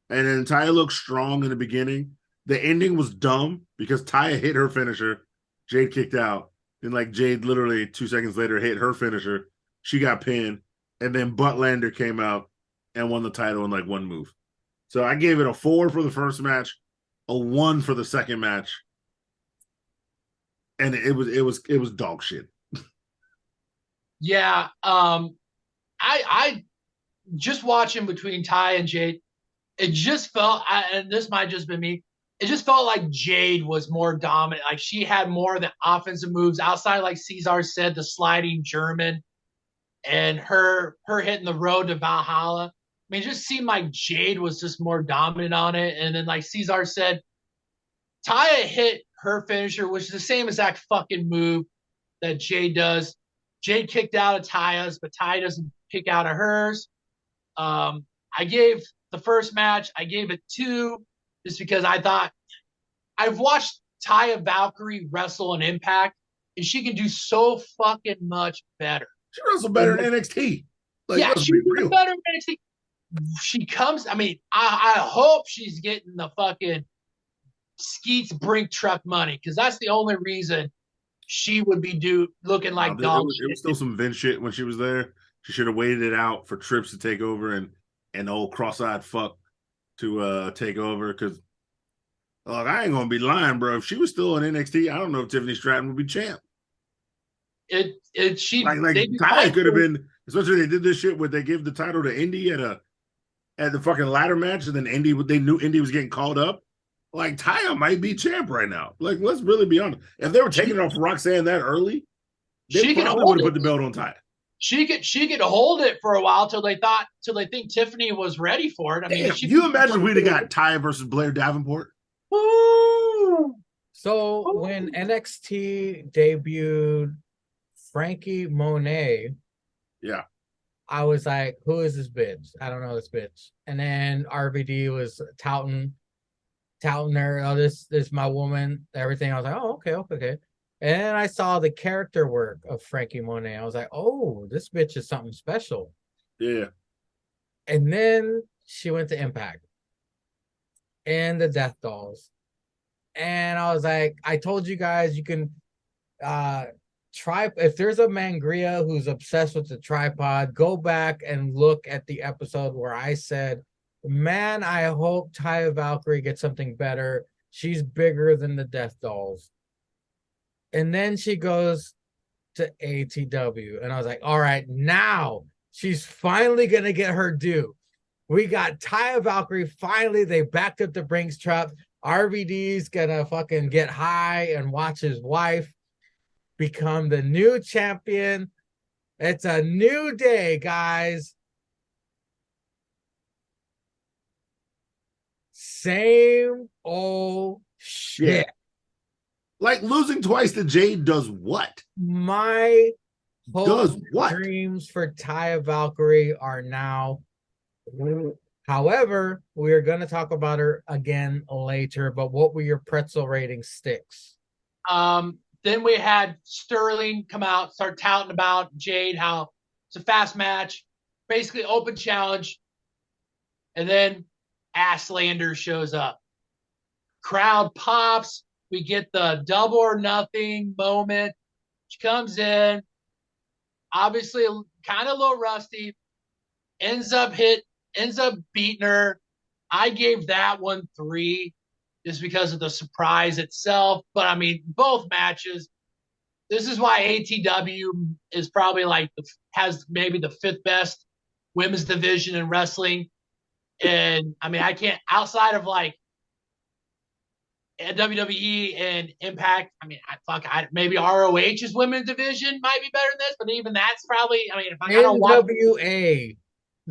And then Taya looked strong in the beginning. The ending was dumb because Taya hit her finisher. Jade kicked out. Then Jade literally 2 seconds later hit her finisher. She got pinned. And then Buttlander came out and won the title in one move. So I gave it a 4 for the first match, a 1 for the second match. And it was dog shit. Yeah. I just watching between Ty and Jade, it just felt, and this might just be me, it just felt like Jade was more dominant. Like she had more of the offensive moves outside, like Cesar said, the sliding German and her hitting the road to Valhalla. I mean, it just seemed like Jade was just more dominant on it. And then, like Cesar said, Taya hit her finisher, which is the same exact fucking move that Jade does. Jade kicked out of Taya's, but Taya doesn't kick out of hers. I gave the first match, I gave it 2 just because I thought I've watched Taya Valkyrie wrestle in Impact, and she can do so fucking much better. She wrestled better in NXT. She did better in NXT. She comes, I mean, I hope she's getting the fucking Skeets Brink truck money, because that's the only reason she would be looking like dog shit. It was still some Vince shit when she was there. She should have waited it out for Trips to take over and old cross-eyed fuck to take over, because I ain't gonna be lying, bro. If she was still in NXT, I don't know if Tiffany Stratton would be champ. Taya could have been, especially they did this shit where they give the title to Indy at the fucking ladder match, and then they knew Indy was getting called up. Taya might be champ right now. Let's really be honest. If they were taking it off Roxanne that early, they probably would have put the belt on Taya. She could hold it for a while till they think Tiffany was ready for it. I mean, you imagine we'd have got Taya versus Blair Davenport. Woo! So when NXT debuted Frankie Monet, I was like, who is this bitch? I don't know this bitch. And then RVD was touting her, oh, this is my woman, everything. I was like, oh, okay. And then I saw the character work of Frankie Monet. I was like, oh, this bitch is something special. Yeah. And then she went to Impact. and the Death Dolls. And I was like, I told you guys you can try, if there's a Mangria who's obsessed with the tripod, go back and look at the episode where I said, man, I hope Taya Valkyrie gets something better. She's bigger than the Death Dolls. And then she goes to ATW. And I was like, all right, now she's finally gonna get her due. We got Taya Valkyrie. Finally, they backed up the Brinks truck. RVD's gonna fucking get high and watch his wife become the new champion. It's a new day, guys. Same old shit. Yeah. Like losing twice to Jade does what? My Does what? dreams for Taya Valkyrie are now. However, we are going to talk about her again later. But what were your pretzel rating, Stix? Then we had Sterling come out, start touting about Jade, how it's a fast match, basically open challenge. And then Asslander shows up. Crowd pops. We get the double or nothing moment. She comes in, obviously kind of a little rusty, ends up beating her. I gave that one 3 just because of the surprise itself. But I mean, both matches. This is why ATW is probably like has maybe the 5th best women's division in wrestling. And I mean, I can't outside of like WWE and Impact. I mean, maybe ROH's women's division might be better than this, but even that's probably. I mean, if I don't watch NWA's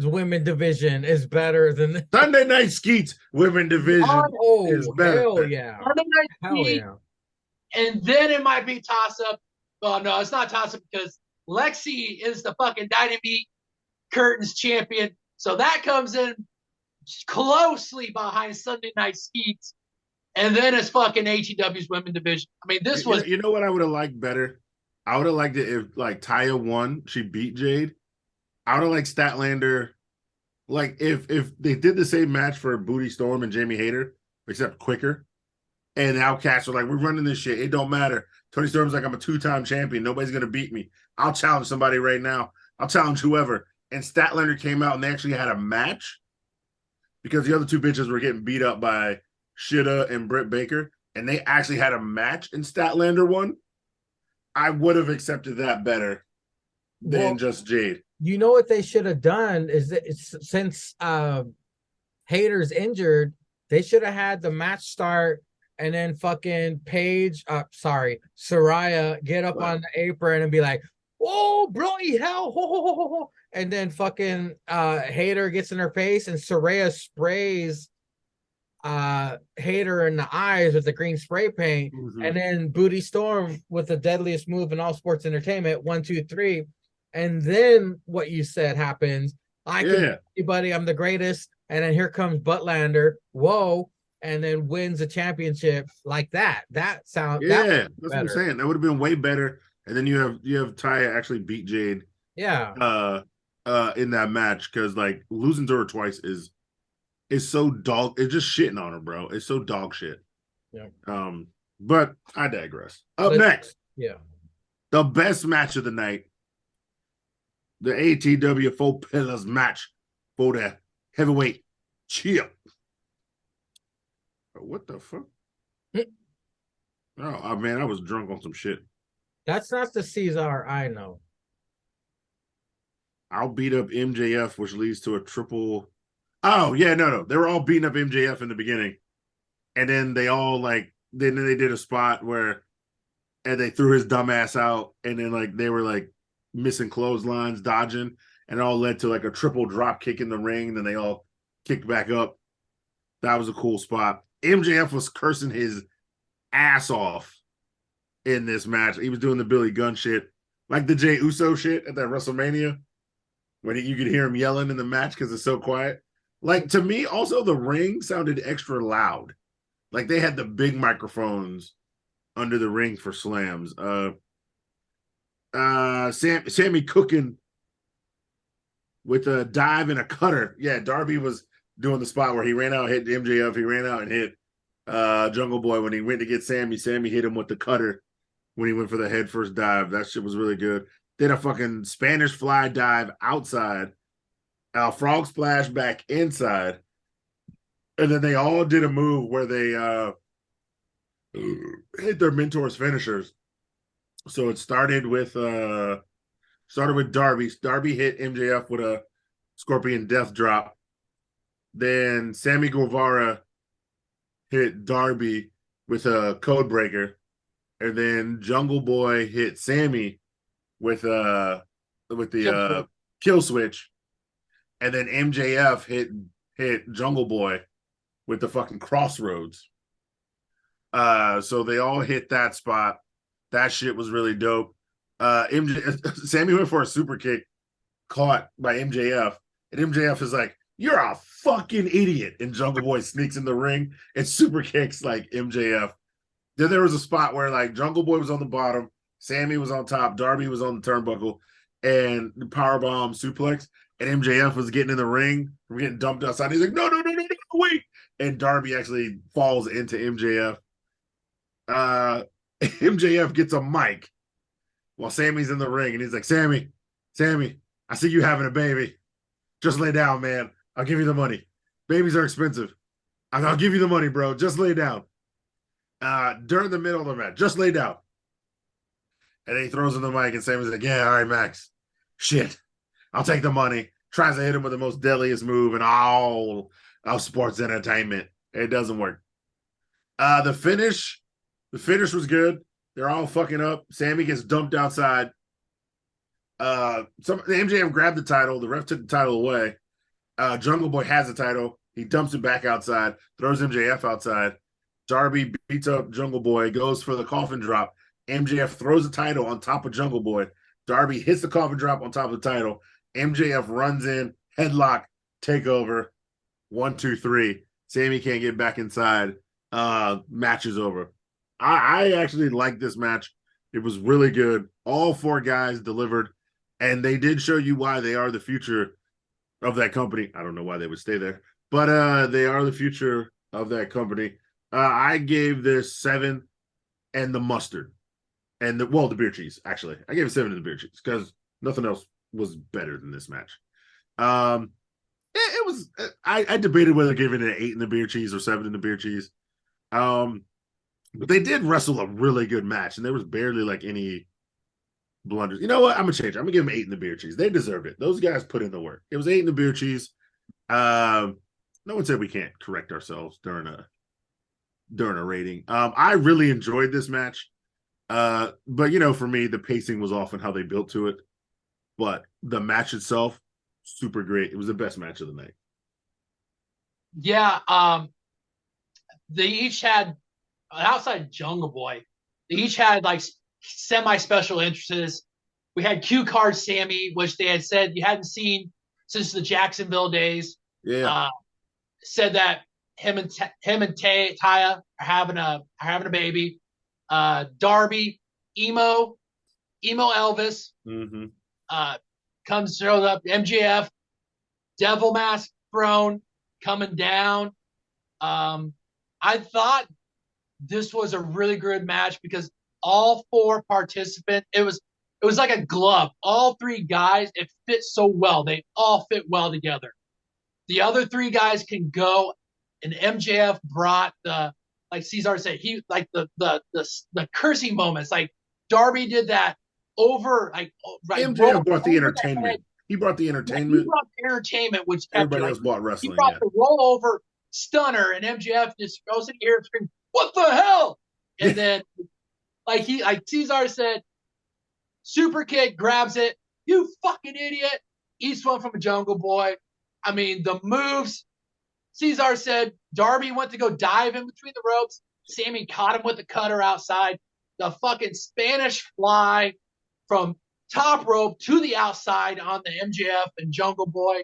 women division is better than the Sunday Night Skeets women division is better. Hell yeah! Hell yeah! And then it might be toss up. Well, no, it's not toss up because Lexi is the fucking Dynamite Curtains champion, so that comes in closely behind Sunday Night Skeets. And then it's fucking AEW's women division. I mean, this was. You know what I would have liked better? I would have liked it if like Taya won, she beat Jade. I would have liked Statlander. Like if they did the same match for Booty Storm and Jamie Hayter, except quicker. And the Outcasts were like, we're running this shit. It don't matter. Tony Storm's like, I'm a 2-time champion. Nobody's gonna beat me. I'll challenge somebody right now. I'll challenge whoever. And Statlander came out and they actually had a match because the other 2 bitches were getting beat up by Shida and Britt Baker, and they actually had a match and Statlander won. I would have accepted that better than just Jade. You know what they should have done is that since Hayter's injured, they should have had the match start and then fucking Saraya get up on the apron and be like, oh, bloody hell, ho, ho, ho, ho. And then fucking Hayter gets in her face and Saraya sprays Hayter in the eyes with the green spray paint, and then Booty Storm with the deadliest move in all sports entertainment, 1, 2, 3, and then what you said happens. I can anybody, I'm the greatest, and then here comes Buttlander, whoa, and then wins the championship like that. That sounds that's what I'm saying. That would have been way better. And then you have Taya actually beat Jade. Yeah. In that match because like losing to her twice is so dog. It's just shitting on her, bro. It's so dog shit. Yeah. But I digress. Next, the best match of the night, the ATW 4 Pillars match for the heavyweight chip. What the fuck? Oh man, I was drunk on some shit. That's not the Caesar I know. I'll beat up MJF, which leads to a triple. Oh, yeah, no. They were all beating up MJF in the beginning. And then they all, like, then they did a spot where and they threw his dumb ass out. And then, like, they were, like, missing clotheslines, dodging. And it all led to, like, a triple drop kick in the ring. And then they all kicked back up. That was a cool spot. MJF was cursing his ass off in this match. He was doing the Billy Gunn shit. Like the Jey Uso shit at that WrestleMania. When you could hear him yelling in the match because it's so quiet. Like, to me, also, the ring sounded extra loud. Like, they had the big microphones under the ring for slams. Sammy cooking with a dive and a cutter. Yeah, Darby was doing the spot where he ran out, hit MJF. He ran out and hit Jungle Boy when he went to get Sammy. Sammy hit him with the cutter when he went for the head first dive. That shit was really good. Then a fucking Spanish fly dive outside, frog splash back inside, and then they all did a move where they hit their mentors' finishers. So it started with Darby. Darby hit MJF with a Scorpion Death Drop. Then Sammy Guevara hit Darby with a Code Breaker, and then Jungle Boy hit Sammy with the kill switch, and then MJF hit Jungle Boy with the fucking Crossroads. So they all hit that spot. That shit was really dope. Sammy went for a super kick, caught by MJF, and MJF is like, "You're a fucking idiot." And Jungle Boy sneaks in the ring and super kicks like MJF. Then there was a spot where like Jungle Boy was on the bottom, Sammy was on top, Darby was on the turnbuckle, and the powerbomb suplex, and MJF was getting in the ring, we're getting dumped outside. He's like, no, wait. And Darby actually falls into MJF. MJF gets a mic while Sammy's in the ring, and he's like, Sammy, I see you having a baby. Just lay down, man. I'll give you the money. Babies are expensive. I'll give you the money, bro. Just lay down. During the middle of the match, just lay down. And then he throws in the mic, and Sammy's like, yeah, all right, Max. Shit. I'll take the money. Tries to hit him with the most deadliest move in all of sports entertainment. It doesn't work. The finish was good. They're all fucking up. Sammy gets dumped outside. The MJF grabbed the title. The ref took the title away. Jungle Boy has the title. He dumps it back outside, throws MJF outside. Darby beats up Jungle Boy, goes for the coffin drop. MJF throws the title on top of Jungle Boy. Darby hits the coffin drop on top of the title. MJF runs in, headlock, takeover. 1, 2, 3. Sammy can't get back inside. Match is over. I actually liked this match. It was really good. All 4 guys delivered, and they did show you why they are the future of that company. I don't know why they would stay there, but they are the future of that company. I gave this 7 and the mustard. And the beer cheese, actually. I gave it 7 to the beer cheese because nothing else was better than this match. It was. I debated whether giving it an 8 in the beer cheese or 7 in the beer cheese. But they did wrestle a really good match, and there was barely like any blunders. You know what? I'm gonna change it. I'm gonna give them 8 in the beer cheese. They deserved it. Those guys put in the work. It was 8 in the beer cheese. No one said we can't correct ourselves during a rating. I really enjoyed this match. But for me, the pacing was off and how they built to it. But the match itself, super great. It was the best match of the night. Yeah, they each had, outside Jungle Boy, they each had like semi-special interests. We had Q Card Sammy, which they had said you hadn't seen since the Jacksonville days. Yeah. Said that him and Taya are having a baby. Darby, emo Elvis, shows up. MJF, Devil Mask Throne coming down. I thought this was a really good match because all 4 participants, it was like a glove. All 3 guys, it fit so well. They all fit well together. The other 3 guys can go, and MJF brought the, like Cesar said, he like the cursing moments. Like Darby did that over, like MJF brought the entertainment. He brought the entertainment. He brought the entertainment, which everybody else bought wrestling. He brought the rollover stunner, and MJF just goes in here and screams, "What the hell?" And then, like Cesar said, super kick, grabs it. You fucking idiot! Eats one from a Jungle Boy. I mean, the moves. Cesar said Darby went to go dive in between the ropes. Sammy caught him with the cutter outside. The fucking Spanish fly from top rope to the outside on the MJF and Jungle Boy.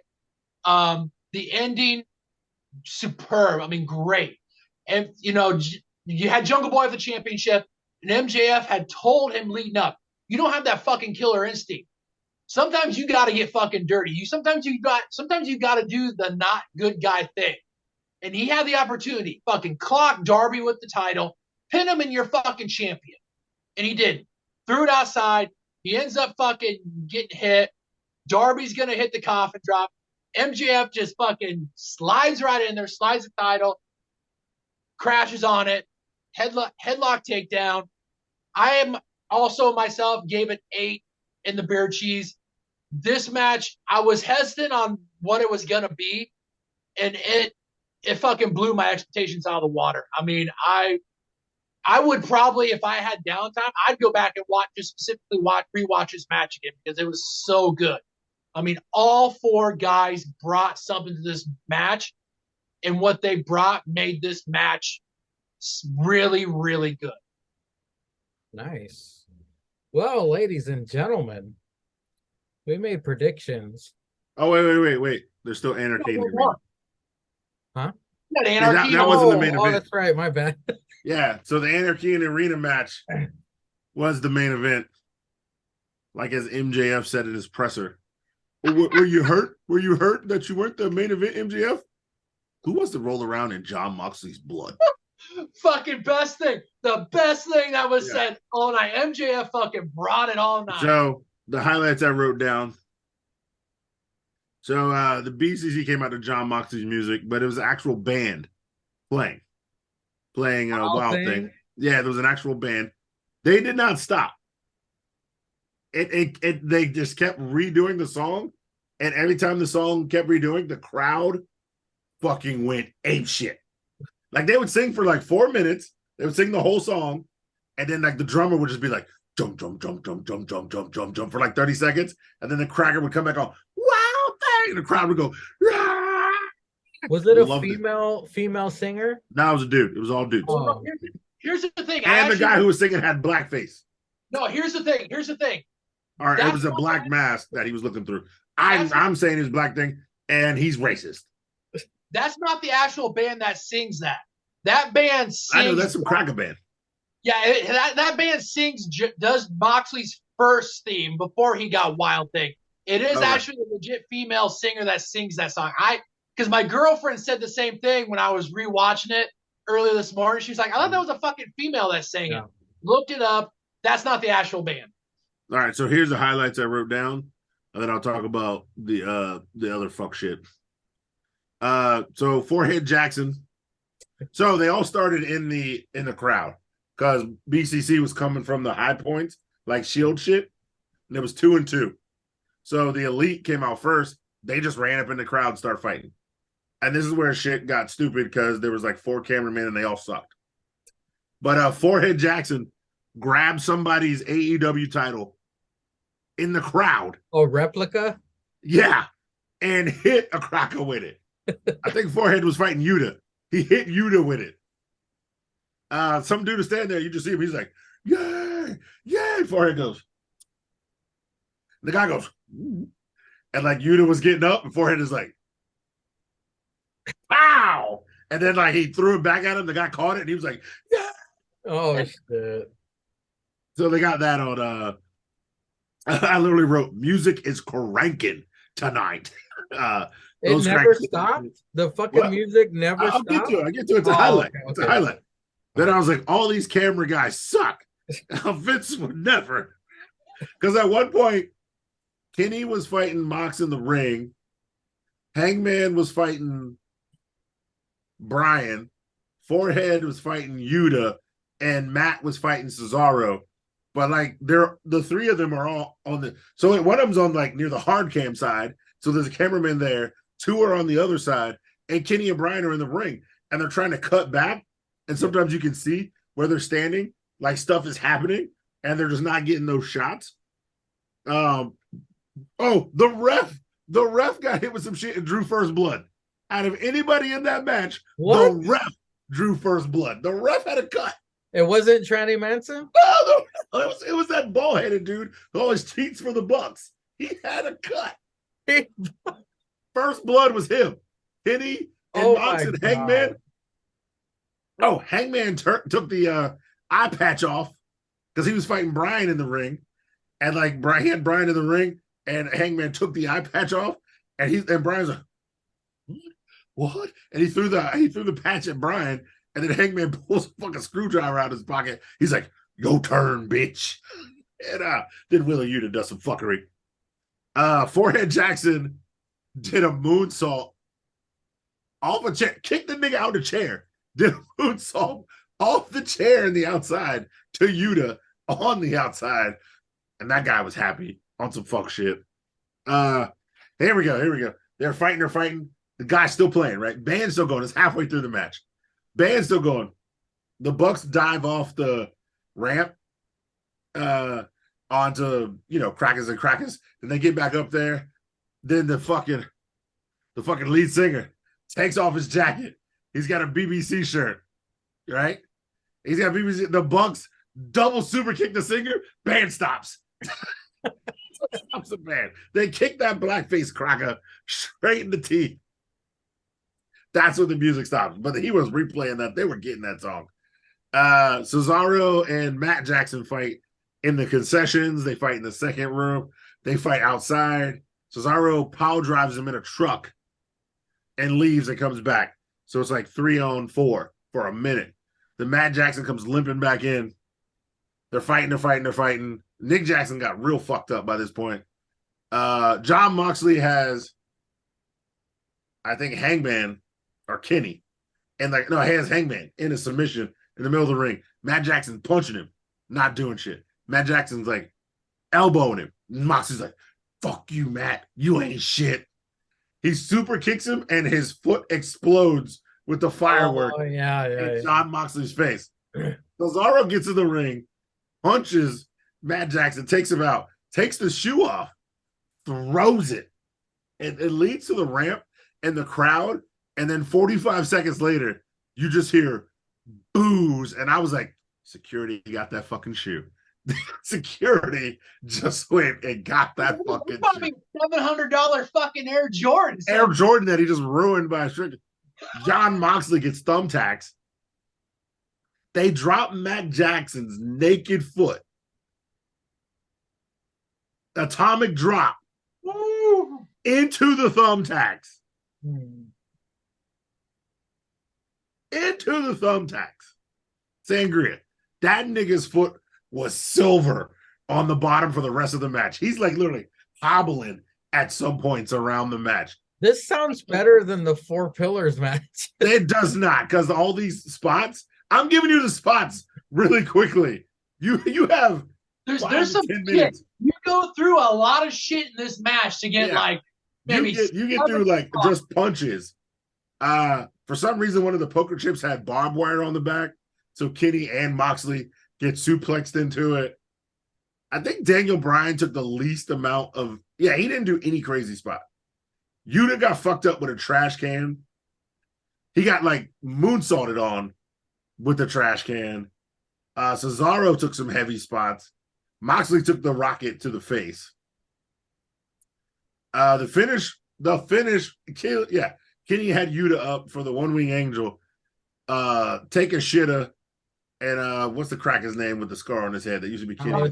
The ending, superb. I mean, great. And, you had Jungle Boy for the championship, and MJF had told him leading up, you don't have that fucking killer instinct. sometimes you got to get fucking dirty. Sometimes you got to do the not good guy thing. And he had the opportunity, fucking clock Darby with the title, pin him in your fucking champion. And he did. Threw it outside. He ends up fucking getting hit. Darby's going to hit the coffin drop. MJF just fucking slides right in there, slides the title, crashes on it, headlock takedown. I am also myself gave it 8 in the beer cheese. This match, I was hesitant on what it was going to be, and it fucking blew my expectations out of the water. I mean, I would probably, if I had downtime, I'd go back and rewatch this match again because it was so good. I mean, all 4 guys brought something to this match, and what they brought made this match really, really good. Nice. Well, ladies and gentlemen, we made predictions. Oh, wait. There's still Anarchy in the arena. Huh? Anarchy. That wasn't the main event. Oh, that's right. My bad. Yeah, so the Anarchy in the arena match was the main event. Like as MJF said in his presser. Were you hurt? Were you hurt that you weren't the main event, MJF? Who wants to roll around in John Moxley's blood? Fucking best thing. The best thing that was said all night. MJF fucking brought it all night. So the highlights I wrote down. So the BCC came out to John Moxley's music, but it was an actual band playing a Wild Thing. Yeah, there was an actual band. They did not stop. They just kept redoing the song, and every time the song kept redoing, the crowd fucking went ape shit. Like they would sing for like 4 minutes, they would sing the whole song, and then like the drummer would just be like jump, jump, jump, jump, jump, jump, jump, jump, jump for like 30 seconds, and then the cracker would come back on Wild Thing, and the crowd would go. Rah! Was it a female singer? No, it was a dude. It was all dudes. Oh. Here's the thing. And the guy who was singing had blackface. No, here's the thing. All right, it was a black mask that he was looking through. I'm saying his black thing, and he's racist. That's not the actual band that sings that. That band sings. I know that's some cracker band. Yeah, that band does Moxley's first theme before he got Wild Thing. It is actually a legit female singer that sings that song. Because my girlfriend said the same thing when I was rewatching it earlier this morning. She was like, I thought that was a fucking female that sang it. Looked it up. That's not the actual band. All right, so here's the highlights I wrote down, and then I'll talk about the other fuck shit. So Forehead Jackson. So they all started in the crowd because BCC was coming from the high points, like Shield shit, and it was 2 and 2. So the Elite came out first. They just ran up in the crowd and started fighting. And this is where shit got stupid because there was like 4 cameramen and they all sucked. But Forehead Jackson grabbed somebody's AEW title in the crowd. Oh, replica? Yeah. And hit a cracker with it. I think Forehead was fighting Yuta. He hit Yuta with it. Some dude is standing there. You just see him. He's like, yay, yay. Forehead goes. The guy goes, and like Yuta was getting up, and Forehead is like, pow! And then like he threw it back at him. The guy caught it, and he was like, yeah. Oh shit! So they got that on. I literally wrote, "Music is cranking tonight." It never stopped. The fucking music never stopped. I get to it. It's a highlight. Okay. It's a highlight. Then I was like, all these camera guys suck. Vince would never. Because at one point, Kenny was fighting Mox in the ring. Hangman was fighting Brian. Forehead was fighting Yuta. And Matt was fighting Cesaro. But like the 3 of them are all on the. So one of them's on like near the hard cam side. So there's a cameraman there. 2 are on the other side. And Kenny and Brian are in the ring. And they're trying to cut back. And sometimes you can see where they're standing, like stuff is happening. And they're just not getting those shots. The ref got hit with some shit and drew first blood. Out of anybody in that match, the ref drew first blood. The ref had a cut. It wasn't Tranny Manson? No, it was that ball-headed dude who always cheats for the Bucks. He had a cut. First blood was him. Kenny and Mox and Hangman. Oh, Hangman took the eye patch off because he was fighting Brian in the ring. And like he had Brian in the ring, And Hangman took the eye patch off, and Brian's like, what? And he threw the patch at Brian, and then Hangman pulls a fucking screwdriver out of his pocket. He's like, your turn, bitch. And then Wheeler Yuta does some fuckery. Forehead Jackson did a moonsault off a chair, kicked the nigga out of the chair, did a moonsault off the chair in the outside to Yuta on the outside. And that guy was happy on some fuck shit. Here we go. They're fighting. The guy's still playing, right? Band's still going. It's halfway through the match. Band's still going. The Bucks dive off the ramp onto, Crackers and Crackers. And they get back up there. Then the fucking lead singer takes off his jacket. He's got a BBC shirt, right? He's got BBC. The Bucks double super kick the singer. Band stops. Stops the band. They kick that blackface cracker straight in the teeth. That's when the music stops. But he was replaying that. They were getting that song. Cesaro and Matt Jackson fight in the concessions. They fight in the second room. They fight outside. Cesaro power drives him in a truck and leaves and comes back. So it's like 3-on-4 for a minute. Then Matt Jackson comes limping back in. They're fighting. Nick Jackson got real fucked up by this point. John Moxley has, I think, Hangman or Kenny. And he has Hangman in a submission in the middle of the ring. Matt Jackson punching him, not doing shit. Matt Jackson's like elbowing him. Moxley's like, fuck you, Matt. You ain't shit. He super kicks him and his foot explodes with the firework in John Moxley's face. Cesaro gets in the ring, punches Matt Jackson, takes him out, takes the shoe off, throws it. It leads to the ramp and the crowd. And then 45 seconds later, you just hear boos. And I was like, security got that fucking shoe. Security just went and got that fucking shoe. $700 fucking Air Jordan. Air Jordan that he just ruined by a string. John Moxley gets thumbtacks. They drop Matt Jackson's naked foot. Atomic drop. Woo. Into the thumbtacks. Into the thumbtacks. Sangria. That nigga's foot was silver on the bottom for the rest of the match. He's like literally hobbling at some points around the match. This sounds better than the Four Pillars match. It does not, because all these spots, I'm giving you the spots really quickly. You have there's some shit. You go through a lot of shit in this match to get maybe you get through just punches. For some reason, one of the poker chips had barbed wire on the back, so Kenny and Moxley get suplexed into it. I think Daniel Bryan took the least amount of. Yeah, he didn't do any crazy spot. Yuta got fucked up with a trash can. He got moonsaulted on with the trash can. Cesaro took some heavy spots. Moxley took the rocket to the face. The finish, Kenny had Yuta up for the one wing angel. Take a shitter. And what's the cracker's name with the scar on his head that used to be Kenny?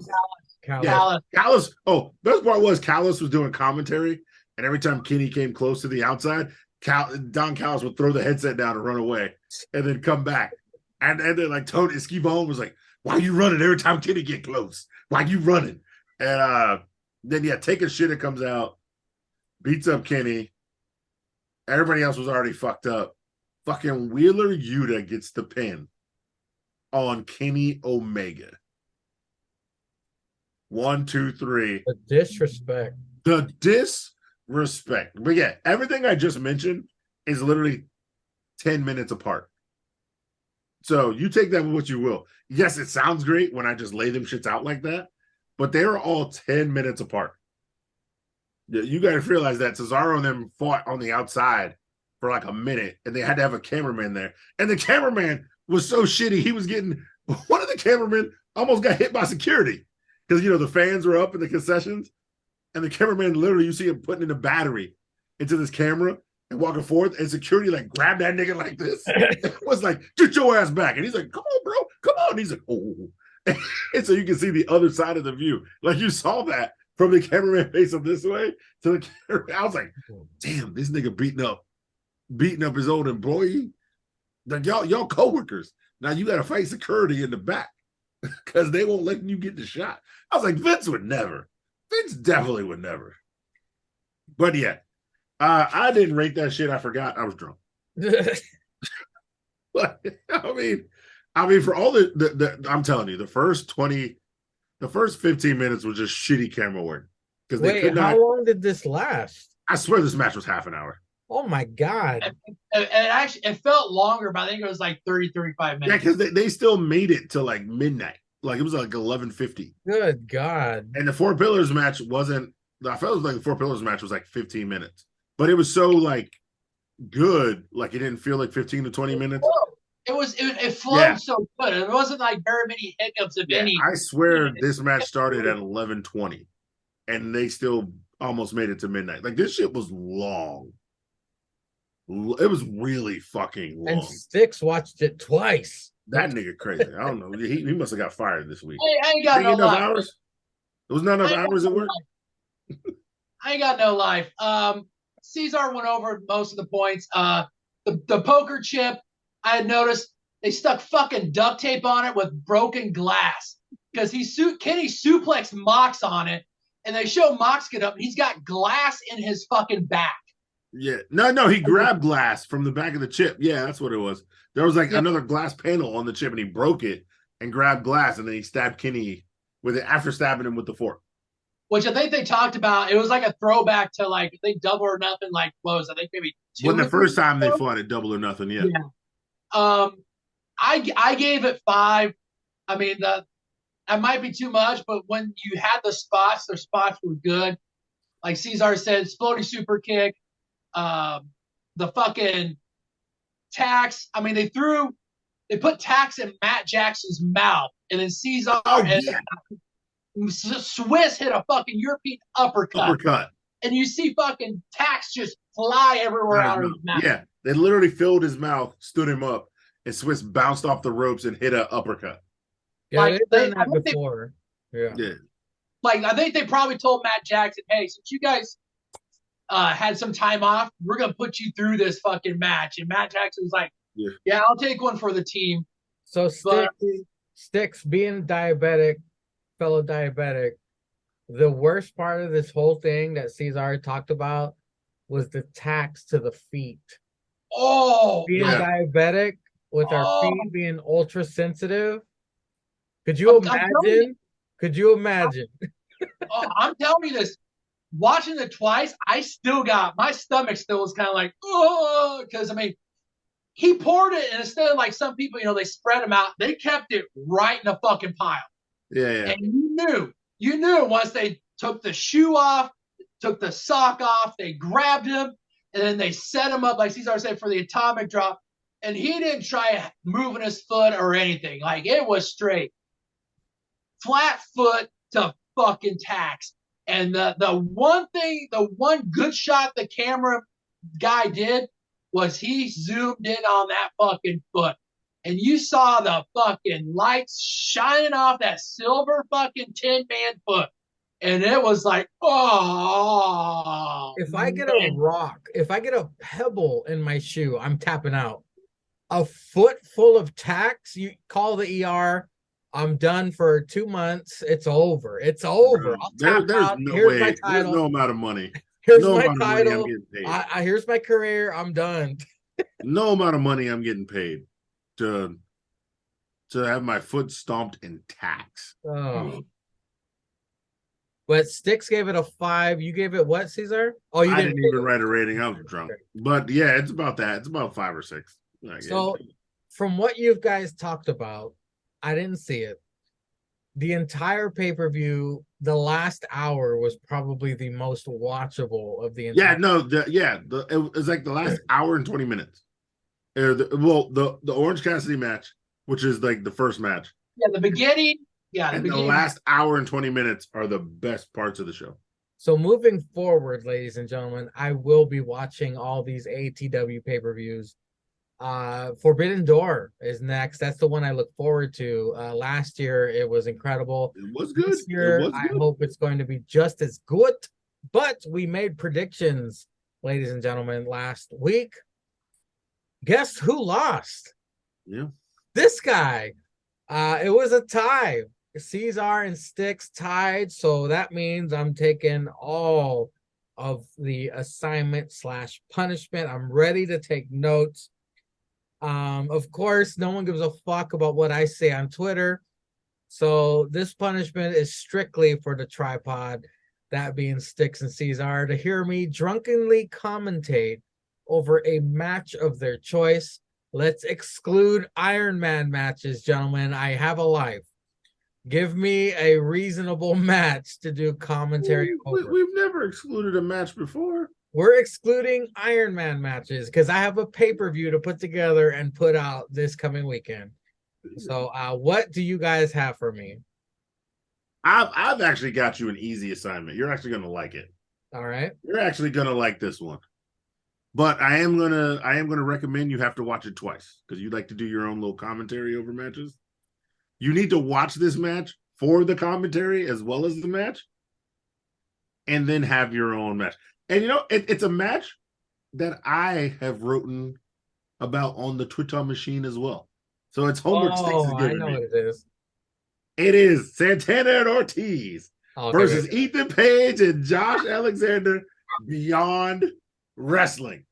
Callis. Oh, best part was Callis was doing commentary, and every time Kenny came close to the outside, Don Callis would throw the headset down and run away, and then come back. And then Tony Esquibone was like, "Why you running every time Kenny get close? Why you running?" And then take a shitter comes out, beats up Kenny. Everybody else was already fucked up. Fucking Wheeler Yuta gets the pin on Kenny Omega. 1, 2, 3. The disrespect. The disrespect. But yeah, everything I just mentioned is literally 10 minutes apart. So you take that with what you will. Yes, it sounds great when I just lay them shits out like that, but they were all 10 minutes apart. You got to realize that Cesaro and them fought on the outside for a minute, and they had to have a cameraman there. And the cameraman was so shitty, he was getting, one of the cameramen almost got hit by security because, the fans were up in the concessions, and the cameraman literally, you see him putting in a battery into this camera and walking forward, and security grabbed that nigga like this. It was like, get your ass back. And he's like, come on, bro, come on. And he's like, oh. And so you can see the other side of the view. You saw that from the cameraman facing this way to the camera. I was like, damn, this nigga beating up his old employee. Like y'all coworkers. Now you got to fight security in the back because they won't let you get the shot. I was like, Vince would never. Vince definitely would never. But yeah, I didn't rate that shit. I forgot. I was drunk. But I mean, for all the I'm telling you, the first 15 minutes was just shitty camera work. Because they could not. How long did this last? I swear this match was half an hour. Oh my God. It felt longer, but I think it was like 30, 35 minutes. Yeah, because they still made it to like midnight. Like it was like 11:50. Good God. And the Four Pillars match wasn't. I felt it was like the Four Pillars match was like 15 minutes, but it was so like good, like it didn't feel like 15 to 20 minutes. It flowed so good. It wasn't like very many hiccups, if any. I swear this match started at 11:20, and they still almost made it to midnight. Like this shit was long. It was really fucking long. And Stix watched it twice. That nigga crazy. I don't know. He must have got fired this week. I ain't got no enough life. hours. There was not enough hours at work. I ain't got no life. Cesar went over most of the points. The poker chip, I had noticed they stuck fucking duct tape on it with broken glass because Kenny suplexed Mox on it, and they show Mox get up, and he's got glass in his fucking back. Yeah. No, he grabbed glass from the back of the chip. Yeah, that's what it was. There was like another glass panel on the chip, and he broke it and grabbed glass, and then he stabbed Kenny with it after stabbing him with the fork. Which I think they talked about. It was like a throwback to like, I think Double or Nothing, like, what was I think maybe when the first time they fought at Double or Nothing, yeah. I gave it 5. I mean, that might be too much, but when you had the spots were good. Like Cesar said, Splody super kick, the fucking tax. I mean, they put tax in Matt Jackson's mouth, and then Cesar and Swiss hit a fucking European uppercut. And you see fucking tax just fly everywhere out of his mouth. Yeah, they literally filled his mouth, stood him up, and Swiss bounced off the ropes and hit an uppercut. Yeah, like, they've done that before. Yeah. Like, I think they probably told Matt Jackson, hey, since you guys had some time off, we're going to put you through this fucking match. And Matt Jackson was like, yeah, I'll take one for the team. So Stix being fellow diabetic, the worst part of this whole thing that Cesar talked about was the tax to the feet. Oh, being diabetic with our feet being ultra sensitive. Could you imagine? Could you imagine? I'm telling you this. Watching it twice, I still got my stomach still was kind of like, oh, because I mean, he poured it, and instead of like some people, they spread them out, they kept it right in the fucking pile. Yeah. And you knew once they took the shoe off, took the sock off, they grabbed him, and then they set him up, like Cesar said, for the atomic drop. And he didn't try moving his foot or anything. Like, it was straight. Flat foot to fucking tax. And the one good shot the camera guy did was he zoomed in on that fucking foot. And you saw the fucking lights shining off that silver fucking Tin Man foot. And it was like, oh. If I get a rock, if I get a pebble in my shoe, I'm tapping out. A foot full of tacks, you call the ER. I'm done for 2 months. It's over. It's over. I'll tap out. No here's way. my title. There's no amount of money. Here's my title. Here's my career. I'm done. No amount of money I'm getting paid to have my foot stomped in tacks. Oh. But Stix gave it a 5. You gave it what, Cesar? Oh, I didn't even write a rating. I was drunk. But yeah, it's about that. It's about 5 or 6. So, from what you guys talked about, I didn't see it. The entire pay-per-view, the last hour was probably the most watchable of the entire. It was like the last hour and 20 minutes. The Orange Cassidy match, which is like the first match. Yeah, the beginning. Yeah, the last hour and 20 minutes are the best parts of the show. So moving forward, ladies and gentlemen, I will be watching all these ATW pay-per-views Forbidden Door is next. That's the one I look forward to. Last year it was incredible. It was good. This year It was I good. hope it's going to be just as good. But we made predictions, ladies and gentlemen, last week. Guess who lost? Yeah. This guy. It was a tie. Caesar and Stix tied, so that means I'm taking all of the assignment / punishment. I'm ready to take notes. Of course, no one gives a fuck about what I say on Twitter. So this punishment is strictly for the tripod, that being Stix and Caesar, to hear me drunkenly commentate over a match of their choice. Let's exclude Iron Man matches, gentlemen. I have a life. Give me a reasonable match to do commentary over. We've never excluded a match before. We're excluding Iron Man matches because I have a pay-per-view to put together and put out this coming weekend. So what do you guys have for me? I've actually got you an easy assignment. You're actually gonna like it. All right. You're actually gonna like this one. But I am gonna recommend you have to watch it twice because you like to do your own little commentary over matches. You need to watch this match for the commentary as well as the match, and then have your own match. And it's a match that I have written about on the Twitter machine as well. So it's homework Stix is I giving know me. what it is. It is Santana and Ortiz versus Ethan Page and Josh Alexander Beyond Wrestling.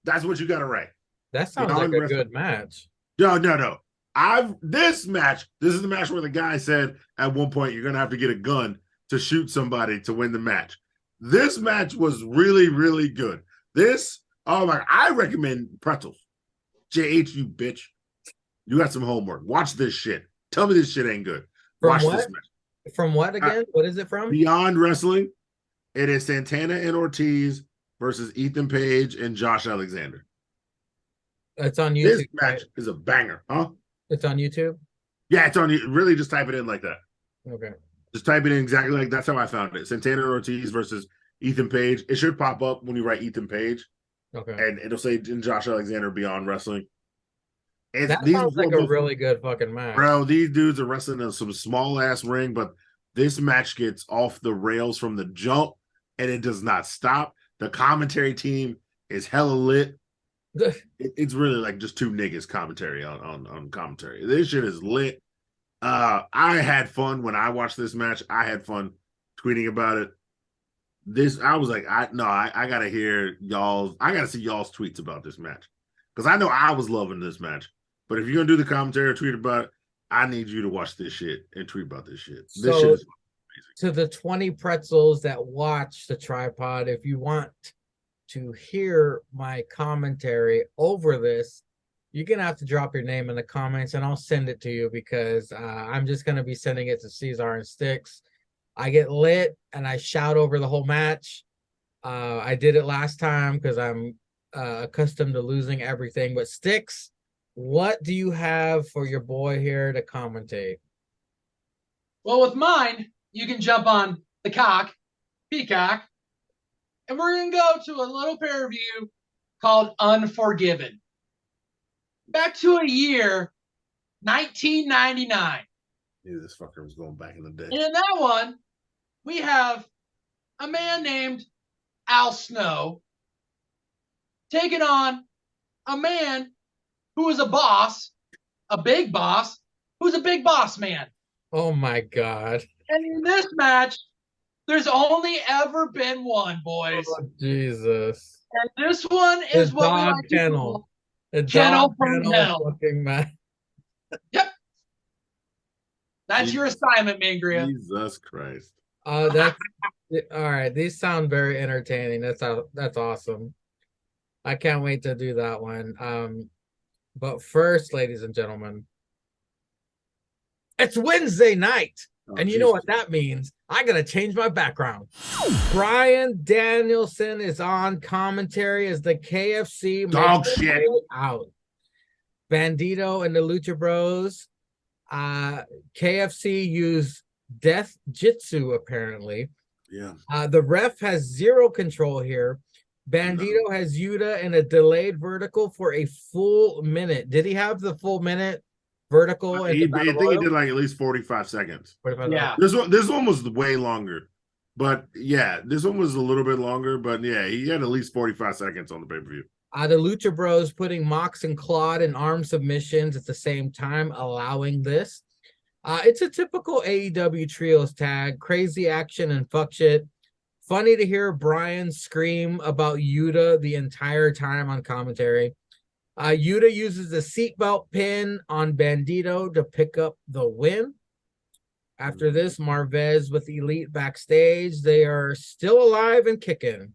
That's what you got to write. That sounds like a good match. No. This is the match where the guy said at one point you're gonna have to get a gun to shoot somebody to win the match. This match was really, really good. I recommend pretzels. JH, you bitch. You got some homework. Watch this shit. Tell me this shit ain't good. Watch this match. From what again? What is it from? Beyond Wrestling. It is Santana and Ortiz versus Ethan Page and Josh Alexander. It's on YouTube. This match is a banger, huh? It's on YouTube? Yeah, it's on you. Really just type it in like that. Okay. Just type it in exactly like that's how I found it. Santana and Ortiz versus Ethan Page. It should pop up when you write Ethan Page. Okay. And it'll say in Josh Alexander Beyond Wrestling. That sounds like a really good fucking match. Bro, these dudes are wrestling in some small ass ring, but this match gets off the rails from the jump and it does not stop. The commentary team is hella lit. It's really like just two niggas commentary on commentary. This shit is lit. I had fun when I watched this match. I had fun tweeting about it. I was like, I gotta hear y'all's. I gotta see y'all's tweets about this match because I know I was loving this match. But if you're gonna do the commentary or tweet about it, I need you to watch this shit and tweet about this shit. This shit is amazing. To the 20 pretzels that watch the tripod, if you want to hear my commentary over this, you're gonna have to drop your name in the comments and I'll send it to you because I'm just gonna be sending it to Caesar and Stix. I get lit and I shout over the whole match. I did it last time because I'm accustomed to losing everything. But Stix, what do you have for your boy here to commentate? Well, with mine, you can jump on the Peacock, and we're going to go to a little pay-per-view called Unforgiven. Back to a year, 1999. Knew this fucker was going back in the day. And in that one, we have a man named Al Snow taking on a man who is a boss, a big boss, who's a big boss man. Oh my God. And in this match, there's only ever been one, boys. Oh, Jesus. And this one is what we like to call the Kennel from Hell. Fucking match. Yep. That's your assignment, Mangria. Jesus Christ. That's all right. These sound very entertaining. That's awesome. I can't wait to do that one. But first, ladies and gentlemen, it's Wednesday night. And you know what that means? I gotta change my background. Brian Danielson is on commentary as the KFC dog shit out. Bandito and the Lucha Bros. KFC use Death Jitsu apparently. Yeah. The ref has zero control here. Bandito has Yuta in a delayed vertical for a full minute. Did he have the full minute vertical in I the Battle think he Royal? did like at least 45 seconds. 45 Yeah. This one was way longer. But yeah, this one was a little bit longer, but yeah, he had at least 45 seconds on the pay-per-view. The Lucha Bros putting Mox and Claude in arm submissions at the same time, allowing this. It's a typical AEW trios tag, crazy action and fuck shit. Funny to hear Brian scream about Yuta the entire time on commentary. Yuta uses the seatbelt pin on Bandito to pick up the win. After this, Marvez with Elite backstage. They are still alive and kicking.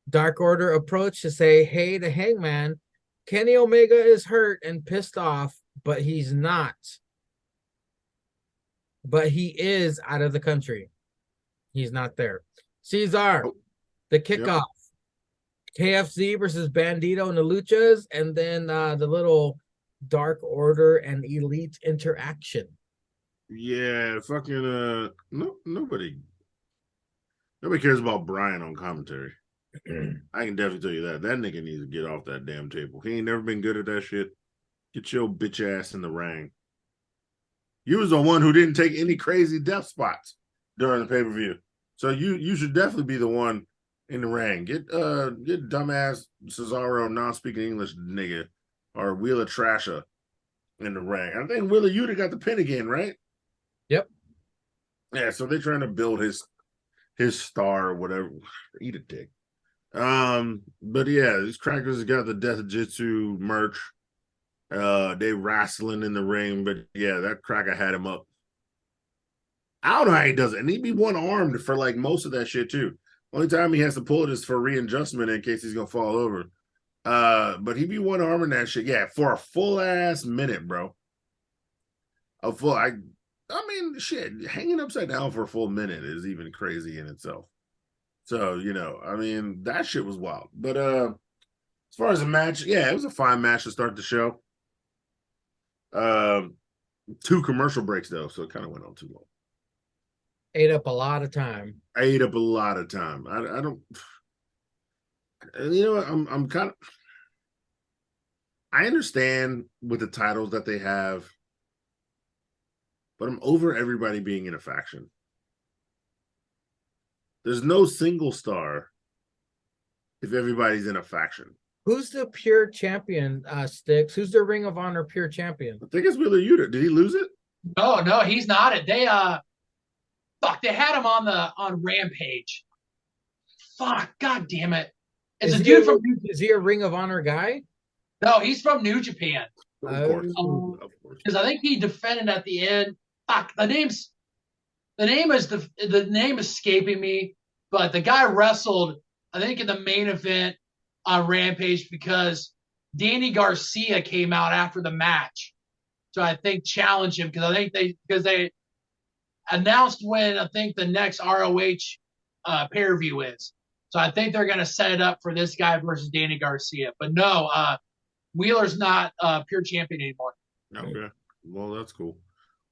Dark Order approach to say hey to Hangman. Kenny Omega is hurt and pissed off, but he's not. But he is out of the country. He's not there. Cesar, the kickoff. KFC versus Bandito and the Luchas, and then the little Dark Order and Elite interaction. Yeah, fucking nobody cares about Brian on commentary. I can definitely tell you that. That nigga needs to get off that damn table. He ain't never been good at that shit. Get your bitch ass in the ring. You was the one who didn't take any crazy death spots during the pay-per-view. So you should definitely be the one in the ring. Get dumbass Cesaro non-speaking English nigga or Wheeler Trasher in the ring. I think Wheeler Yuta got the pin again, right? Yep. Yeah, so they're trying to build his star or whatever. Eat a dick. But yeah, these crackers got the Death Jitsu merch. They wrestling in the ring, but yeah, that cracker had him up. I don't know how he does it. And he'd be one-armed for like most of that shit too. Only time he has to pull it is for readjustment in case he's gonna fall over. But he'd be one-arming that shit. Yeah, for a full ass minute, bro. I mean, shit, hanging upside down for a full minute is even crazy in itself. So, I mean, that shit was wild. But as far as the match, yeah, it was a fine match to start the show. 2 commercial breaks though, so it kind of went on too long. Ate up a lot of time. I don't. I'm kind of. I understand with the titles that they have, but I'm over everybody being in a faction. There's no single star if everybody's in a faction. Who's the pure champion, Stix? Who's the Ring of Honor pure champion? I think it's Wheeler Yuta. Did he lose it? No, he's not it. They they had him on Rampage. Fuck, god damn it. It's a dude from Is he a Ring of Honor guy? No, he's from New Japan. Of course. Because I think he defended at the end. Fuck, the name is escaping me, but the guy wrestled, I think, in the main event on Rampage because Danny Garcia came out after the match. So I think challenged him because they announced when I think the next ROH pay-per-view is. So I think they're going to set it up for this guy versus Danny Garcia. But no, Wheeler's not pure champion anymore. Okay, well that's cool.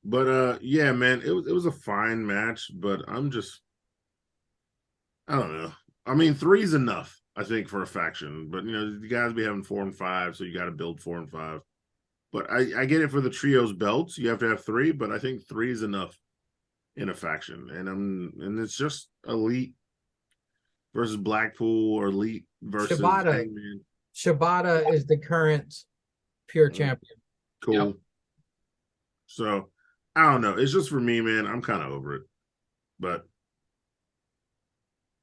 But yeah, man, it was a fine match. But I don't know. I mean, 3's enough, I think, for a faction. But you guys be having 4 and 5, so you got to build 4 and 5. But I get it for the trios belts. You have to have 3, but I think 3 is enough in a faction. And it's just Elite versus Blackpool or Elite versus Hangman. Shibata is the current pure champion. Cool. Yep. So I don't know. It's just for me, man. I'm kind of over it. But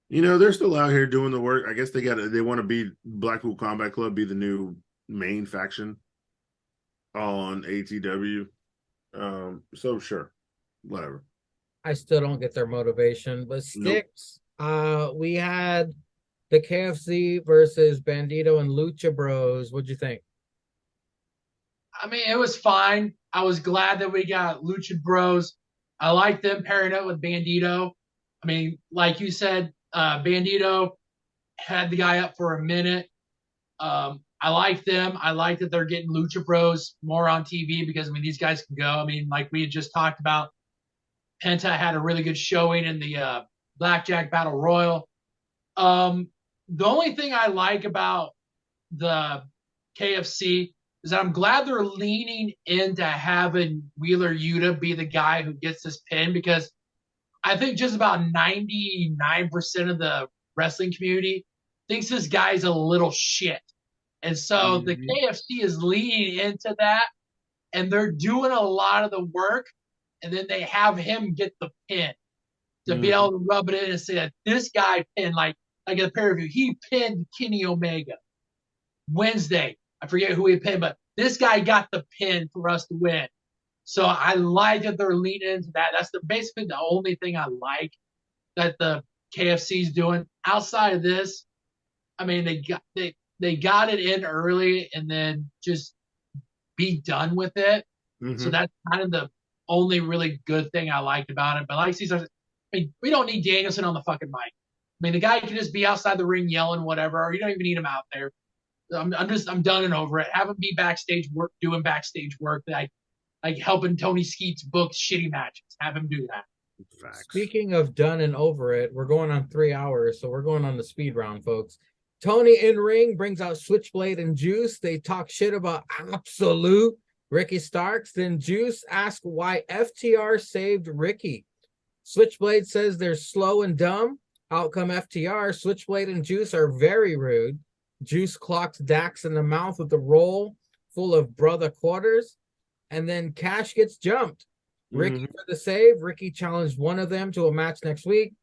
they're still out here doing the work. I guess they want to be Blackpool Combat Club, be the new main faction on ATW. So sure. Whatever. I still don't get their motivation. But Stix, we had the KFC versus Bandito and Lucha Bros. What'd you think? I mean, it was fine. I was glad that we got Lucha Bros. I like them pairing up with Bandito. I mean, like you said, Bandito had the guy up for a minute. I like them. I like that they're getting Lucha Bros more on TV because, I mean, these guys can go. I mean, like we had just talked about, Penta had a really good showing in the Blackjack Battle Royal. the only thing I like about the KFC is that I'm glad they're leaning into having Wheeler Yuta be the guy who gets this pin, because I think just about 99% of the wrestling community thinks this guy's a little shit. And so the KFC is leaning into that, and they're doing a lot of the work, and then they have him get the pin to be able to rub it in and say that this guy pinned, like in the pay-per-view, he pinned Kenny Omega Wednesday. I forget who he pinned, but this guy got the pin for us to win. So I like that they're leaning into that. That's basically the only thing I like that the KFC's doing. Outside of this, I mean, they got it in early and then just be done with it. So that's kind of the only really good thing I liked about it. But like Cesar, I mean, we don't need Danielson on the fucking mic. I mean, the guy can just be outside the ring yelling whatever, or you don't even need him out there. I'm done and over it. Have him be backstage work, doing backstage work, like helping Tony Skeets book shitty matches. Have him do that. Facts. Speaking of done and over it, we're going on 3 hours, so we're going on the speed round, folks. Tony in ring brings out Switchblade and Juice. They talk shit about Absolute Ricky Starks. Then Juice asks why FTR saved Ricky. Switchblade says they're slow and dumb. Out come FTR. Switchblade and Juice are very rude. Juice clocks Dax in the mouth with a roll full of brother quarters. And then Cash gets jumped. Ricky for the save. Ricky challenged one of them to a match next week.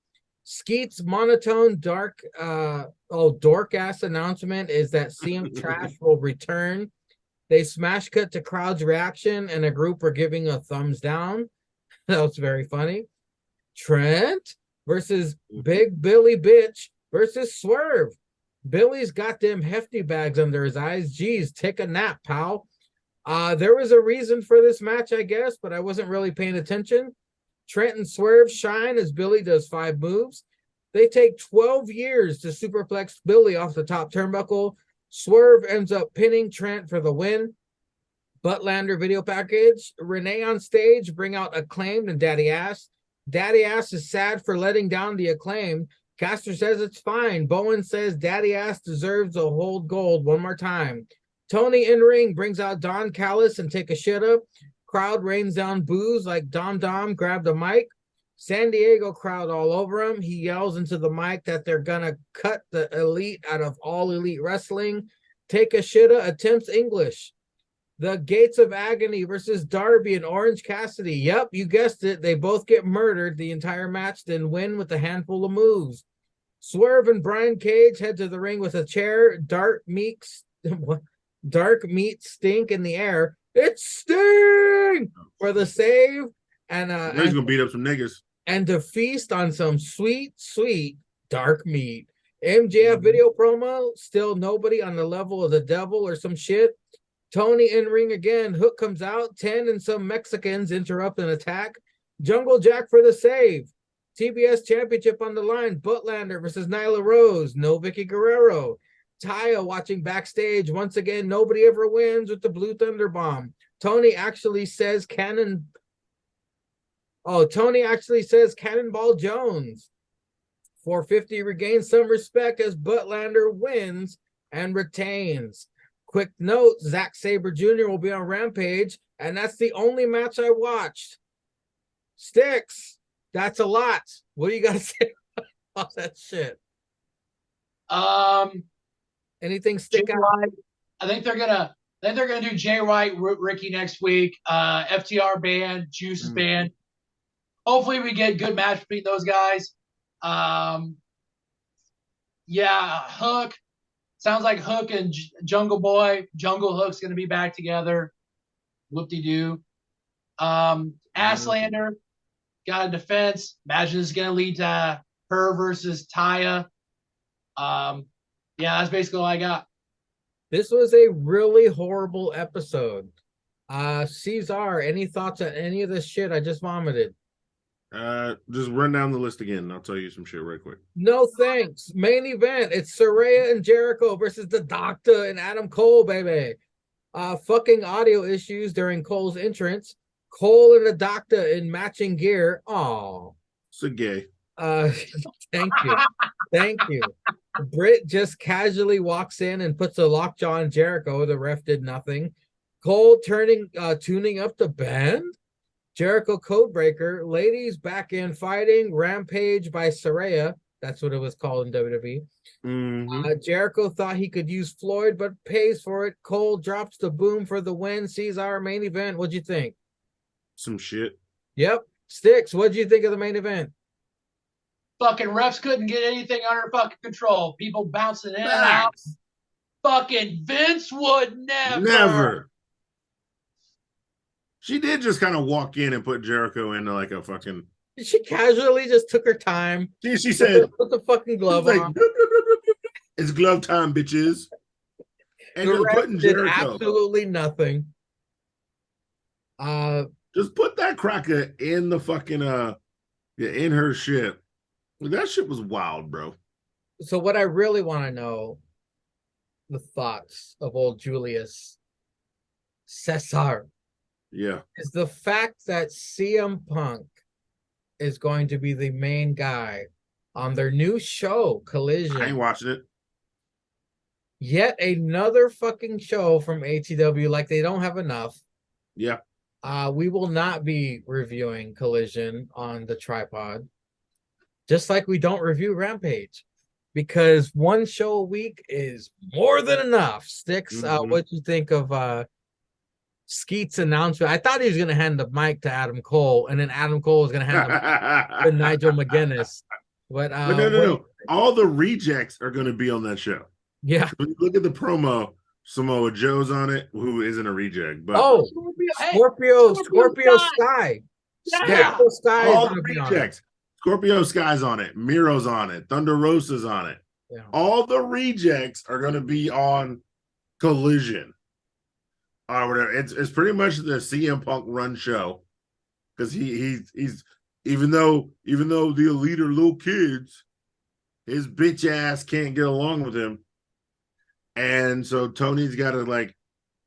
Skeet's monotone dork ass announcement is that CM Trash will return. They smash cut to crowd's reaction, and a group are giving a thumbs down. That was very funny. Trent versus Big Billy Bitch versus Swerve. Billy's got them hefty bags under his eyes. Geez, take a nap, pal. There was a reason for this match, I guess, but I wasn't really paying attention. Trent and Swerve shine as Billy does 5 moves. They take 12 years to superplex Billy off the top turnbuckle. Swerve ends up pinning Trent for the win. Buttlander video package. Renee on stage, bring out Acclaimed and Daddy Ass. Daddy Ass is sad for letting down the Acclaimed. Caster says it's fine. Bowen says Daddy Ass deserves a hold gold one more time. Tony in ring brings out Don Callis and take a shit up. Crowd rains down boos like Dom grabbed a mic. San Diego crowd all over him. He yells into the mic that they're gonna cut the elite out of all elite wrestling. Take a shitta attempts English. The Gates of Agony versus Darby and Orange Cassidy. Yep, you guessed it. They both get murdered the entire match, then win with a handful of moves. Swerve and Brian Cage head to the ring with a chair. Dark meat stink in the air. It's Sting for the save. And he's gonna beat up some niggas. And to feast on some sweet, sweet dark meat. MJF video promo, still nobody on the level of the devil or some shit. Tony in ring again. Hook comes out. 10 and some Mexicans interrupt an attack. Jungle Jack for the save. TBS Championship on the line. Buttlander versus Nyla Rose. No Vicky Guerrero. Taya watching backstage. Once again, nobody ever wins with the Blue Thunder Bomb. Tony actually says Cannonball Jones. 450 regains some respect as Buttlander wins and retains. Quick note, Zack Sabre Jr. will be on Rampage, and that's the only match I watched. Stix, that's a lot. What do you got to say about that shit? Anything stick out? I think they're gonna do Jay White, Ricky next week. FTR band, Juice band. Hopefully, we get a good match between those guys. Hook. Sounds like Hook and Jungle Hook's gonna be back together. Whoop-de-doo. Asslander got a defense. Imagine it's gonna lead to her versus Taya. That's basically all I got. This was a really horrible episode. Cesar, any thoughts on any of this shit I just vomited? Just run down the list again and I'll tell you some shit right quick. No thanks. Main event, it's Saraya and Jericho versus the Doctor and Adam Cole, baby. Fucking audio issues during Cole's entrance. Cole and the Doctor in matching gear. Aw. So gay. Thank you. Britt just casually walks in and puts a lockjaw on Jericho. The ref did nothing. Cole tuning up the band. Jericho Codebreaker. Ladies back in fighting. Rampage by Saraya. That's what it was called in WWE. Jericho thought he could use Floyd, but pays for it. Cole drops the boom for the win. Sees our main event. What'd you think? Some shit. Yep. Stix, what'd you think of the main event? Fucking refs couldn't get anything under fucking control. People bouncing in and out. Fucking Vince would never. She did just kind of walk in and put Jericho into like a fucking. She casually just took her time. She said, "Put the fucking glove like, on." It's glove time, bitches. And The just ref putting did Jericho. absolutely nothing. Just put that cracker in the fucking in her shit. That shit was wild, bro. So what I really want to know, the thoughts of old Julius Caesar. Yeah. Is the fact that CM Punk is going to be the main guy on their new show, Collision. I ain't watching it. Yet another fucking show from ATW, like they don't have enough. Yeah. We will not be reviewing Collision on the tripod. Just like we don't review Rampage. Because one show a week is more than enough. Stix, what'd you think of Skeet's announcement? I thought he was going to hand the mic to Adam Cole, and then Adam Cole was going to hand the mic to Nigel McGuinness. But no. All the rejects are going to be on that show. Yeah. When you look at the promo, Samoa Joe's on it, who isn't a reject. But Scorpio Sky. Yeah. Scorpio Sky all the rejects. Scorpio Sky's on it. Miro's on it. Thunder Rosa's on it. Yeah. All the rejects are going to be on Collision. Or whatever. It's pretty much the CM Punk run show, because he's even though the Elite are little kids, his bitch ass can't get along with him, and so Tony's got to like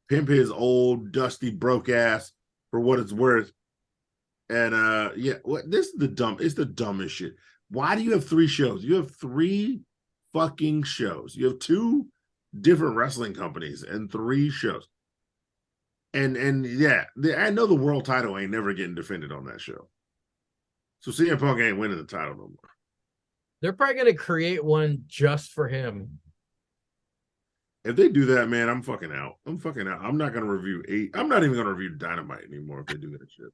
pimp his old dusty broke ass for what it's worth. And this is it's the dumbest shit. Why do you have 3 shows? You have 3 fucking shows. You have 2 different wrestling companies and 3 shows. And yeah, I know the world title ain't never getting defended on that show. So CM Punk ain't winning the title no more. They're probably going to create one just for him. If they do that, man, I'm fucking out. I'm not going to review I'm not even going to review Dynamite anymore if they do that shit.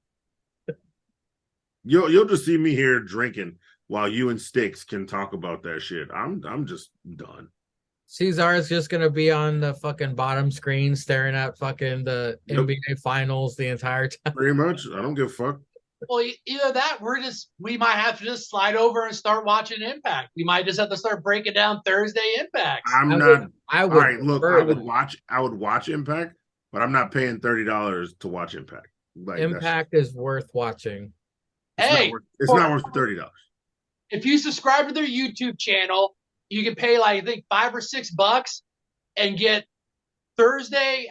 You'll just see me here drinking while you and Stix can talk about that shit. I'm just done. Caesar is just gonna be on the fucking bottom screen staring at fucking the NBA finals the entire time. Pretty much. I don't give a fuck. Well, either that, we might have to just slide over and start watching Impact. We might just have to start breaking down Thursday Impact. I would watch Impact, but I'm not paying $30 to watch Impact. Like, Impact is worth watching. It's not worth $30. If you subscribe to their YouTube channel, you can pay like I think $5 or $6 and get Thursday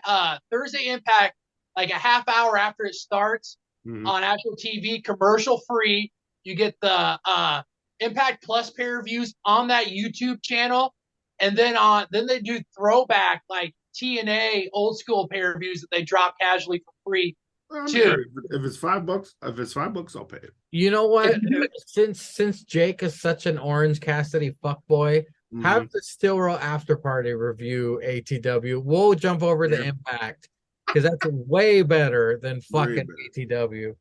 Impact like a half hour after it starts on actual TV, commercial free. You get the Impact Plus pay-per-views on that YouTube channel, and then they do throwback like TNA old school pay-per-views that they drop casually for free. Too. If it's $5, I'll pay it. You know what? Since Jake is such an Orange Cassidy fuckboy, have the Steel Row After Party review ATW. We'll jump over to Impact because that's way better than fucking ATW.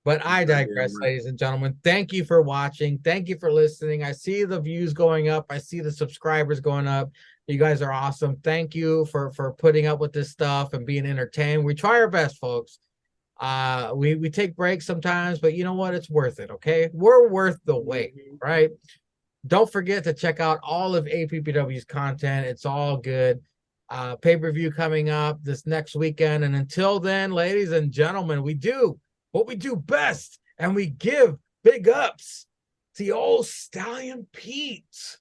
But I digress, ladies and gentlemen. Thank you for watching. Thank you for listening. I see the views going up. I see the subscribers going up. You guys are awesome. Thank you for putting up with this stuff and being entertained. We try our best, folks. We take breaks sometimes, but you know what? It's worth it, okay? We're worth the wait, right? Don't forget to check out all of APPW's content. It's all good. Pay-per-view coming up this next weekend. And until then, ladies and gentlemen, we do what we do best, and we give big ups to the old Stallion Pete.